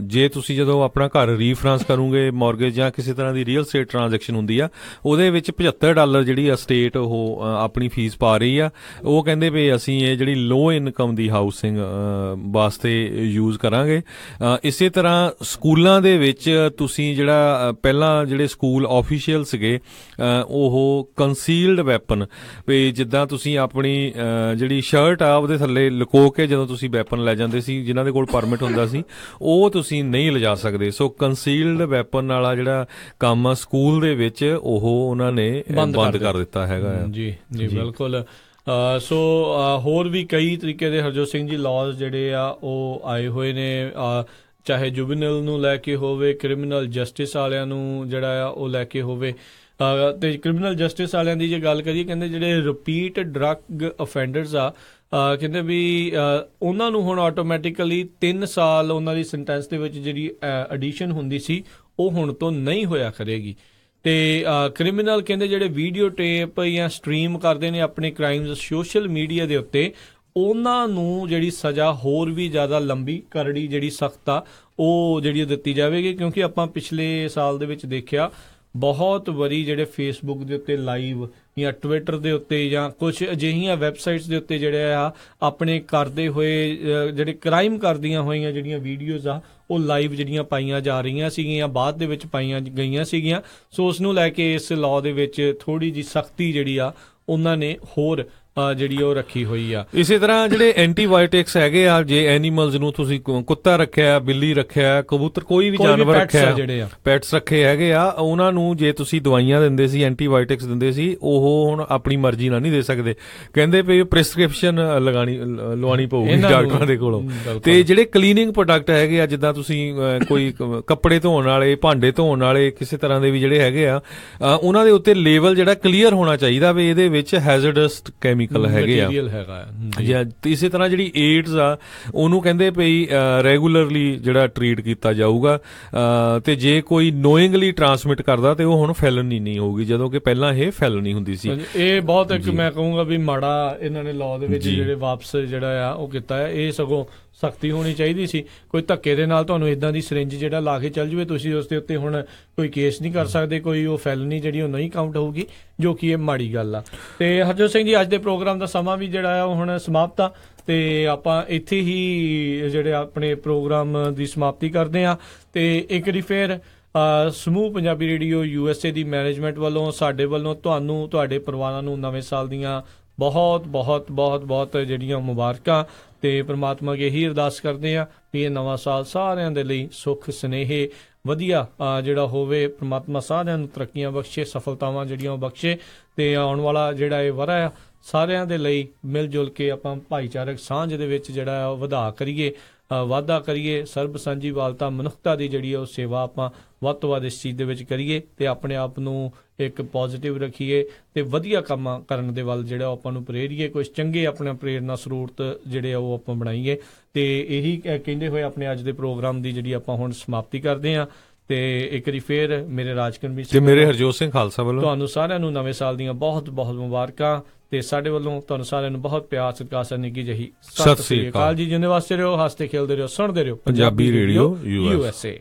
ਜੇ ਤੁਸੀਂ ਜਦੋਂ ਆਪਣਾ ਘਰ ਰੀਫਾਈਨਾਂਸ ਕਰੋਗੇ ਮੌਰਗੇਜ ਜਾਂ ਕਿਸੇ ਤਰ੍ਹਾਂ ਦੀ ਰੀਅਲ estate ਟ੍ਰਾਂਜੈਕਸ਼ਨ ਹੁੰਦੀ ਆ, ਉਹਦੇ ਵਿੱਚ $75 ਜਿਹੜੀ ਆ ਸਟੇਟ ਉਹ ਆਪਣੀ ਫੀਸ ਪਾ ਰਹੀ ਆ। ਉਹ ਕਹਿੰਦੇ ਵੀ ਅਸੀਂ ਇਹ ਜਿਹੜੀ ਲੋ ਇਨਕਮ ਦੀ ਹਾਊਸਿੰਗ ਵਾਸਤੇ ਯੂਜ਼ ਕਰਾਂਗੇ। ਇਸੇ ਤਰ੍ਹਾਂ ਸਕੂਲਾਂ ਦੇ ਵਿੱਚ ਤੁਸੀਂ ਜਿਹੜਾ ਪਹਿਲਾਂ ਜਿਹੜੇ ਸਕੂਲ ਆਫੀਸ਼ੀਅਲ ਸੀਗੇ ਉਹ ਕੰਸੀਲਡ ਵੈਪਨ, ਵੀ ਜਿੱਦਾਂ ਤੁਸੀਂ ਆਪਣੀ ਜਿਹੜੀ ਸ਼ਰਟ ਆ ਉਹਦੇ ਥੱਲੇ ਲੁਕੋ ਕੇ ਜਦੋਂ ਤੁਸੀਂ ਵੈਪਨ ਲੈ ਜਾਂਦੇ ਸੀ, ਜਿਨ੍ਹਾਂ ਦੇ ਕੋਲ ਪਰਮਿਟ ਹੁੰਦਾ ਸੀ, ਉਹ ਤੁਸੀਂ ਨਹੀਂ ਲਿਜਾ ਸਕਦੇ। ਸੋ ਕੰਸੀਲਡ ਵੈਪਨ ਵਾਲਾ ਜਿਹੜਾ ਕੰਮ ਆ ਸਕੂਲ ਦੇ ਵਿੱਚ ਉਹ ਉਹਨਾਂ ਨੇ ਬੰਦ ਕਰ ਦਿੱਤਾ ਹੈਗਾ। ਜੀ ਬਿਲਕੁਲ। ਸੋ ਹੋਰ ਵੀ ਕਈ ਤਰੀਕੇ ਦੇ ਹਰਜੋਤ ਸਿੰਘ ਜੀ ਲਾਜ਼ ਜਿਹੜੇ ਆ ਉਹ ਆਏ ਹੋਏ ਨੇ, ਚਾਹੇ ਜੁਵੀਨਲ ਨੂੰ ਲੈ ਕੇ ਹੋਵੇ, ਕ੍ਰਿਮੀਨਲ ਜਸਟਿਸ ਵਾਲਿਆਂ ਨੂੰ ਜਿਹੜਾ ਆ ਉਹ ਲੈ ਕੇ ਹੋਵੇ। ਤੇ ਕ੍ਰਿਮੀਨਲ ਜਸਟਿਸ ਵਾਲਿਆਂ ਦੀ ਜੇ ਗੱਲ ਕਰੀਏ, ਕਹਿੰਦੇ ਜਿਹੜੇ ਰਿਪੀਟ ਡਰੱਗ ਅਫੈਂਡਰਸ ਆ, ਕਹਿੰਦੇ ਵੀ ਉਹਨਾਂ ਨੂੰ ਹੁਣ ਆਟੋਮੈਟਿਕਲੀ 3 ਸਾਲ ਉਹਨਾਂ ਦੀ ਸੈਂਟੈਂਸ ਦੇ ਵਿੱਚ ਜਿਹੜੀ ਐਡੀਸ਼ਨ ਹੁੰਦੀ ਸੀ ਉਹ ਹੁਣ ਤੋਂ ਨਹੀਂ ਹੋਇਆ ਕਰੇਗੀ। ਤੇ ਕ੍ਰਿਮੀਨਲ ਕਹਿੰਦੇ ਜਿਹੜੇ ਵੀਡੀਓ ਟੇਪ ਜਾਂ ਸਟ੍ਰੀਮ ਕਰਦੇ ਨੇ ਆਪਣੇ ਕ੍ਰਾਈਮਸ ਸੋਸ਼ਲ ਮੀਡੀਆ ਦੇ ਉੱਤੇ, ਉਹਨਾਂ ਨੂੰ ਜਿਹੜੀ ਸਜ਼ਾ ਹੋਰ ਵੀ ਜ਼ਿਆਦਾ ਲੰਬੀ ਕਰੜੀ ਜਿਹੜੀ ਸਖਤ ਆ ਉਹ ਜਿਹੜੀ ਦਿੱਤੀ ਜਾਵੇਗੀ। ਕਿਉਂਕਿ ਆਪਾਂ ਪਿਛਲੇ ਸਾਲ ਦੇ ਵਿੱਚ ਦੇਖਿਆ ਬਹੁਤ ਵਾਰੀ ਜਿਹੜੇ ਫੇਸਬੁੱਕ ਦੇ ਉੱਤੇ ਲਾਈਵ ਜਾਂ ਟਵਿੱਟਰ ਦੇ ਉੱਤੇ ਜਾਂ ਕੁਝ ਅਜਿਹੀਆਂ ਵੈਬਸਾਈਟਸ ਦੇ ਉੱਤੇ ਜਿਹੜੇ ਆ ਆਪਣੇ ਕਰਦੇ ਹੋਏ ਜਿਹੜੇ ਕ੍ਰਾਈਮ ਕਰਦੀਆਂ ਹੋਈਆਂ ਜਿਹੜੀਆਂ ਵੀਡੀਓਜ਼ ਆ ਉਹ ਲਾਈਵ ਜਿਹੜੀਆਂ ਪਾਈਆਂ ਜਾ ਰਹੀਆਂ ਸੀਗੀਆਂ, ਬਾਅਦ ਦੇ ਵਿੱਚ ਪਾਈਆਂ ਗਈਆਂ ਸੀਗੀਆਂ। ਸੋ ਉਸ ਨੂੰ ਲੈ ਕੇ ਇਸ ਲਾਅ ਦੇ ਵਿੱਚ ਥੋੜੀ ਜਿਹੀ ਸਖਤੀ ਜਿਹੜੀ ਆ ਉਹਨਾਂ ਨੇ ਹੋਰ ਜਿਹੜੀ ਉਹ ਰੱਖੀ ਹੋਈ ਆ। ਇਸੇ ਤਰ੍ਹਾਂ ਜਿਹੜੇ ਐਂਟੀਬਾਇਓਟਿਕਸ ਹੈਗੇ ਆ, ਜੇ ਐਨੀਮਲਸ ਨੂੰ ਤੁਸੀਂ ਕੁੱਤਾ ਰੱਖਿਆ, ਬਿੱਲੀ ਰੱਖਿਆ, ਕਬੂਤਰ, ਕੋਈ ਵੀ ਜਾਨਵਰ ਰੱਖਿਆ, ਜਿਹੜੇ ਪੈਟਸ ਰੱਖੇ ਹੈਗੇ ਆ, ਉਹਨਾਂ ਨੂੰ ਜੇ ਤੁਸੀਂ ਦਵਾਈਆਂ ਦਿੰਦੇ ਸੀ, ਐਂਟੀਬਾਇਓਟਿਕਸ ਦਿੰਦੇ ਸੀ, ਉਹ ਹੁਣ ਆਪਣੀ ਮਰਜ਼ੀ ਨਾਲ ਨਹੀਂ ਦੇ ਸਕਦੇ। ਕਹਿੰਦੇ ਵੀ ਪ੍ਰਿਸਕ੍ਰਿਪਸ਼ਨ ਲਵਾਉਣੀ ਪਊਗੀ ਡਾਕਟਰਾਂ ਦੇ ਕੋਲੋਂ। ਤੇ ਜਿਹੜੇ ਕਲੀਨਿੰਗ ਪ੍ਰੋਡਕਟ ਹੈਗੇ ਆ, ਜਿੱਦਾਂ ਤੁਸੀਂ ਕੋਈ ਕੱਪੜੇ ਧੋਣ ਵਾਲੇ, ਭਾਂਡੇ ਧੋਣ ਵਾਲੇ, ਕਿਸੇ ਤਰ੍ਹਾਂ ਦੇ ਵੀ ਜਿਹੜੇ ਹੈਗੇ ਆ, ਉਹਨਾਂ ਦੇ ਉੱਤੇ ਲੇਬਲ ਜਿਹੜਾ ਕਲੀਅਰ ਹੋਣਾ ਚਾਹੀਦਾ ਵੀ ਇਹਦੇ ਵਿੱਚ ਹੈਜ਼ਰਡਸ ਹੈਗੇ ਆ। ਇਸੇ ਤਰ੍ਹਾਂ ਜਿਹੜੀ ਏਡਸ ਆ ਉਹਨੂੰ ਕਹਿੰਦੇ ਪਈ ਰੈਗੂਲਰਲੀ ਜਿਹੜਾ ਟਰੀਟ ਕੀਤਾ ਜਾਊਗਾ, ਤੇ ਜੇ ਕੋਈ ਨੋਇੰਗਲੀ ਟਰਾਂਸਮਿਟ ਕਰਦਾ ਤੇ ਉਹ ਹੁਣ ਫੈਲਨੀ ਨਹੀਂ ਹੋਊਗੀ, ਜਦੋਂ ਕਿ ਪਹਿਲਾਂ ਇਹ ਫੈਲਨੀ ਹੁੰਦੀ ਸੀ। ਇਹ ਬਹੁਤ ਇੱਕ ਮੈਂ ਕਹੂੰਗਾ ਵੀ ਮਾੜਾ ਇਹਨਾਂ ਨੇ ਲਾਅ ਦੇ ਵਿੱਚ ਜਿਹੜੇ ਵਾਪਸ ਜਿਹੜਾ ਆ ਉਹ ਕੀਤਾ ਹੈ। ਇਹ ਸਗੋਂ ਸਖਤੀ ਹੋਣੀ ਚਾਹੀਦੀ ਸੀ। ਕੋਈ ਧੱਕੇ ਦੇ ਨਾਲ ਤੁਹਾਨੂੰ ਇਦਾਂ ਦੀ ਸਿਰਿੰਜ ਜਿਹੜਾ ਲਾ ਕੇ ਚੱਲ ਜਾਵੇ, ਤੁਸੀਂ ਉਸ ਦੇ ਉੱਤੇ ਹੁਣ ਕੋਈ ਕੇਸ ਨਹੀਂ ਕਰ ਸਕਦੇ, ਕੋਈ ਉਹ ਫੈਲਨੀ ਜਿਹੜੀ ਉਹ ਨਹੀਂ ਕਾਊਂਟ ਹੋਊਗੀ, ਜੋ ਕਿ ਇਹ ਮਾੜੀ ਗੱਲ ਆ। ਤੇ ਹਰਜੋਤ ਸਿੰਘ ਜੀ, ਅੱਜ ਦੇ ਪ੍ਰੋਗਰਾਮ ਦਾ ਸਮਾਂ ਵੀ ਜਿਹੜਾ ਆ ਉਹ ਹੁਣ ਸਮਾਪਤ ਆ, ਤੇ ਆਪਾਂ ਇੱਥੇ ਹੀ ਜਿਹੜੇ ਆਪਣੇ ਪ੍ਰੋਗਰਾਮ ਦੀ ਸਮਾਪਤੀ ਕਰਦੇ ਆ। ਤੇ ਇੱਕ ਵਾਰੀ ਫੇਰ ਸਮੂਹ ਪੰਜਾਬੀ ਰੇਡੀਓ USA ਦੀ ਮੈਨੇਜਮੈਂਟ ਵੱਲੋਂ, ਸਾਡੇ ਵੱਲੋਂ ਤੁਹਾਨੂੰ, ਤੁਹਾਡੇ ਪਰਿਵਾਰਾਂ ਨੂੰ ਨਵੇਂ ਸਾਲ ਦੀਆਂ ਬਹੁਤ ਬਹੁਤ ਬਹੁਤ ਬਹੁਤ ਜਿਹੜੀਆਂ ਮੁਬਾਰਕਾਂ, ਤੇ ਪ੍ਰਮਾਤਮਾ ਅੱਗੇ ਇਹੀ ਅਰਦਾਸ ਕਰਦੇ ਆ ਵੀ ਇਹ ਨਵਾਂ ਸਾਲ ਸਾਰਿਆਂ ਦੇ ਲਈ ਸੁੱਖ ਸੁਨੇਹੇ ਵਧੀਆ ਜਿਹੜਾ ਹੋਵੇ। ਪ੍ਰਮਾਤਮਾ ਸਾਰਿਆਂ ਨੂੰ ਤਰੱਕੀਆਂ ਬਖਸ਼ੇ, ਸਫਲਤਾਵਾਂ ਜਿਹੜੀਆਂ ਉਹ ਬਖਸ਼ੇ, ਤੇ ਆਉਣ ਵਾਲਾ ਜਿਹੜਾ ਇਹ ਵਰ੍ਹਾ ਆ ਸਾਰਿਆਂ ਦੇ ਲਈ ਮਿਲ ਜੁਲ ਕੇ ਆਪਾਂ ਭਾਈਚਾਰਕ ਸਾਂਝ ਦੇ ਵਿੱਚ ਜਿਹੜਾ ਉਹ ਵਾਧਾ ਕਰੀਏ, ਸਰਬ ਸਾਂਝੀਵਾਲਤਾ, ਮਨੁੱਖਤਾ ਦੀ ਜਿਹੜੀ ਉਹ ਸੇਵਾ ਆਪਾਂ ਵੱਧ ਤੋਂ ਵੱਧ ਇਸ ਚੀਜ਼ ਦੇ ਵਿੱਚ ਕਰੀਏ, ਤੇ ਆਪਣੇ ਆਪ ਨੂੰ ਇੱਕ ਪੋਜ਼ਿਟਿਵ ਰੱਖੀਏ, ਤੇ ਵਧੀਆ ਕੰਮ ਕਰਨ ਦੇ ਵੱਲ ਜਿਹੜਾ ਆਪਾਂ ਨੂੰ ਪ੍ਰੇਰੀਏ, ਕੁਝ ਚੰਗੇ ਆਪਣਾ ਪ੍ਰੇਰਨਾ ਸਰੋਤ ਜਿਹੜੇ ਉਹ ਆਪਾਂ ਬਣਾਈਏ। ਤੇ ਇਹੀ ਕਹਿੰਦੇ ਹੋਏ ਆਪਣੇ ਅੱਜ ਦੇ ਪ੍ਰੋਗਰਾਮ ਦੀ ਜਿਹੜੀ ਆਪਾਂ ਹੁਣ ਸਮਾਪਤੀ ਕਰਦੇ ਹਾਂ। ਤੇ ਇੱਕ ਵਾਰੀ ਫੇਰ ਮੇਰੇ ਰਾਜਕਰਮੀ ਤੇ ਮੇਰੇ ਹਰਜੋਤ ਸਿੰਘ ਖਾਲਸਾ ਵੱਲੋਂ ਤੁਹਾਨੂੰ ਸਾਰਿਆਂ ਨੂੰ ਨਵੇਂ ਸਾਲ ਦੀਆਂ ਬਹੁਤ ਬਹੁਤ ਮੁਬਾਰਕਾਂ, ਤੇ ਸਾਡੇ ਵੱਲੋਂ ਤੁਹਾਨੂੰ ਸਾਰਿਆਂ ਨੂੰ ਬਹੁਤ ਪਿਆਰ ਸਤਿਕਾਰ ਨਿੱਘੀ ਜਿਹੀ ਸਤਿ ਸ੍ਰੀ ਅਕਾਲ ਜੀ। ਜਿੰਦੇ ਵਾਸਤੇ ਰਹੋ, ਹੱਸਦੇ ਖੇਲਦੇ ਰਹੋ, ਸੁਣਦੇ ਰਹੋ ਪੰਜਾਬੀ ਰੇਡੀਓ USA।